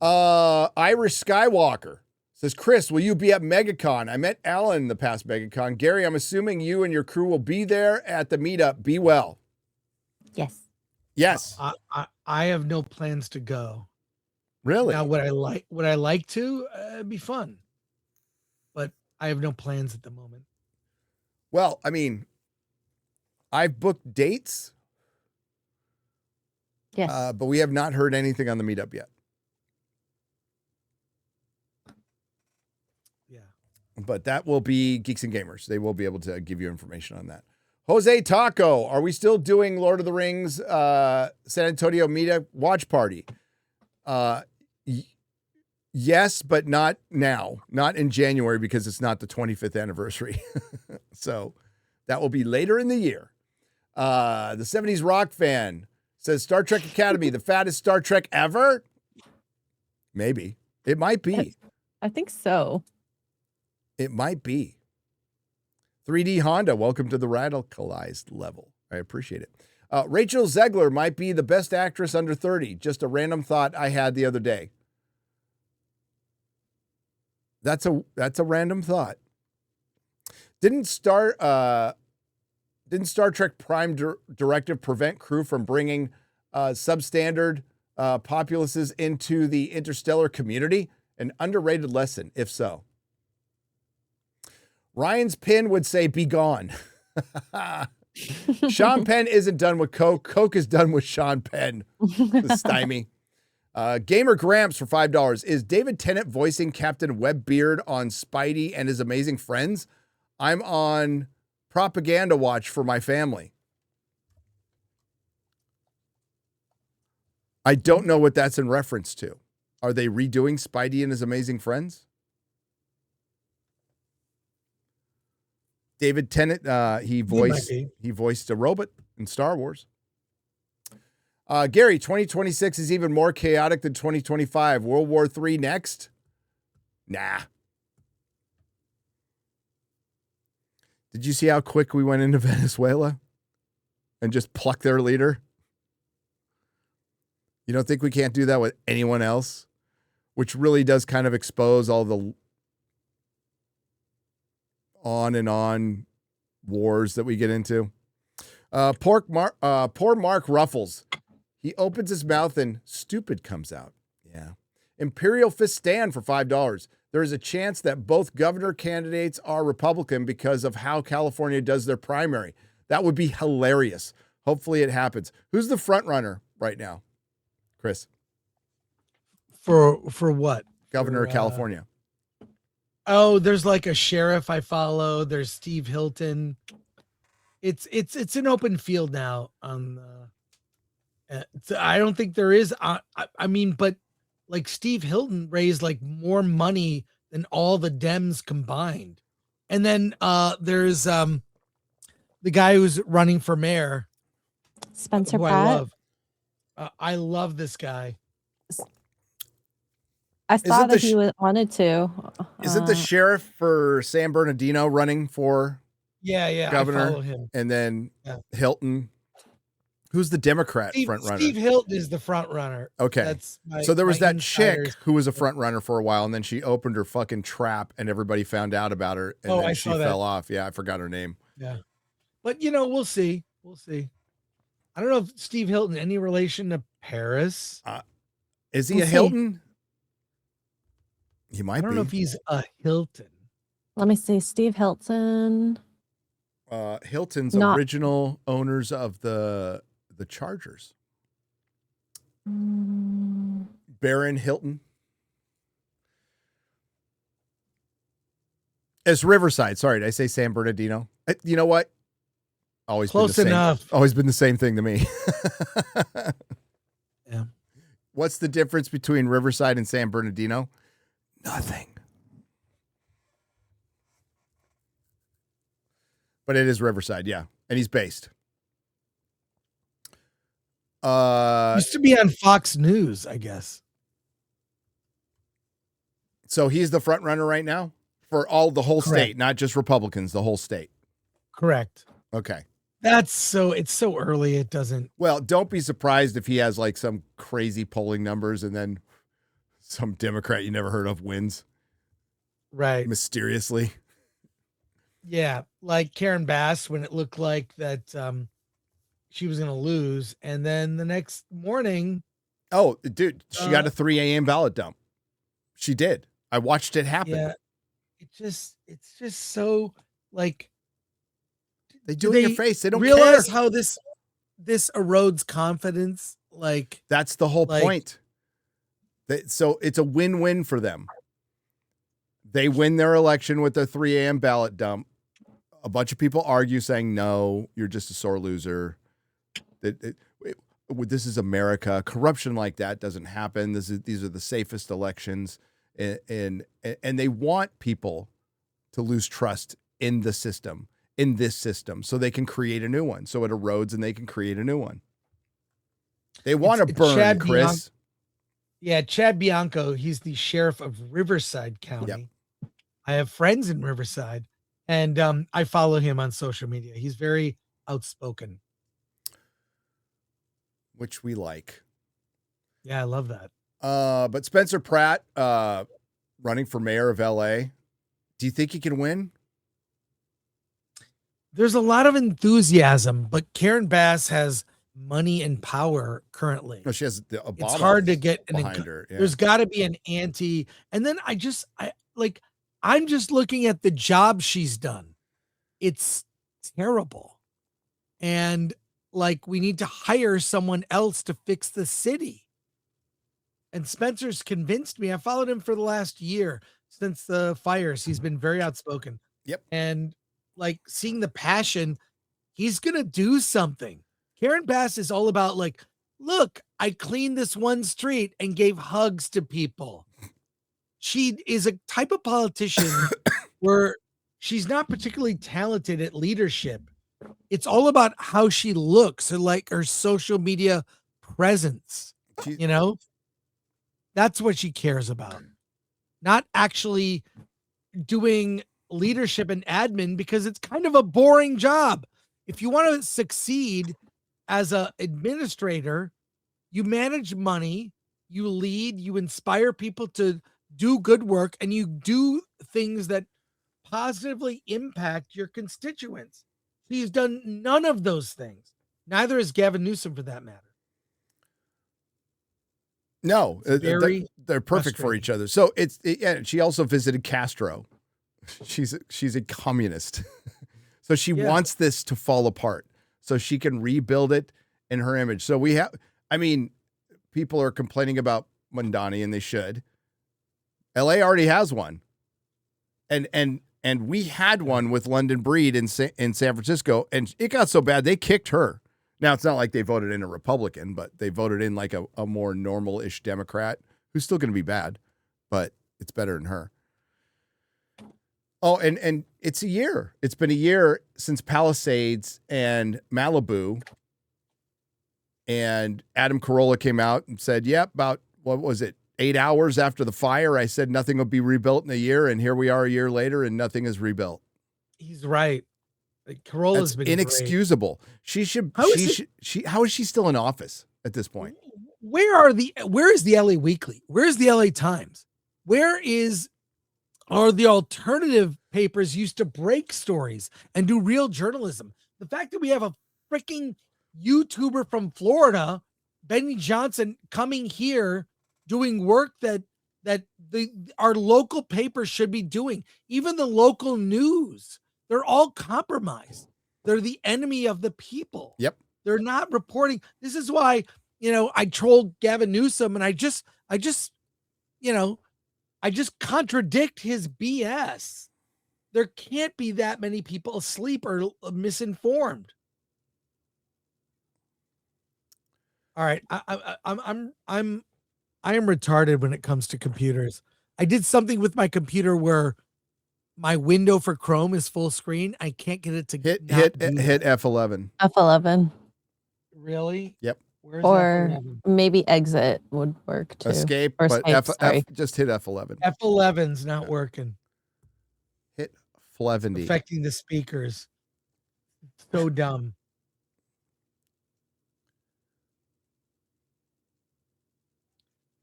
Irish Skywalker says, Chris, will you be at MegaCon? I met Alan the past MegaCon. Gary, I'm assuming you and your crew will be there at the meetup. Be well. Yes. Yes. I have no plans to go. Really? Now, would I like to? It'd be fun. But I have no plans at the moment. Well, I mean, I've booked dates. Yes. But we have not heard anything on the meetup yet. Yeah. But that will be Geeks and Gamers. They will be able to give you information on that. Jose Taco, are we still doing Lord of the Rings San Antonio meetup watch party? Yes, but not now. Not in January because it's not the 25th anniversary. So that will be later in the year. The 70s rock fan says Star Trek Academy, the fattest Star Trek ever? Maybe. It might be. I think so. It might be. 3D Honda, welcome to the radicalized level. I appreciate it. Rachel Zegler might be the best actress under 30. Just a random thought I had the other day. That's a random thought. Didn't Star Trek Prime Directive prevent crew from bringing substandard populaces into the interstellar community? An underrated lesson, if so. Ryan's pin would say, "Be gone." Sean Penn isn't done with Coke. Coke is done with Sean Penn. The stymie. Gamer Gramps for $5. Is David Tennant voicing Captain Webbeard on Spidey and His Amazing Friends? I'm on propaganda watch for my family. I don't know what that's in reference to. Are they redoing Spidey and His Amazing Friends? David Tennant, he voiced a robot in Star Wars. Gary, 2026 is even more chaotic than 2025. World War III next? Nah. Did you see how quick we went into Venezuela and just plucked their leader? You don't think we can't do that with anyone else? Which really does kind of expose all the on and on wars that we get into. Poor Mark Ruffles. He opens his mouth and stupid comes out. Yeah. Imperial Fist Stand for $5. There is a chance that both governor candidates are Republican because of how California does their primary. That would be hilarious. Hopefully it happens. Who's the front runner right now, Chris? For what? Governor of California. Oh, there's like a sheriff I follow. There's Steve Hilton. It's an open field now. I don't think there is. I mean, but like Steve Hilton raised like more money than all the Dems combined. And then there's the guy who's running for mayor, Spencer Pratt. I love this guy. I saw that he wanted to. Is it the sheriff for San Bernardino running for governor? I follow him. And then Hilton. Who's the Democrat front runner? Steve Hilton is the front runner. Okay. So there was that chick who was a front runner for a while, and then she opened her fucking trap and everybody found out about her, and then she fell off. Yeah, I forgot her name. Yeah. But we'll see. We'll see. I don't know if Steve Hilton any relation to Paris. Is he a Hilton? He might be. I don't know if he's a Hilton. Let me see. Steve Hilton. Hilton's original owners of the Chargers. Baron Hilton. It's Riverside. Sorry, did I say San Bernardino? You know what? Always close enough. Always been the same thing to me. Yeah. What's the difference between Riverside and San Bernardino? Nothing. But it is Riverside, yeah. And he's based. Used to be on Fox News, I guess. So he's the front runner right now for the whole state, not just Republicans, the whole state. Correct. Okay. It's so early. It doesn't. Well, don't be surprised if he has like some crazy polling numbers and then some Democrat you never heard of wins. Right. Mysteriously. Yeah. Like Karen Bass, when it looked like that she was going to lose. And then the next morning. Oh, dude, she got a 3 a.m. ballot dump. She did. I watched it happen. Yeah. It's just so like. They do it in your face. They don't realize care. How this erodes confidence. Like that's the whole point. So it's a win-win for them. They win their election with their 3 a.m. ballot dump. A bunch of people argue saying, no, you're just a sore loser. This is America. Corruption like that doesn't happen. These are the safest elections. And they want people to lose trust in the system, in this system, so they can create a new one. So it erodes and they can create a new one. They want to burn, Chris. Chad Bianco, he's the sheriff of Riverside County. Yep. I have friends in Riverside, and I follow him on social media. He's very outspoken. which we like. Yeah, I love that. But Spencer Pratt, running for mayor of LA. Do you think he can win? There's a lot of enthusiasm, but Karen Bass has money and power currently. No, she has the It's hard to get behind her. Yeah. There's got to be an anti. And then I'm just looking at the job she's done. It's terrible. And like, we need to hire someone else to fix the city. And Spencer's convinced me. I followed him for the last year since the fires. He's been very outspoken. Yep. And like, seeing the passion, he's going to do something. Karen Bass is all about like, look, I cleaned this one street and gave hugs to people. She is a type of politician where she's not particularly talented at leadership. It's all about how she looks and like her social media presence. You know, that's what she cares about. Not actually doing leadership and admin, because it's kind of a boring job. If you want to succeed as an administrator, you manage money, you lead, you inspire people to do good work, and you do things that positively impact your constituents. He's done none of those things. Neither is Gavin Newsom, for that matter. No, they're perfect for each other. So she also visited Castro. She's a communist. So she wants this to fall apart so she can rebuild it in her image. So people are complaining about Mondani, and they should. LA already has one. And we had one with London Breed in San Francisco, and it got so bad they kicked her. Now, it's not like they voted in a Republican, but they voted in like a more normal-ish Democrat who's still going to be bad, but it's better than her. Oh, and it's a year. It's been a year since Palisades and Malibu, and Adam Carolla came out and said, about, 8 hours after the fire, I said nothing will be rebuilt in a year, and here we are a year later, and nothing is rebuilt. He's right. Carolla's been inexcusable. Great. How is she still in office at this point? Where is the LA Weekly? Where is the LA Times? Are the alternative papers used to break stories and do real journalism? The fact that we have a freaking YouTuber from Florida, Benny Johnson, coming here doing work that our local papers should be doing, even the local news, they're all compromised. They're the enemy of the people. Yep. They're not reporting. This is why, I trolled Gavin Newsom, and I just contradict his BS. There can't be that many people asleep or misinformed. All right. I am retarded when it comes to computers. I did something with my computer where my window for Chrome is full screen. I can't get it to hit F11. F11. Really? Yep. Where's or F11? Maybe exit would work too. Escape, or but escape, just hit F11. F11's not working. Hit F11. Affecting the speakers. So dumb.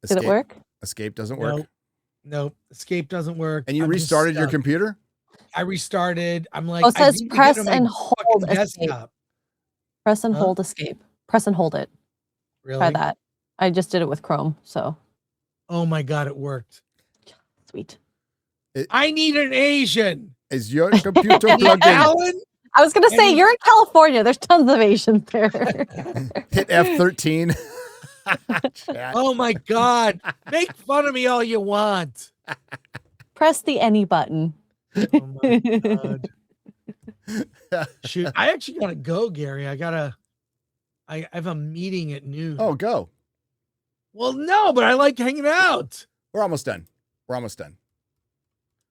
Did it work? Escape doesn't work. Nope. Escape doesn't work. And you restarted your computer? I restarted. I'm like, it says press and hold escape. Desktop. Press and hold escape. Press and hold it. Really? Try that. I just did it with Chrome, so. Oh my God, it worked. Sweet. I need an Asian. Is your computer plugged in? Alan? I was going to say, you're in California. There's tons of Asians there. Hit F13. Oh my God. Make fun of me all you want. Press the any button. Oh my God. Shoot. I actually got to go, Gary. I have a meeting at noon. Oh, go. Well, no, but I like hanging out. We're almost done.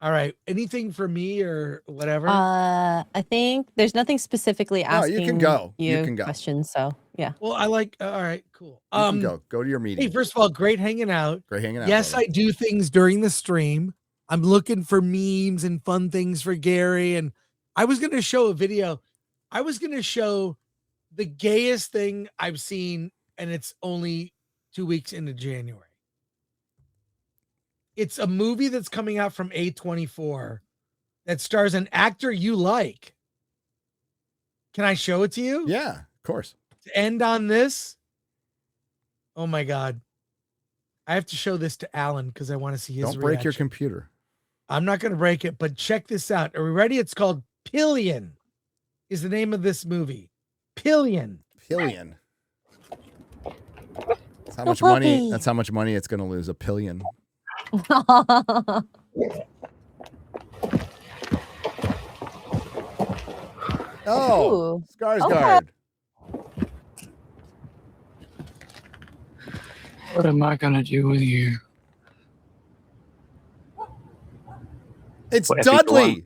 All right. Anything for me or whatever? I think there's nothing specifically asking you can go. questions. So yeah. Well, I like, all right, cool. You can go to your meeting. Hey, first of all, great hanging out. Yes, brother. I do things during the stream. I'm looking for memes and fun things for Gary. And I was going to show a video. I was going to show the gayest thing I've seen and it's only 2 weeks into January. It's a movie that's coming out from A24 that stars an actor you like. Can I show it to you? Yeah, of course. To end on this. Oh my God. I have to show this to Alan because I want to see his Don't break your reaction. computer. I'm not going to break it, but check this out. Are we ready? It's called Pillion is the name of this movie. Pillion. Pillion. That's how much money. That's how much money it's going to lose. A pillion. Oh, Ooh, Skarsgård. What am I gonna do with you? It's Whatever you Dudley. want.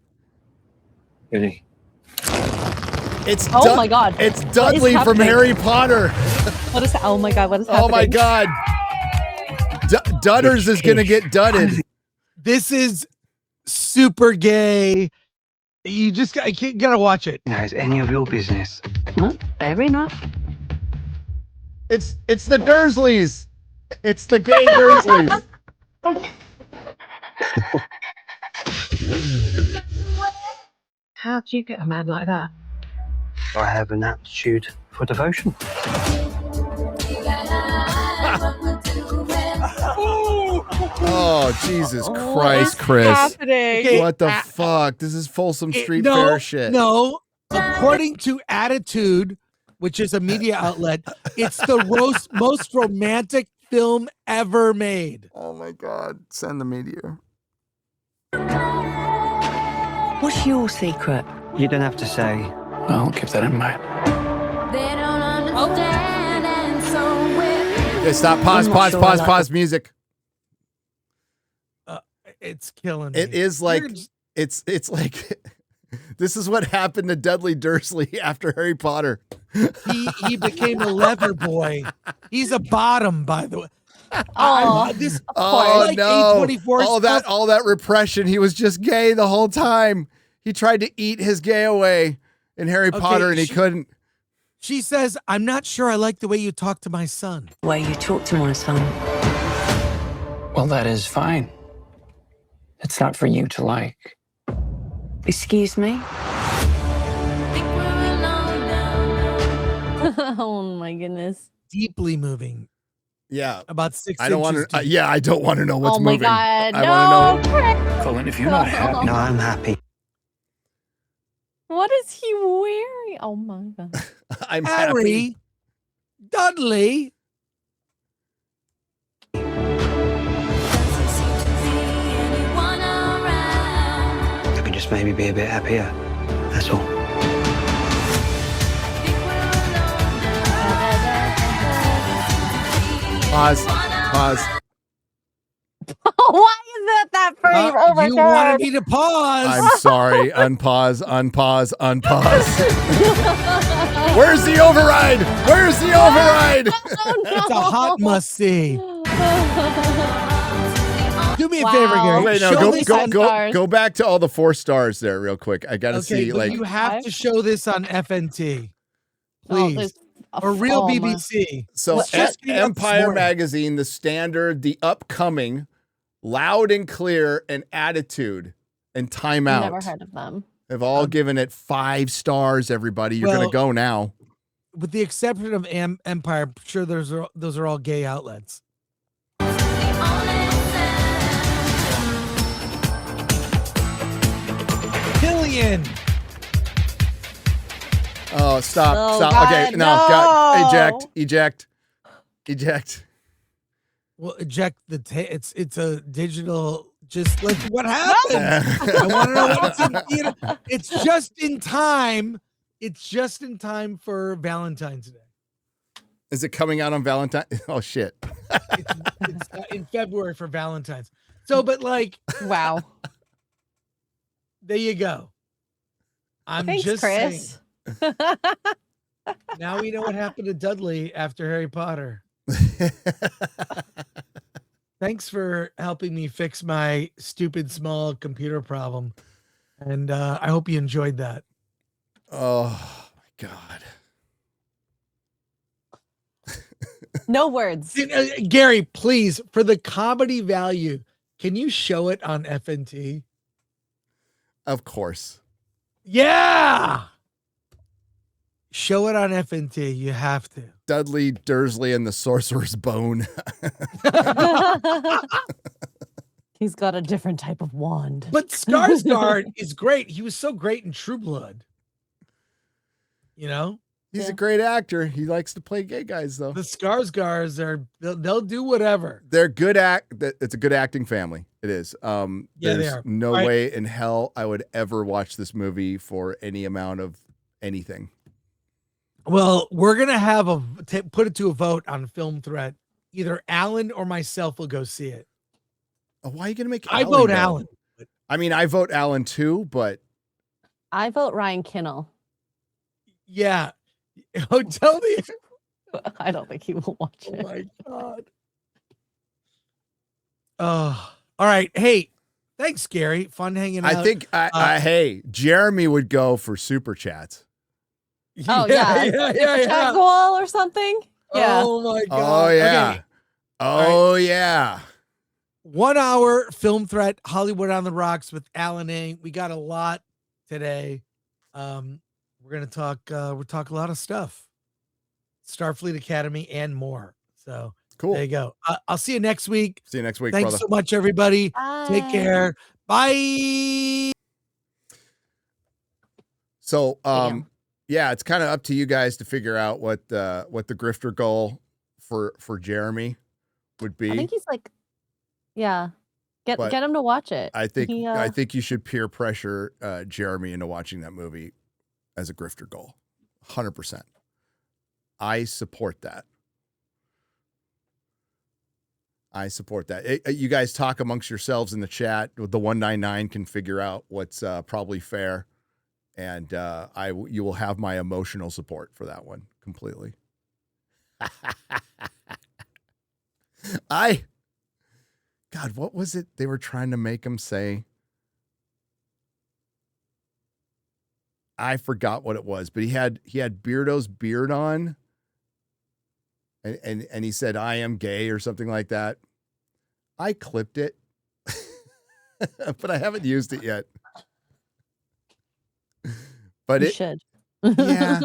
Really? It's Oh my God. It's What is Dudley from happening? Harry Potter. What is? Oh my God! What is happening? Oh my God. Dudders is gonna get dudded. This is super gay. You just gotta watch it. Now, is any of your business? Fair enough. It's the Dursleys. It's the gay Dursleys. How do you get a man like that? I have an aptitude for devotion. Oh, Jesus What Christ, is Chris. happening? Okay. What the fuck? This is Folsom Street no, Fair shit. No, according to Attitude, which is a media outlet, it's the most romantic film ever made. Oh my God. Send the media. What's your secret? You don't have to say. I'll keep that in mind. Okay, stop. Pause, I'm not pause, sure pause, I like pause, music. It's killing me. It is like, You're just- it's like, this is what happened to Dudley Dursley after Harry Potter. he became a leather boy. He's a bottom, by the way. Oh, This Oh like no! A24 All that repression. He was just gay the whole time. He tried to eat his gay away in Harry Okay, Potter, and he couldn't. She says, "I'm not sure I like the way you talk to my son." The way you talk to my son. Well, that is fine. It's not for you to like. Excuse me? oh my goodness. Deeply moving. Yeah, About 6 I don't want inches to. deep. Yeah, I don't want to know what's Oh my moving. God! I No, want to know. Chris. Colin, if you're not happy. No, I'm happy. What is he wearing? Oh my God! I'm happy. Harry Dudley. I could just maybe be a bit happier. That's all. Pause. Pause. Why is that frame? Oh my You God! wanted me to pause. I'm sorry. Unpause. Unpause. Unpause. Where's the override? Where's the override? Oh, no. It's a hot must see. Do me a Wow. favor, Gary. Wait, no. Show Go this go on- go stars. go back to all the 4 stars there, real quick. I gotta Okay, see. but Like, you have to show this on FNT, Oh, please, there's a or real film. BBC. so It's just came out this Empire morning. Magazine, The Standard, The Upcoming, Loud and Clear, and Attitude, and Time Out Never heard of them. have all given it 5 stars. Everybody, you're Well, gonna go now. With the exception of Empire, I'm sure those are all gay outlets. Killian. Oh, stop, Oh, stop. Okay, God, no, God, no. eject. Well, eject the it's a digital. Just like what happened. I want to know what's in theater. It's just in time. It's just in time for Valentine's Day. Is it coming out on Valentine? Oh shit! It's in February for Valentine's. So, but like, Wow. there you go. I'm Thanks, just Chris. saying. Now we know what happened to Dudley after Harry Potter. Thanks for helping me fix my stupid small computer problem. And I hope you enjoyed that. Oh my god! No words. Gary, please, for the comedy value, can you show it on FNT? Of course. Yeah. Show it on FNT. You have to. Dudley Dursley and the Sorcerer's Bone. He's got a different type of wand. But Skarsgård is great. He was so great in True Blood. You know? He's a great actor. He likes to play gay guys, though. The Skarsgårds they'll do whatever. They're good it's a good acting family. It is. Yeah, there's they are. no way in hell I would ever watch this movie for any amount of anything. Well, we're gonna have put it to a vote on Film Threat. Either Alan or myself will go see it. Why are you gonna make? I vote Alan. I mean, I vote Alan too, but I vote Ryan Kinnell. Yeah. Oh, tell me. I don't think he will watch it. Oh my God. Oh, all right. Hey, thanks, Gary. Fun hanging out. I think hey, Jeremy would go for super chats. Oh yeah. Chat goal or something. Yeah. Oh my God. Oh yeah. Okay. Oh yeah. 1 hour Film Threat, Hollywood on the Rocks with Alan A. We got a lot today. We're gonna talk. We'll talk a lot of stuff, Starfleet Academy and more. So cool. There you go. I'll see you next week. See you next week. Thanks brother. so much, everybody. Bye. Take care. Bye. So, yeah, it's kind of up to you guys to figure out what the grifter goal for Jeremy would be. I think he's like, yeah, get him to watch it. I think you should peer pressure Jeremy into watching that movie as a grifter goal. 100%. I support that. You guys talk amongst yourselves in the chat. The 199 can figure out what's probably fair, and you will have my emotional support for that one completely. God, what was it they were trying to make him say? I forgot what it was, but he had Beardo's beard on, and he said, "I am gay" or something like that. I clipped it, but I haven't used it yet. But you should. Yeah,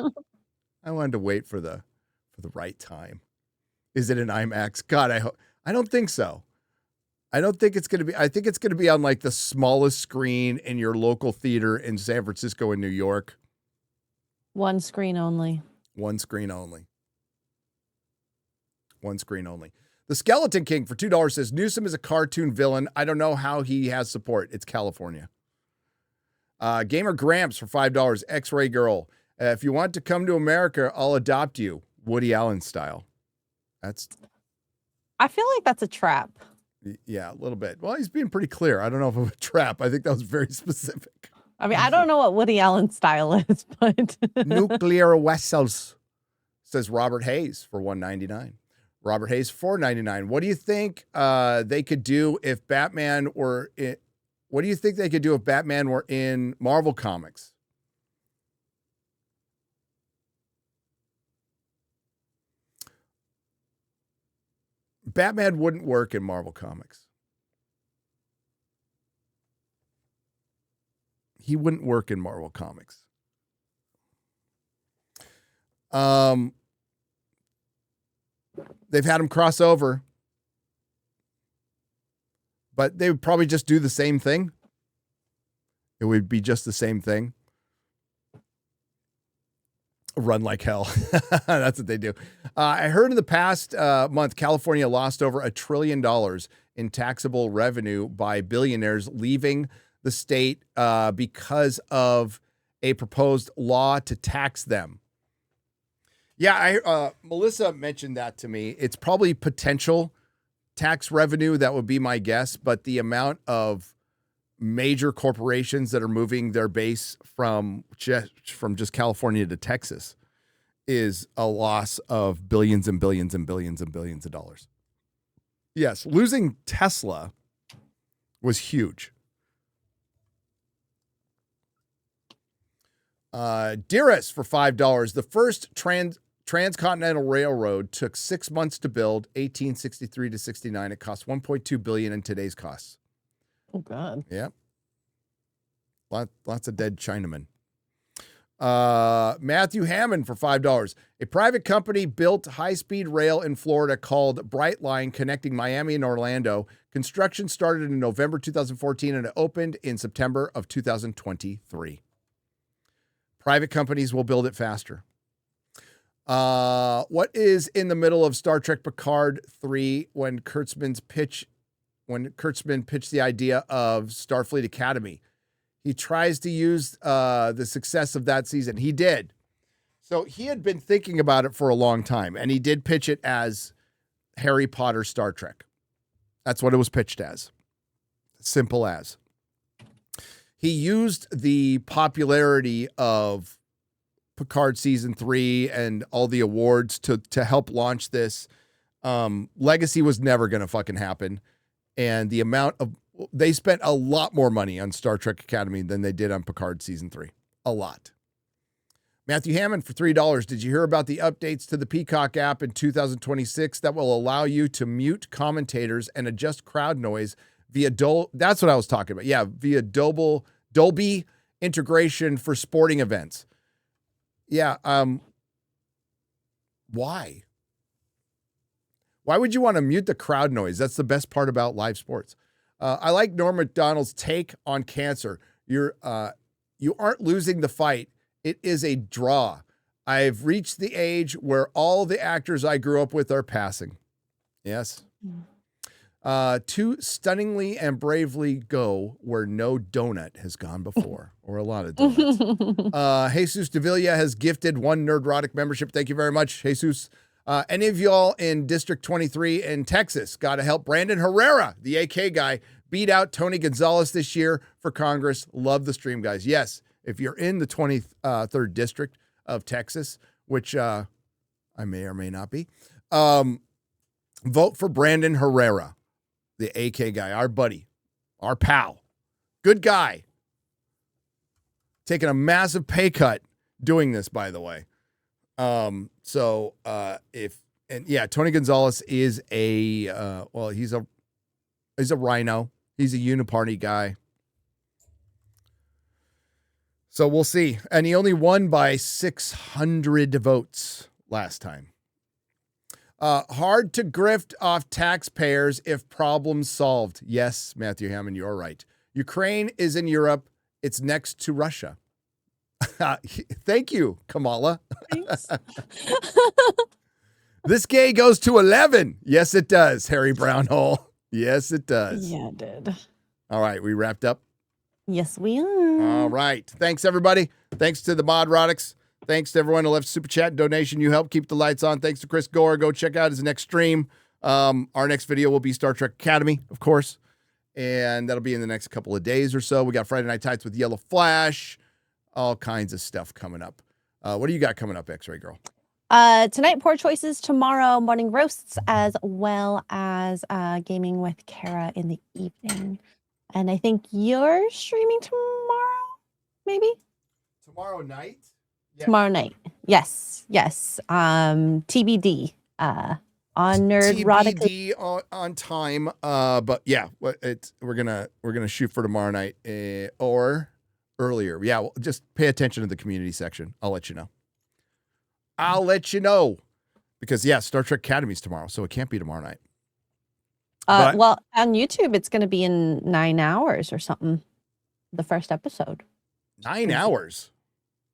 I wanted to wait for the right time. Is it an IMAX? God, I don't think so. I don't think it's going to be. I think it's going to be on like the smallest screen in your local theater in San Francisco and New York. One screen only. One screen only. One screen only. The Skeleton King for $2 says Newsom is a cartoon villain. I don't know how he has support. It's California. Gamer Gramps for $5. X-Ray Girl. If you want to come to America, I'll adopt you. Woody Allen style. I feel like that's a trap. Yeah, a little bit. Well, he's being pretty clear. I don't know if it was a trap. I think that was very specific. I mean, I don't know what Woody Allen style is, but Nuclear vessels, says Robert Hayes for $1.99. Robert Hayes $4.99. What do you think they could do if Batman were in? What do you think they could do if Batman were in Marvel Comics? Batman wouldn't work in Marvel Comics. He wouldn't work in Marvel Comics. They've had him cross over, but they would probably just do the same thing. It would be just the same thing. Run like hell. That's what they do. I heard in the past month, California lost over $1 trillion in taxable revenue by billionaires leaving the state because of a proposed law to tax them. Yeah, Melissa mentioned that to me. It's probably potential tax revenue. That would be my guess. But the amount of major corporations that are moving their base from just California to Texas is a loss of billions and billions and billions and billions of dollars. Yes, losing Tesla was huge. Dearest for $5. The first Transcontinental Railroad took 6 months to build, 1863 to 69. It cost $1.2 billion in today's costs. Oh, God. Yep. Lots of dead Chinamen. Matthew Hammond for $5. A private company built high-speed rail in Florida called Brightline, connecting Miami and Orlando. Construction started in November 2014 and it opened in September of 2023. Private companies will build it faster. What is in the middle of Star Trek Picard 3 when Kurtzman pitched the idea of Starfleet Academy? He tries to use the success of that season. He did. So he had been thinking about it for a long time, and he did pitch it as Harry Potter Star Trek. That's what it was pitched as. Simple as. He used the popularity of Picard Season 3 and all the awards to help launch this. Legacy was never going to fucking happen. And the amount of... They spent a lot more money on Star Trek Academy than they did on Picard Season 3. A lot. Matthew Hammond for $3. Did you hear about the updates to the Peacock app in 2026 that will allow you to mute commentators and adjust crowd noise via That's what I was talking about. Yeah, via Dolby integration for sporting events. Yeah. Why? Why would you want to mute the crowd noise? That's the best part about live sports. I like Norm Macdonald's take on cancer. You aren't losing the fight. It is a draw. I've reached the age where all the actors I grew up with are passing. Yes. To stunningly and bravely go where no donut has gone before, or a lot of donuts. Jesus Davila has gifted 1 Nerdrotic membership. Thank you very much, Jesus. Any of y'all in District 23 in Texas got to help Brandon Herrera, the AK guy, beat out Tony Gonzalez this year for Congress. Love the stream, guys. Yes, if you're in the 23rd District of Texas, which I may or may not be, vote for Brandon Herrera, the AK guy, our buddy, our pal. Good guy. Taking a massive pay cut doing this, by the way. Tony Gonzalez is he's a rhino. He's a uniparty guy. So we'll see. And he only won by 600 votes last time. Hard to grift off taxpayers if problems solved. Yes, Matthew Hammond, you're right. Ukraine is in Europe. It's next to Russia. Thank you, Kamala. Thanks. This gay goes to 11. Yes, it does, Harry Brownhole. Yes, it does. Yeah, it did. All right, we wrapped up? Yes, we are. All right. Thanks, everybody. Thanks to the Modrotics. Thanks to everyone who left Super Chat donation. You help keep the lights on. Thanks to Chris Gore. Go check out his next stream. Our next video will be Star Trek Academy, of course. And that'll be in the next couple of days or so. We got Friday Night Tights with Yellow Flash. All kinds of stuff coming up. What do you got coming up, X-Ray Girl? Tonight, Poor Choices. Tomorrow, morning roasts, as well as gaming with Kara in the evening. And I think you're streaming tomorrow, maybe? Tomorrow night? Yeah. Tomorrow night. Yes. TBD on Nerdrotic. TBD on time. But yeah, we're gonna shoot for tomorrow night or earlier. Yeah, well, just pay attention to the community section. I'll let you know. Because yeah, Star Trek Academy's tomorrow, so it can't be tomorrow night. Well, on YouTube, it's going to be in 9 hours or something. The first episode. 9 hours?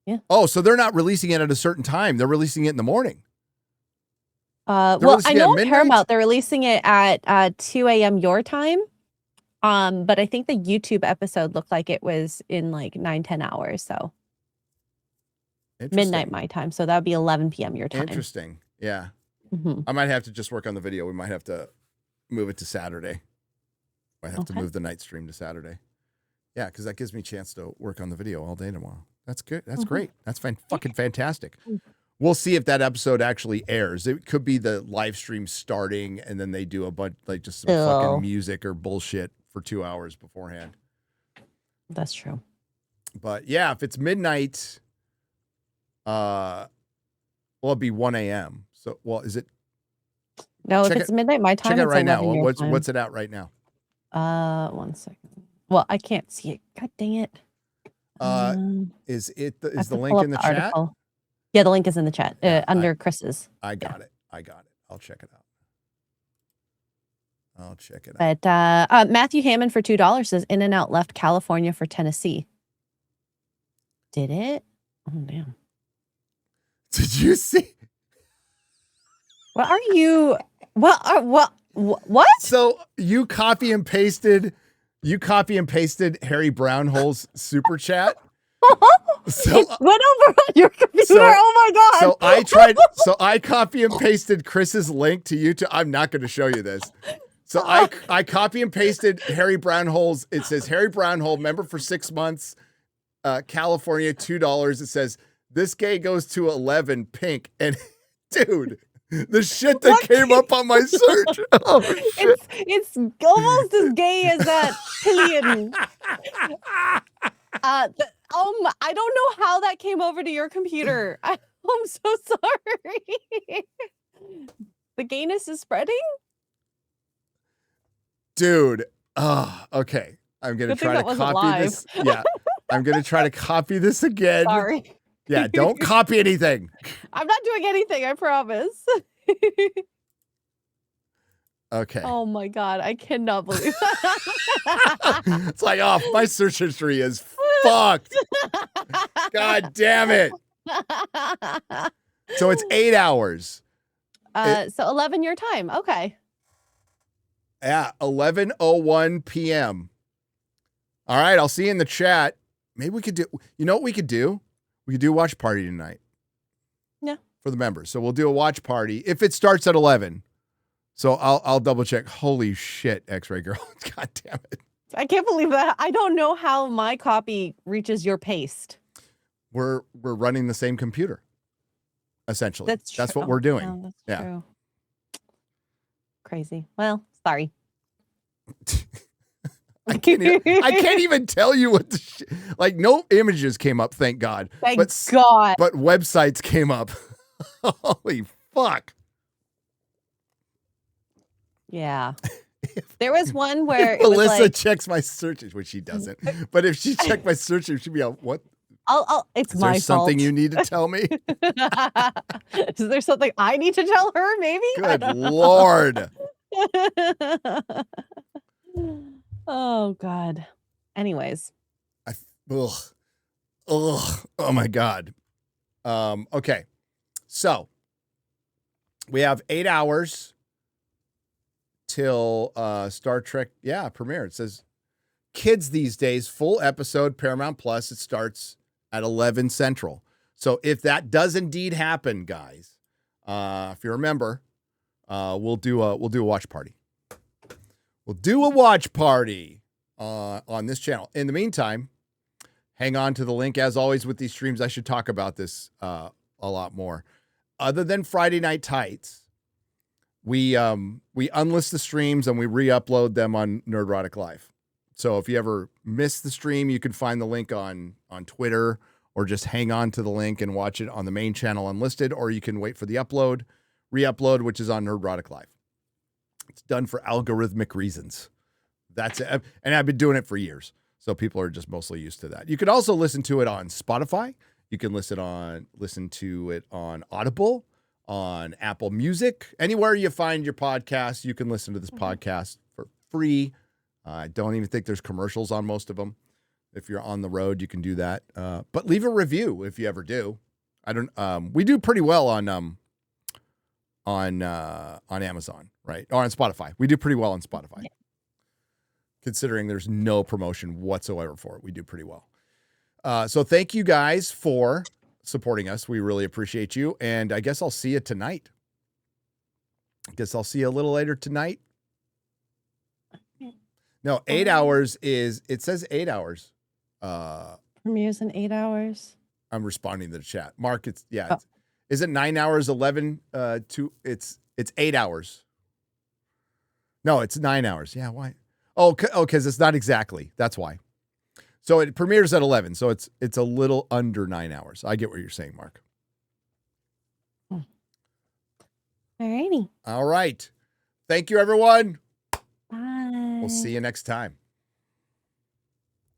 Yeah. Oh, so they're not releasing it at a certain time. They're releasing it in the morning. Well, I know on Paramount, they're releasing it at 2 a.m. your time. But I think the YouTube episode looked like it was in like 9-10 hours. So midnight my time. So that would be 11 p.m. your time. Interesting. Yeah. Mm-hmm. I might have to just work on the video. We might have to move it to Saturday. Might have to move the night stream to Saturday. Yeah, because that gives me a chance to work on the video all day tomorrow. That's good. That's great. That's fucking fantastic. We'll see if that episode actually airs. It could be the live stream starting and then they do a bunch, like just some fucking music or bullshit for 2 hours beforehand. That's true. But yeah, if it's midnight, well, Well, it'd be 1 a.m. So, well, is it? No, if it's midnight my time, check it it's right now. 11 your time. What's it at right now? 1 second. Well, I can't see it. God dang it. Is the have to link pull up in the the chat? article. Yeah, the link is in the chat under Chris's. I got it. I'll check it out. But Matthew Hammond for $2 says In-N-Out left California for Tennessee. Did it? Oh, damn. Did you see? What are you? What? So you copy and pasted Harry Brownhole's super chat. So it went over on your computer. Oh my god! So I copy and pasted Chris's link to YouTube. I'm not going to show you this. So I copy and pasted Harry Brownhole's. It says Harry Brownhole, member for 6 months, California, $2. It says this gay goes to 11, pink, and dude. The shit that came up on my search. Oh, shit. It's almost as gay as that pillion. I don't know how that came over to your computer. I'm so sorry. The gayness is spreading? Dude. Okay. I'm going to try to copy this. Yeah. I'm going to try to copy this again. Sorry. Yeah, don't copy anything. I'm not doing anything, I promise. Okay. Oh my god, I cannot believe that. It's like, oh, my search history is fucked. God damn it. So it's 8 hours. So 11 your time. Okay. Yeah, 11:01 p.m. All right, I'll see you in the chat. Maybe we could do, you know what we could do? We could do a watch party tonight. Yeah. For the members. So we'll do a watch party if it starts at 11. So I'll double check. Holy shit, X-Ray Girl. God damn it. I can't believe that. I don't know how my copy reaches your paste. We're running the same computer. Essentially. That's true. That's what we're doing. Oh, that's true. Crazy. Well, sorry. I can't even tell you what the like no images came up, thank God. Thank God. But websites came up. Holy fuck. Yeah. There was one where it Alyssa was like, checks my searches, which she doesn't. But if she checked my searches, she'd be like, what? It's Is my there something fault. you need to tell me? Is there something I need to tell her, maybe? Good Lord. Oh God. Anyways. Oh my God. Okay. So we have 8 hours till Star Trek premiere. It says kids these days, full episode, Paramount Plus. It starts at 11 Central. So if that does indeed happen, guys, if you remember, we'll do a watch party. We'll do a watch party on this channel. In the meantime, hang on to the link. As always with these streams, I should talk about this a lot more. Other than Friday Night Tights, we unlist the streams and we re-upload them on Nerdrotic Live. So if you ever miss the stream, you can find the link on Twitter or just hang on to the link and watch it on the main channel unlisted, or you can wait for the re-upload, which is on Nerdrotic Live. It's done for algorithmic reasons. That's it. And I've been doing it for years. So people are just mostly used to that. You can also listen to it on Spotify. You can listen to it on Audible, on Apple Music. Anywhere you find your podcast, you can listen to this podcast for free. I don't even think there's commercials on most of them. If you're on the road, you can do that. But leave a review if you ever do. We do pretty well on Amazon, right? Or on Spotify. We do pretty well on Spotify. Yeah. Considering there's no promotion whatsoever for it, we do pretty well. So thank you guys for supporting us. We really appreciate you. And I guess I'll see you tonight. I guess I'll see you a little later tonight. No, 8 hours it says 8 hours. Premieres in 8 hours. I'm responding to the chat. Mark, is it 9 hours, 11, it's 8 hours. No, it's 9 hours. Yeah, why? Oh, because it's not exactly. That's why. So it premieres at 11. So it's a little under 9 hours. I get what you're saying, Mark. Alrighty. All right. Thank you, everyone. Bye. We'll see you next time.